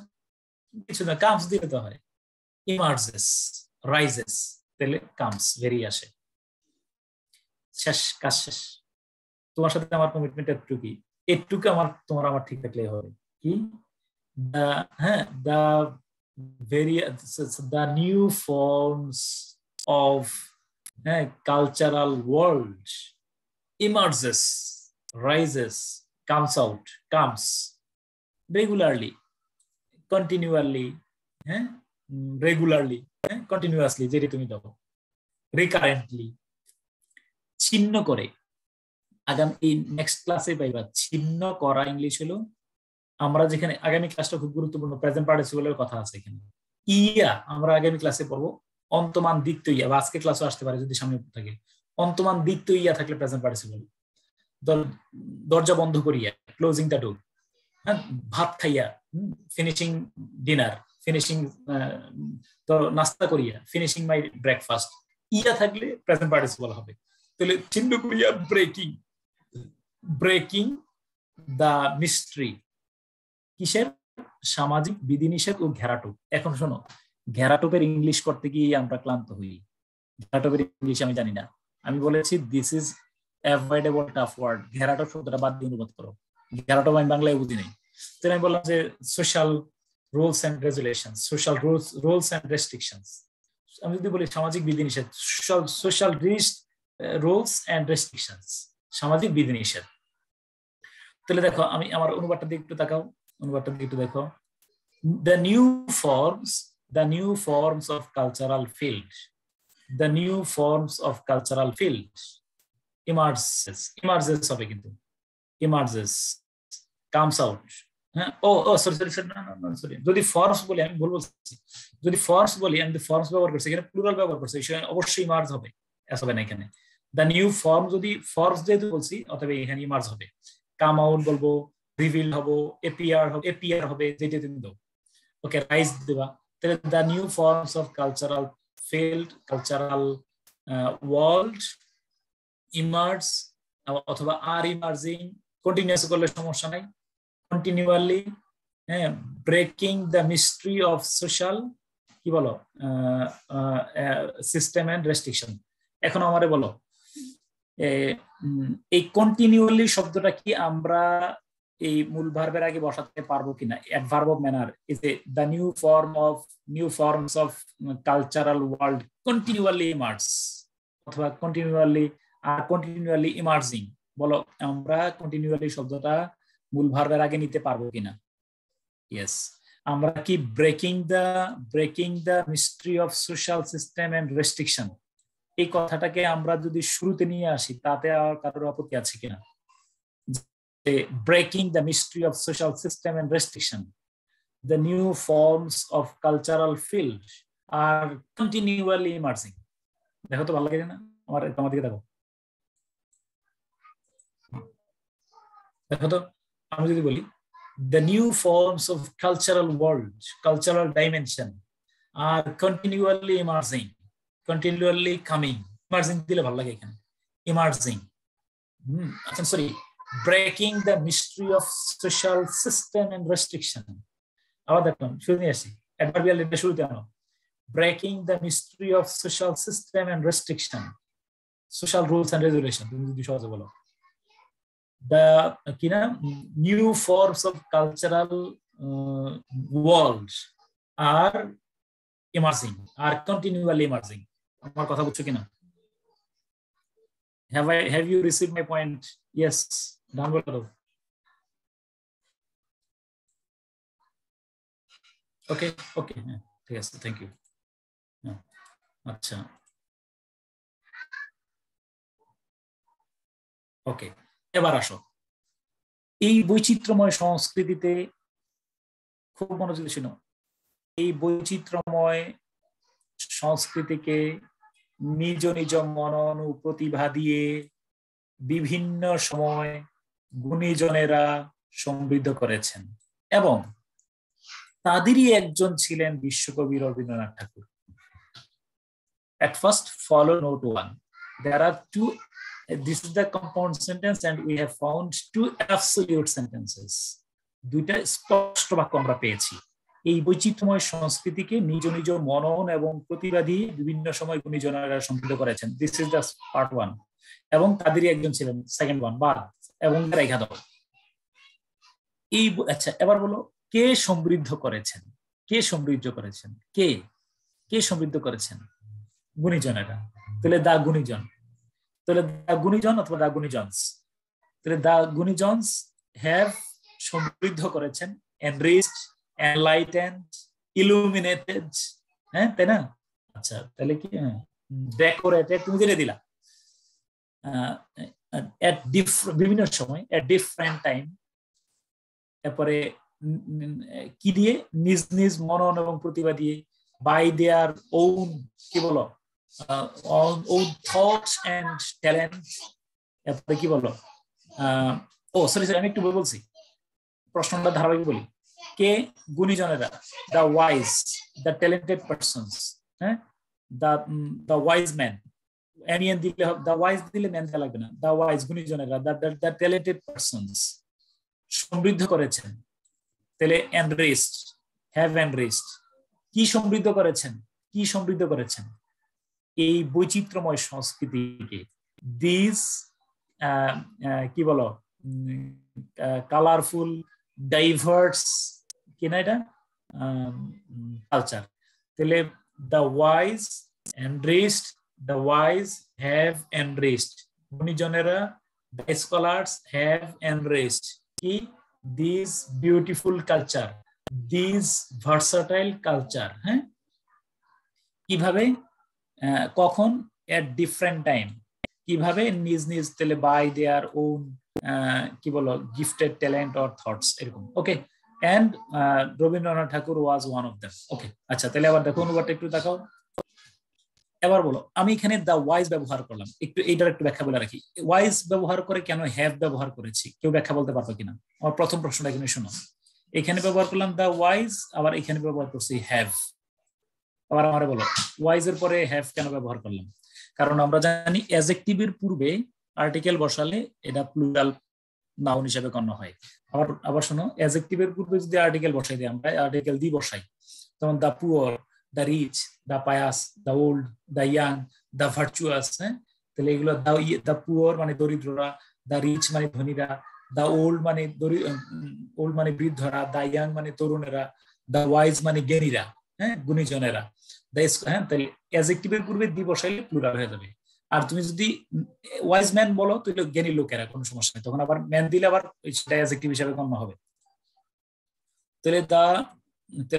S6: কিছু না, কামস দিতে হয়, ইমার্জেস। রাইজেস তাহলে কামস, বেরিয়ে আসে। শেষ, কাজ শেষ। তোমার সাথে আমার কমিটমেন্ট এটুকুই, এটুকু আমার ঠিক থাকলে হবে কি the new forms of cultural world emerges, rises, comes regularly, continually, regularly, continuously, যেটা তুমি দাও, recurrently, ছিন্ন করে। আগামী এই নেক্সট ক্লাসে পাইবা ছিন্ন করা ইংলিশ হলো, আমরা যেখানে আগামী ক্লাসটা খুব গুরুত্বপূর্ণ, প্রেজেন্ট পার্টিসিপলের কথা আছে এখানে। ইয়া আমরা আগামী ক্লাসে পড়বো অন্তমান দ্বিতীয় ইয়া, বা আজকে ক্লাসও আসতে পারে যদি সামনে থাকে। অন্তমান দ্বিতীয় ইয়া থাকলে প্রেজেন্ট পার্টিসিপল। দরজা বন্ধ করিয়া, ক্লোজিং দ্য ডোর। হ্যাঁ, ভাত খাইয়া, ফিনিশিং ডিনার, ফিনিশিং নাস্তা করিয়া, ফিনিশিং মাই ব্রেকফাস্ট। ইয়া থাকলে প্রেজেন্ট পার্টিসিপল হবে। তাহলে ছিন্ন করিয়া ব্রেকিং দ্য মিস্ট্রি, কিসের? সামাজিক বিধিনিষেধ ও ঘেরাটোপ। এখন শোনো, ঘেরাটোপের ইংলিশ করতে গিয়ে আমরা ক্লান্ত হই। ঘেরাটোপের ইংলিশ আমি জানি না। আমি বলেছি this is avoidable tough word. ঘেরাটোপ শব্দটা বাদ দিয়ে অনুবাদ করো। ঘেরাটোপ আমি বাংলায় বুঝি নাই। তাহলে আমি বললাম যে social rules and regulations, social rules and restrictions. আমি যদি বলি সামাজিক বিধিনিষেধ, সোশ্যাল রুলস এন্ড রেস্ট্রিকশনস, সামাজিক বিধিনিষেধ। তাহলে দেখো, আমি আমার অনুবাদটা দিকে একটু তাকাও, অনুবাদটা দিকে একটু দেখো। The new forms of cultural field, the new forms of cultural field emerges হবে কিন্তু, emerges, comes out। হ্যাঁ, সরি, যদি ফর্মস বলি, আমি ভুল বলছি, যদি ফর্মস বলি, আমি ফর্মস ব্যবহার করছি, এখানে প্লুরাল ব্যবহার করছি, অবশ্যই ইমার্জ হবে, এস হবে না এখানে। দ্য নিউ ফর্ম, যদি ফর্মস যেহেতু বলছি, অথবা এখানে ইমার্জ হবে। কাম আউট বলবো, রিভিল হবো, এপিয়ার হবে, যেটা তুমি দাও। ওকে, রাইজ দেবা। তাহলে the new forms of cultural field, cultural world emerge, অথবা আর ইমার্জিং, কন্টিনিউয়াস করলে সমস্যা নাই। Continually, breaking the mystery of social, কি বলো, সিস্টেম এন্ড রেস্ট্রিকশন। এখন আমারে বলো, এই কন্টিনিউয়ালি শব্দটা কি আমরা এই মূল ভার্বের আগে বসাতে পারবো কিনা? Adverb of manner is the new forms of cultural world continually emerge, অথবা কন্টিনিউয়ালি ইমার্জিং। বলো, আমরা কন্টিনিউয়ালি শব্দটা মূল ভার্বের আগে নিতে পারবো কিনা? ইয়েস। আমরা কি breaking the mystery of social system and restriction, এই কথাটাকে আমরা যদি শুরুতে নিয়ে আসি, তাতে আর কারোর আপত্তি আছে কিনা? Breaking the mystery of social system and restriction, the new forms of cultural field are continually emerging. দেখো তো, ভালো লাগে না? তোমার দিকে দেখো, দেখো তো। আমি যদি বলি the new forms of cultural world, cultural dimension are continually emerging, continually coming. Emerging দিলে ভালো লাগে এখানে, emerging। sorry, breaking the mystery of social system and restriction। আবার দেখলাম, শুরু নিয়ে আসি, অ্যাডভার্বিয়াল এটা শুরুতে আনো। breaking the mystery of social system and restriction, social rules and regulation, তুমি যদি সহজে বলো। the new forms of cultural world are emerging, are continually emerging। আমার কথা বুঝছো কিনা? have you received my point? Yes, ডান বলো। ওকে, হ্যাঁ, ঠিক আছে, থ্যাংক ইউ। আচ্ছা, ওকে, এবার আসো। এই বৈচিত্র্যময় সংস্কৃতিতে খুব মনোযোগী ছিল। এই বৈচিত্র্যময় সংস্কৃতিকে নিজ নিজ মনন ও প্রতিভা দিয়ে বিভিন্ন সময় গুণীজনেরা সমৃদ্ধ করেছেন, এবং তাদেরই একজন ছিলেন বিশ্বকবি রবীন্দ্রনাথ ঠাকুর। At first, follow note 1. There are two. This is the compound sentence, and we have found two absolute sentences. দুইটা স্পষ্ট বাক্য আমরা পেয়েছি। এই বৈচিত্র্যময় সংস্কৃতিকে নিজ নিজ মনন এবং প্রতিভা দিয়ে বিভিন্ন সময় গুণীজনেরা সমৃদ্ধ করেছেন। This is just part 1। এবং তাদেরই একজন ছিলেন সেকেন্ড ওয়ান, বাদ এবং রেখা দাও। এই আচ্ছা, এবার বলো কে সমৃদ্ধ করেছেন? কে সমৃদ্ধ করেছেন? কে সমৃদ্ধ করেছেন? গুণীজনেরা। তাহলে দা গুণীজন, তাহলে দা গুণীজন অথবা দা গুণীজনস। তাহলে দা গুণীজনস হ্যাভ সমৃদ্ধ করেছেন, enriched, enlightened, illuminated, হ্যাঁ তাই না? আচ্ছা তাহলে কি ডেকোরেটেড তুমি জেনে দিলা। বিভিন্ন সময় at different time, এরপরে কি দিয়ে? নিজ নিজ মনন এবং প্রতিভা দিয়ে, by their own কি বলো own thoughts and talents। এরপরে কি বলো সরি আমি একটু বলছি, প্রশ্নটা ধারাবাহিক বলি। কে গুণীজনেরা? The wise, the talented persons, হ্যাঁ দ্য ওয়াইজ ম্যান, এনিয়ান দিলে দ্য ওয়াইজ দিলে ম্যান দেওয়া লাগবে না, দ্য ওয়াইজ গুণীজনেরা, দ্য ট্যালেন্টেড পারসনস সমৃদ্ধ করেছেন। তাহলে এনরিচড, হ্যাভ এনরিচড। কি সমৃদ্ধ করেছেন? কি সমৃদ্ধ করেছেন? এই বৈচিত্র্যময় সংস্কৃতিকে। দিস কি বলো কালারফুল ডাইভার্স কি না এটা কালচার। তাহলে the wise enriched, the wise have enriched, গুণীজনেরা দ্য স্কলার্স হ্যাভ এনরিচড কি this beautiful culture, this versatile culture. হ্যাঁ কিভাবে? কখন? At different time. কিভাবে? নিজ নিজ তাহলে বাই দেয়ার ওন কি বলো গিফটেড ট্যালেন্ট অর থটস এরকম। Okay, and Rabindranath Thakur was one of them. Okay আচ্ছা, তাহলে আবার দেখো অনুবাদটা একটু দেখাও। এবার বলো, আমি এখানে দা ওয়াইজ ব্যবহার করলাম, একটু এইটার একটু ব্যাখ্যা বলে রাখি। ওয়াইজ ব্যবহার করে কেন হ্যাভ ব্যবহার করেছি, কেউ ব্যাখ্যা বলতে পারতো কিনা? আমার প্রথম প্রশ্নটা এখানে শোনো। এখানে ব্যবহার করলাম দা ওয়াইজ, আবার এখানে ব্যবহার করছি হ্যাভ। আবার আমারে বলো ওয়াইজ এর পরে হ্যাভ কেন ব্যবহার করলাম? কারণ আমরা জানি অ্যাডজেক্টিভের পূর্বে আর্টিকেল বসালে এটা প্লুরাল নাউন হিসেবে গণ্য হয়। আবার শোনো, অ্যাডজেক্টিভের পূর্বে যদি আর্টিকেল বসাই দিই, আমরা আর্টিকেল দি বসাই, যেমন the poor, the rich, the pious, the old, the young, the virtuous. হ্যাঁ, তাহলে এগুলো দা পুয়ার মানে দরিদ্ররা, দা রিচ মানে ধনীরা, দা ওল্ড মানে ওল্ড মানে বৃদ্ধরা, দা ইয়াং মানে তরুণেরা, দা ওয়াইজ মানে জ্ঞানীরা, হ্যাঁ গুণীজনেরা। হ্যাঁ, তাহলে অ্যাডজেক্টিভের পূর্বে দি বসাইলে প্লুরাল হয়ে যাবে। আর তুমি যদি ওয়াইজ ম্যান বলো তাহলে জ্ঞানী লোকেরা, কোনো সমস্যা নেই, তখন আবার ম্যান দিলে আবার সেটা অ্যাডজেক্টিভ হিসেবে গণ্য হবে। তাহলে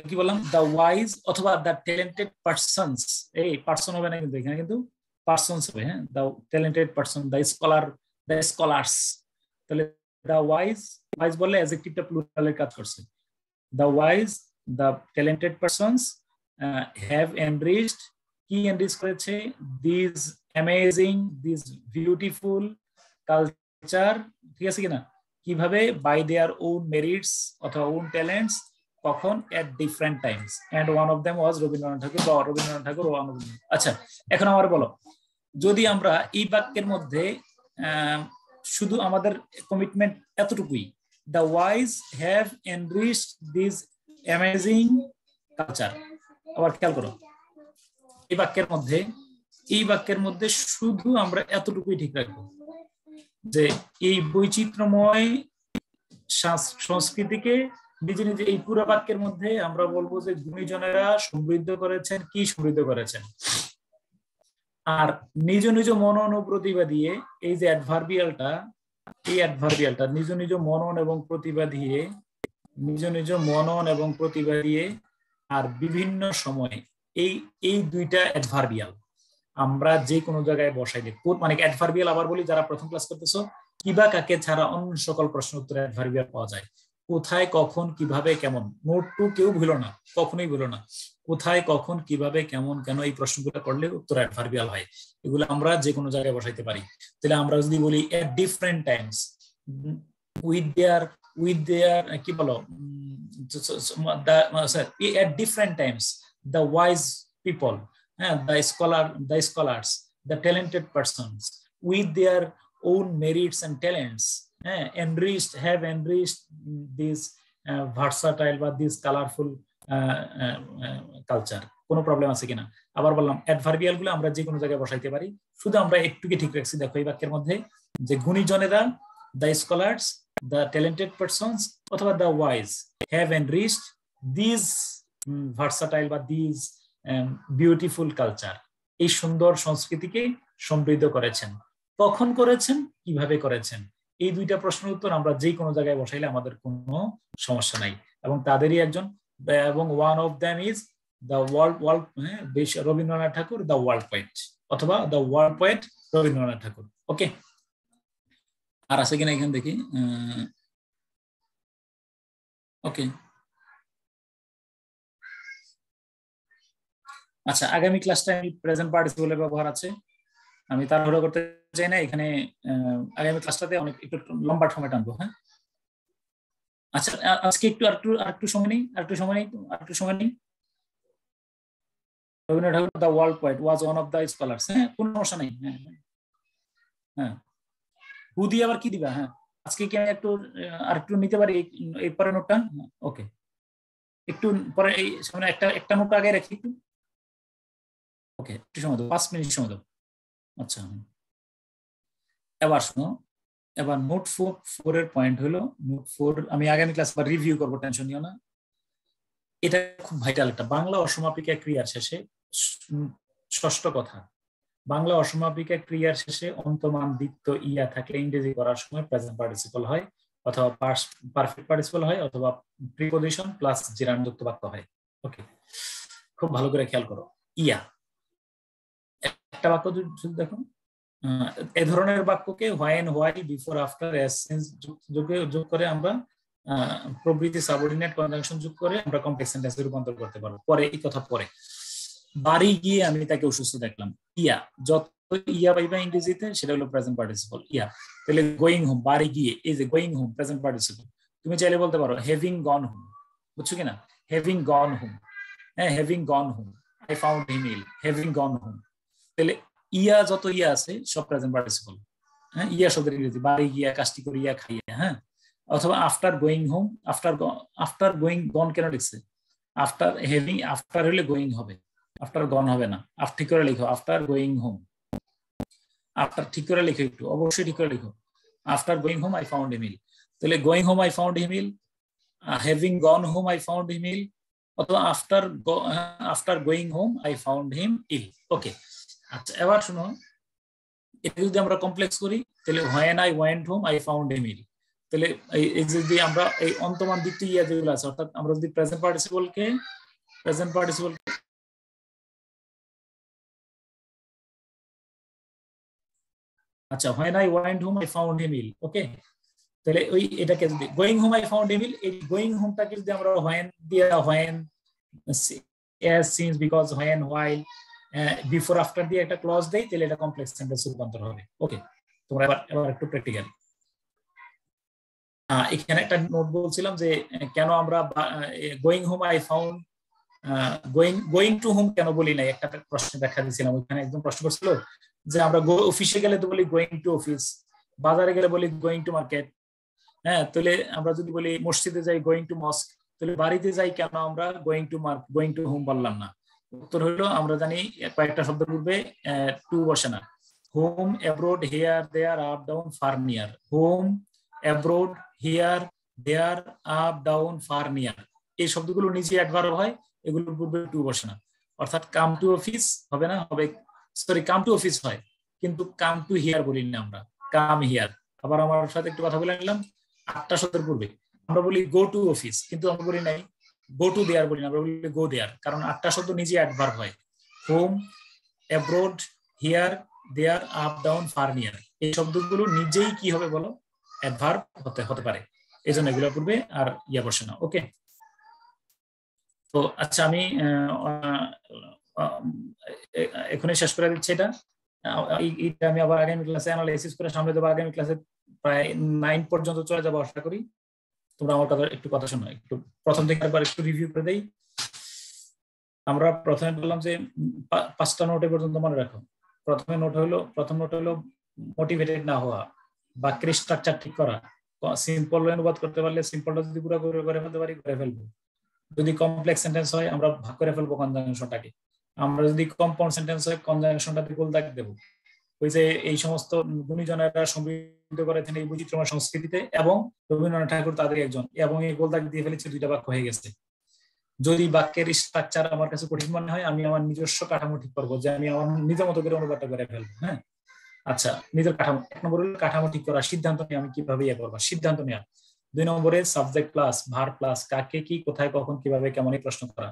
S6: কি বললাম? দা ওয়াইজ অথবা দা ট্যালেন্টেড পারসনস। এই পারসন হবে না কিন্তু, এখানে কিন্তু পারসনস হবে। হ্যাঁ, the talented person, the scholar, the scholars. তাহলে দা ওয়াইজ বললে অ্যাডজেক্টিভটা প্লুরালের কাজ করছে। The wise, the talented persons have enriched, কি এনরিচ করেছে? This amazing, this beautiful culture. ঠিক আছে কিনা? কিভাবে? বাই দেয়ার ওন মেরিটস অথবা ওন ট্যালেন্টস। কখন? At different times, and one of them was Rabindranath Tagore, বা Rabindranath Thakur one of them. আচ্ছা, এখন আমার বলো, যদি আমরা এই বাক্যের মধ্যে শুধু আমাদের কমিটমেন্ট এতটুকুই, the wise have enriched this amazing culture. আবার খেয়াল করো, এই বাক্যের মধ্যে শুধু আমরা এতটুকুই ঠিক রাখবো যে এই বৈচিত্র্যময় সংস্কৃতিকে নিজে নিজে, এই পুরো বাক্যের মধ্যে আমরা বলবো যে গুণীজনেরা সমৃদ্ধ করেছেন। কি সমৃদ্ধ করেছেন? আর নিজ নিজ মনন ও প্রতিভা দিয়ে, এই যে অ্যাডভার্বিয়ালটা, এই অ্যাডভার্বিয়ালটা নিজ নিজ মনন এবং প্রতিভা দিয়ে, নিজ নিজ মনন এবং প্রতিভা দিয়ে, আর বিভিন্ন সময়ে, এই দুইটা অ্যাডভার্বিয়াল আমরা যে কোনো জায়গায় বসাই দিই। মানে অ্যাডভার্বিয়াল আবার বলি, যারা প্রথম ক্লাস করতেছো, কিবা কাকে ছাড়া অন্য সকল প্রশ্ন উত্তরে অ্যাডভার্বিয়াল পাওয়া যায়। কোথায়, কখন, কিভাবে, কেমন। নোট টু কেউ ভুলো না, কখনোই ভুলো না। কোথায়, কখন, কিভাবে, কেমন, কেন, এই প্রশ্নগুলো করলে উত্তর অ্যাডভার্বিয়াল হয়। এগুলো আমরা যে কোনো জায়গায় বসাইতে পারি। তাহলে আমরা যদি বলি at different times, with their কি বলো, at different times, the wise people, the scholars, the talented persons, with their own merits and talents, have enriched this versatile, but this colorful culture, কোনো প্রবলেম আছে কিনা। আবার বললাম adverbial গুলো আমরা যে কোনো জায়গায় বসাইতে পারি, শুধু আমরা একটুকে ঠিক রাখছি। দেখো এই বাক্যের মধ্যে যে গুণীজনেরা, the scholars, the talented persons অথবা the wise have enriched this versatile বা দিস বিউটিফুল কালচার, এই সুন্দর সংস্কৃতিকে সমৃদ্ধ করেছেন। কখন করেছেন, কিভাবে করেছেন, এই দুইটা প্রশ্নের উত্তর আমরা যে কোনো জায়গায় বসাইলে আমাদের কোনো সমস্যা নাই। এবং তাদেরই একজন, এবং one of them is the world Rabindranath Thakur, the world poet অথবা the world poet Rabindranath Thakur. Okay, আর আছে কিনা এখানে দেখি। ওকে, আচ্ছা, আগামী ক্লাসটা আমি প্রেজেন্ট পার্টিসিপেলের ব্যবহার আছে, আমি তাড়াহুড়ো করতে চাই না এখানে। আগামী ক্লাসটাতে অনেক একটু লম্বা সময় টানবো। হ্যাঁ, আচ্ছা, আজকে আরেকটু সময় নেই, আরেকটু সময় নেই। রবীন্দ্রনাথ ঠাকুর the world poet was one of the scholars. হ্যাঁ, কোনো সমস্যা নেই। হ্যাঁ হ্যাঁ, হু দিয়ে আবার কি দিবা? হ্যাঁ, আজকে কি আমি আরেকটু নিতে পারি এই পরের নোটটা? ওকে, একটু পরে এই সামনে একটা নোট আগে রাখি একটু। ওকে, একটু সময় দাও, 5 মিনিট সময় দাও। আচ্ছা, এবার শোনো, এবার নোট 4 এর পয়েন্ট হলো, নোট 4 আমি আগামী ক্লাস আবার রিভিউ করবো, টেনশন নিও না। এটা খুব ভাইটাল একটা, বাংলা অসমাপিকা ক্রিয়ার শেষে, ষষ্ঠ কথা, বাংলা অসমাপিকা ক্রিয়ার শেষে অন্তমান দ্বিত্ব ইয়া থাকলে ইংরেজি করার সময় প্রেজেন্ট পার্টিসিপল হয়, অথবা পারফেক্ট পার্টিসিপল হয়, অথবা প্রিপজিশন প্লাস জিরানযুক্ত বাক্য হয়। ওকে, খুব ভালো করে খেয়াল করো। ইয়া একটা বাক্য যদি দেখো, এ ধরনের বাক্যকে when, why, before, after, as, since যোগ করে আমরা প্রভৃতি সাবঅর্ডিনেট কনজাংশন যোগ করে আমরা কমপ্লেক্স সেন্টেন্সে রূপান্তর করতে পারবো। পরে এই কথা পরে। বাড়ি গিয়ে আমি তাকে অসুস্থ দেখলাম, ইয়া, যত ইয়া পাইবা ইংরেজিতে সেটা হলো প্রেজেন্ট পার্টিসিপল ইয়া। তাহলে গোয়িং হোম, বাড়ি গিয়ে, এই যে গোয়িং হোম প্রেজেন্ট পার্টিসিপল। তুমি চাইলে বলতে পারো হ্যাভিং গন হোম, বুঝছো কিনা? হ্যাভিং গন হোম, হ্যাঁ, having gone home, I found him ill, having gone home. তাহলে ইয়া, যত ইয়া আছে সব প্রেজেন্ট পার্টিসিপল। হ্যাঁ, ইয়া শব্দের ইংরেজি বাড়ি গিয়া, কাজটি করিয়া, খাইয়া। হ্যাঁ, অথবা after going home, after going gone কেন লিখছে? আফটার হ্যাভিং, আফটার হলে গোয়িং হবে, আফটার গন হবে না। ঠিক করে লিখো, আফটার গোয়িং হোম, আফটার ঠিক করে লিখো, একটু অবশ্যই ঠিক করে লিখো। After going home I found him ill, তাহলে going home I found him ill, having gone home I found him ill, অথবা after going home I found him ill. Okay, আচ্ছা, এবার শোনো, এটা যদি আমরা কমপ্লেক্স করি তাহলে when I went home I found him ill. তাহলে এই যদি আমরা এই অন্তমান দ্বিতীয় ইয়া যেগুলো আছে, অর্থাৎ আমরা যদি প্রেজেন্ট পার্টিসিপলকে আচ্ছা, when I went home I found him ill. Okay, তাহলে ওই এটাকে যদি going home I found him ill, এই গোয়িং হোমটাকে যদি আমরা হোয়েন দিয়ে, when, as, since, because, when, while, before, after দিয়ে একটা ক্লজ দেই, তাহলে এটা কমপ্লেক্স সেন্টেন্স রূপান্তর হবে। ওকে, তোমরা এবার একটু প্র্যাকটিক্যাল। এখানে একটা নোট বলছিলাম যে কেন আমরা going home I found, going to home কেন বলি নাই, একটা প্রশ্ন ব্যাখ্যা দিয়েছিলাম। ওইখানে একদম প্রশ্ন করছিল যে আমরা অফিসে গেলে তো বলি গোয়িং টু অফিস, বাজারে গেলে বলি গোয়িং টু মার্কেট। হ্যাঁ, তাহলে আমরা যদি বলি মসজিদে যাই গোয়িং টু মস্ক, তাহলে বাড়িতে যাই কেন আমরা গোয়িং টু হোম বললাম না? উত্তর হলো আমরা জানি কয়েকটা শব্দ পূর্বে টু বসে না। Home, abroad, here, there, up, down, far, near. Home, abroad, here, there, up, down, far, near, এই শব্দগুলো নিচে অ্যাডভার্ব হয়, এগুলোর পূর্বে টু বসে না। অর্থাৎ কাম টু অফিস হবে না, হবে সরি কাম টু অফিস হয়, কিন্তু কাম টু হিয়ার বলি না আমরা, কাম হিয়ার। আবার আমার সাথে একটু কথা বলে নিলাম, 8টা শব্দের পূর্বে আমরা বলি গো টু অফিস, কিন্তু আমরা বলি নাই গো টু দেয়ার বলি না, আমরা বলি গো দেয়ার, কারণ 8টা শব্দ নিজে অ্যাডভার্ব হয়। Home, abroad, here, there, up, down, far, near, এই শব্দগুলো নিজেই কি হবে বলো? অ্যাডভার্ব হতে পারে, এই জন্য এগুলোর পূর্বে আর ইয়া বসে না। ওকে, তো আচ্ছা, আমি এখনই শেষ করে দিচ্ছি এটা। এইটা আমি আবার আগামী ক্লাসে অ্যানালাইসিস করে সামনে দেবো। আগামী ক্লাসে প্রায় 9 পর্যন্ত চলে যাবো আশা করি। তোমরা আমার কথা শোনো, একটু প্রথম থেকে একবার একটু রিভিউ করে দেই। আমরা প্রথমে বললাম যে 5টা নোটে পর্যন্ত মনে রাখো। প্রথম নোট হলো মোটিভেটেড না হওয়া, বাক্যের স্ট্রাকচার ঠিক করা, সিম্পল অনুবাদ করতে পারলে সিম্পলটা যদি পুরো করে ফেলতে পারি করে ফেলবো। যদি কমপ্লেক্স সেন্টেন্স হয় আমরা ভাগ করে ফেলবো কনজাংশনটাকে, আমরা যদি কম্পাউন্ড সেন্টেন্স হয় কনজাংশনটাতে গোল দাগ দেবো। ওই যে এই সমস্ত গুণীজনেরা সমৃদ্ধ করেছেন এই বৈচিত্র্যময় সংস্কৃতিতে, এবং রবীন্দ্রনাথ ঠাকুর তাদের একজন, এবং এই গোল দাগ দিয়ে ফেলেছে, 2টা বাক্য হয়ে গেছে। যদি বাক্যের স্ট্রাকচার আমার কাছে কঠিন মনে হয়, আমি আমার নিজস্ব কাঠামো ঠিক করবো, যে আমি আমার নিজের মতো করে অনুবাদটা করে ফেলবো। হ্যাঁ, আচ্ছা, নিজের কাঠামো। 1 নম্বর হলো কাঠামো ঠিক করা, সিদ্ধান্ত নিয়ে আমি কিভাবে ইয়ে করবো, সিদ্ধান্ত নেওয়া। 2 নম্বরে সাবজেক্ট প্লাস ভার্ব প্লাস কাকে কি কোথায় কখন কিভাবে কেমন এই প্রশ্ন করা।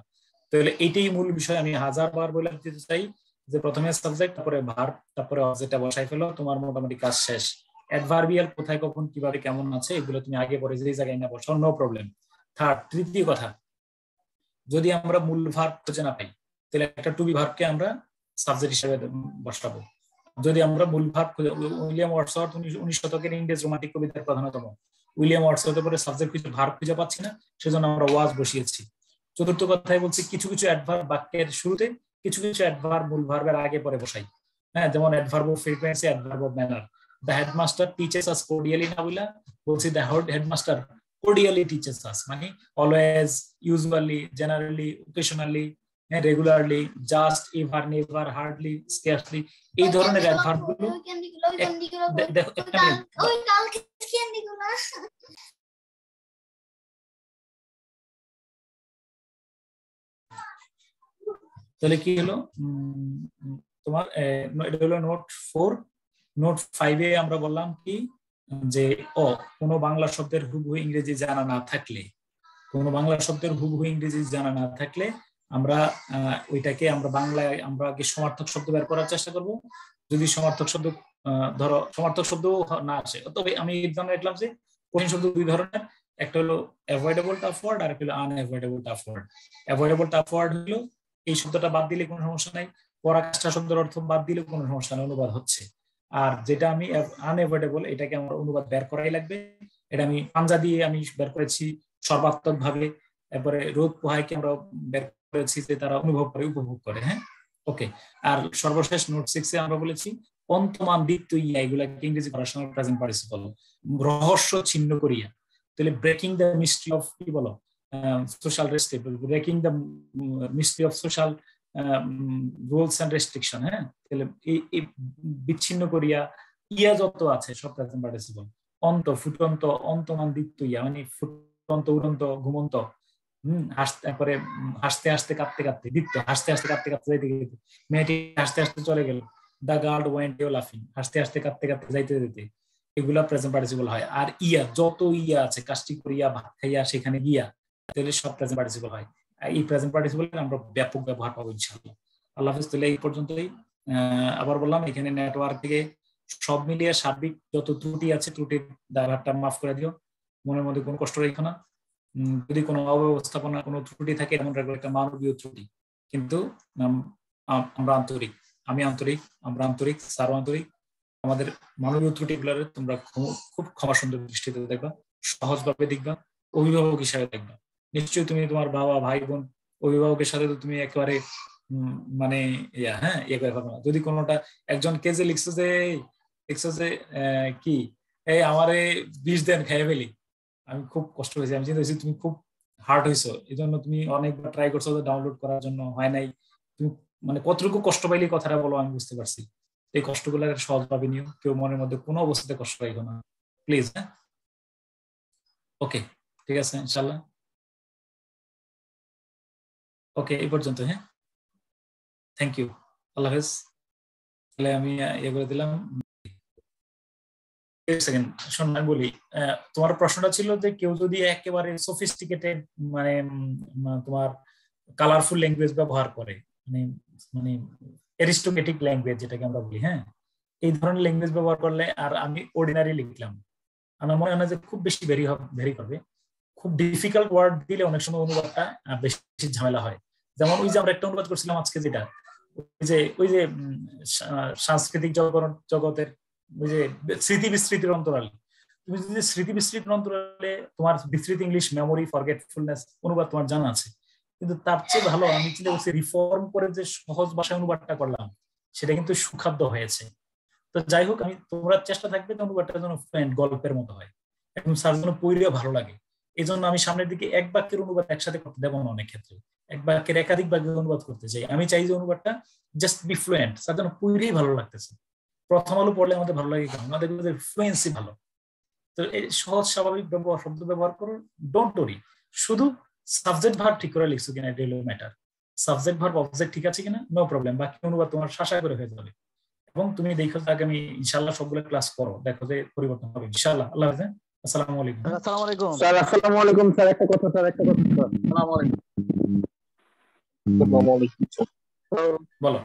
S6: তাহলে এইটাই মূল বিষয়। আমি 1000 বার বলে দিতে চাই যে প্রথমে সাবজেক্ট, তারপরে ভার্ব, তারপরে অবজেক্টটা বসাই ফেলো, তোমার মোটামুটি কাজ শেষ। অ্যাডভার্বিয়াল কোথায় কখন কিভাবে কেমন আছে এগুলো তুমি আগে পরে যে জায়গায় না বসাও, নো প্রবলেম। তৃতীয় কথা, যদি আমরা মূল ভার্ব খুঁজে না পাই তাহলে একটা টু বি ভার্বকে আমরা সাবজেক্ট হিসেবে বসাবো। যদি আমরা মূল ভার্ব খুঁজে, উইলিয়াম ওয়ার্ডসওয়ার্থ 19 শতকের ইংরেজ রোমান্টিক কবিতার প্রধানতম, উইলিয়াম ওয়ার্ডসওয়ার্থের পরে সাবজেক্ট খুঁজে ভার্ব খুঁজে পাচ্ছি না, সেজন্য আমরা ওয়াজ বসিয়েছি। চতুর্থ কথায় বলছি, কিছু কিছু অ্যাডভার্ব বাক্যের শুরুতে, কিছু কিছু অ্যাডভার্ব মূল ভার্বের আগে পরে বসাই। হ্যাঁ, যেমন adverb of frequency, adverb of manner. The headmaster teaches us cordially না বইলা বলছি the headmaster cordially teaches us, মানে always, usually, generally, occasionally, regularly, just, ever, never, hardly, scarcely, এই ধরনের অ্যাডভার্ব গুলো দেখো একটা তাহলে কি হলো তোমার, এটা হলো নোট 4। নোট 5 আমরা বললাম কি যে কোনো বাংলা শব্দের হুবহু ইংরেজি জানা না থাকলে, কোনো বাংলা শব্দের হুবহু ইংরেজি জানা না থাকলে আমরা ওইটাকে আমরা বাংলায় আমরা আগে সমার্থক শব্দ বের করার চেষ্টা করব। যদি সমার্থক শব্দ ধরো সমার্থক শব্দ না আসে, তবে আমি এক্সাম্পল দেখলাম যে কঠিন শব্দ 2 ধরনের, একটা হলো অ্যাভয়েডেবল টাফ ওয়ার্ড আর একটা হলো unavoidable tough word. Avoidable tough word হলো এই শব্দটা বাদ দিলে কোনো সমস্যা নাই, পরাকাষ্ঠা শব্দের অর্থ বাদ দিলে কোনো সমস্যা নেই, অনুবাদ হচ্ছে। আর যেটা আমি আনঅ্যাভয়েডেবল, এটাকে আমার অনুবাদ বের করাই লাগবে। এটা আমি পাঞ্জা দিয়ে আমি বের করেছি সর্বাত্মক ভাবে, এরপরে রোদ পোহাইকে আমরা বের করেছি যে তারা অনুভব করে, উপভোগ করে। হ্যাঁ, ওকে। আর সর্বশেষ নোট 6 আমরা বলেছি অন্তমান দ্বিতীয় ইয়া, এগুলাকে ইংরেজি পার্সোনাল প্রেজেন্ট পার্টিসিপল, রহস্য ছিন্ন করিয়া। তাহলে ব্রেকিং দ্য মিস্ট্রি অফ কি বলো, social restriction, breaking the mystery of social rules and restriction. হ্যাঁ, তাহলে এই বিচ্ছিন্ন করিয়া ইয়া যত আছে সব প্রেজেন্ট পার্টিসিপল। অন্ত, ফুটন্ত, অন্তমান দ্বিতীয় ইয়া, মানে ফুটন্ত, উড়ন্ত, ঘুমন্ত। তারপরে হাসতে হাসতে কাঁদতে কাঁদতে, দ্বিতীয় হাসতে হাসতে কাঁদতে কাঁদতে যাইতে যেতে, মেয়েটি হাসতে হাসতে চলে গেল, দ্য গার্ল ওয়েন্ট লাফিং, হাসতে হাসতে কাঁদতে কাঁদতে যাইতে যেতে, এগুলা প্রেজেন্ট পার্টিসিপল হয়। আর ইয়া যত ইয়া আছে, কাজটি করিয়া, ভাত খাইয়া, সেখানে গিয়া, তাহলে সব প্রেজেন্ট পার্টিসিপল হয়। এই প্রেজেন্ট পার্টিসিপল আমরা ব্যাপক ব্যবহার পাবো ইনশাআল্লাহ। আল্লাহ হাফেজ। তাহলে এই পর্যন্তই। আবার বললাম, এখানে নেটওয়ার্ক থেকে সব মিলিয়ে সার্বিক যত ত্রুটি আছে, ত্রুটির দায়ভারটা মাফ করে দিও, মনের মধ্যে কোনো কষ্ট রেখো না। যদি কোনো অব্যবস্থাপনা, কোনো ত্রুটি থাকে, এমন রাখবো একটা মানবীয় ত্রুটি, কিন্তু আমরা আন্তরিক, আমি আন্তরিক, আমরা আন্তরিক, স্যার আন্তরিক। আমাদের মানবীয় ত্রুটিগুলো তোমরা খুব ক্ষমা সুন্দর দৃষ্টিতে দেখবা, সহজভাবে দেখবা, অভিভাবক হিসাবে দেখবা। নিশ্চয়ই তুমি তোমার বাবা, ভাই, বোন, অভিভাবকের সাথে তো তুমি একেবারে মানে ইয়ে করে পারবে না। যদি কোনোটা একজন কেজে লিখছো যে কি এই আমারে 20 দেন খেয়ে ফেলি, আমি খুব কষ্ট হয়েছে, আমি চিন্তা করছি তুমি খুব হার্ড হয়েছো, এই জন্য তুমি অনেকবার ট্রাই করছো ডাউনলোড করার জন্য, হয় নাই। তুমি মানে কতটুকু কষ্ট পাইলে কথাটা বলো, আমি বুঝতে পারছি। এই কষ্টগুলো সহজভাবে নিও, কেউ মনের মধ্যে কোনো অবস্থাতে কষ্ট রাখো না প্লিজ। হ্যাঁ, ওকে, ঠিক আছে ইনশাল্লাহ। ওকে, এই পর্যন্ত। হ্যাঁ, থ্যাংক ইউ, আল্লাহ হাফেজ। তাহলে আমি ইয়ে করে দিলাম। শোন, আমি বলি, তোমার প্রশ্নটা ছিল যে কেউ যদি একেবারে সফিস্টিকেটেড মানে তোমার কালারফুল ল্যাঙ্গুয়েজ ব্যবহার করে, মানে অ্যারিস্টোক্রেটিক ল্যাঙ্গুয়েজ যেটাকে আমরা বলি, হ্যাঁ, এই ধরনের ল্যাঙ্গুয়েজ ব্যবহার করলে, আর আমি অর্ডিনারি লিখলাম, আমার মনে হয় না যে খুব বেশি ভেরি করবে। খুব ডিফিকাল্ট ওয়ার্ড দিলে অনেক সময় অনুবাদটা বেশি ঝামেলা হয়। যেমন ওই যে আমরা একটা অনুবাদ করছিলাম আজকে, যেটা ওই যে সাংস্কৃতিক জগতের ওই যে স্মৃতি বিস্মৃতির অন্তরালে, তুমি যদি স্মৃতি বিস্মৃতির অন্তরালে তোমার বিস্মৃতি ইংলিশ, মেমোরি, ফরগেটফুলনেস অনুবাদ তোমার জানা আছে, কিন্তু তার চেয়ে ভালো আমি চিন্তা করছি রিফর্ম করে যে সহজ ভাষায় অনুবাদটা করলাম, সেটা কিন্তু সুখাদ্য হয়েছে। তো যাই হোক, তোমরা চেষ্টা থাকবে যে অনুবাদটা যেন গল্পের মতো হয়, একদম স্যার যেন পড়লেও ভালো লাগে। এই জন্য আমি সামনের দিকে এক বাক্যের অনুবাদ একসাথে করতে দেবো না। অনেক ক্ষেত্রে এক বাক্যের একাধিক বাক্যের অনুবাদ করতে চাই। আমি চাই যে অনুবাদটা জাস্ট বি ফ্লুয়েন্ট, তার জন্য পুরোই ভালো লাগতেছে। প্রথম আলো পড়লে আমাদের ভালো লাগে কেন? আমাদের ফ্লুয়েন্সি ভালো। তো এই সহজ স্বাভাবিক ব্যবহার, শব্দ ব্যবহার করো, ডোন্ট ওরি। শুধু সাবজেক্ট ভার্ব ঠিক করে লিখছো কিনা, এটা হলো ম্যাটার। সাবজেক্ট ভার্ব অবজেক্ট ঠিক আছে কিনা, নো প্রবলেম। বাকি অনুবাদ তোমার শাসা করে হয়ে যাবে। এবং তুমি দেখো যে আগামী ইনশাআল্লাহ সবগুলো ক্লাস করো, দেখো যে পরিবর্তন হবে ইনশাআল্লাহ। আল্লাহ হাফেজ। আসসালামু আলাইকুম।
S12: আসসালামু আলাইকুম
S2: স্যার। আসসালামু আলাইকুম স্যার। একটা কথা স্যার, একটা কথা স্যার। আসসালামু আলাইকুম।
S6: বলো।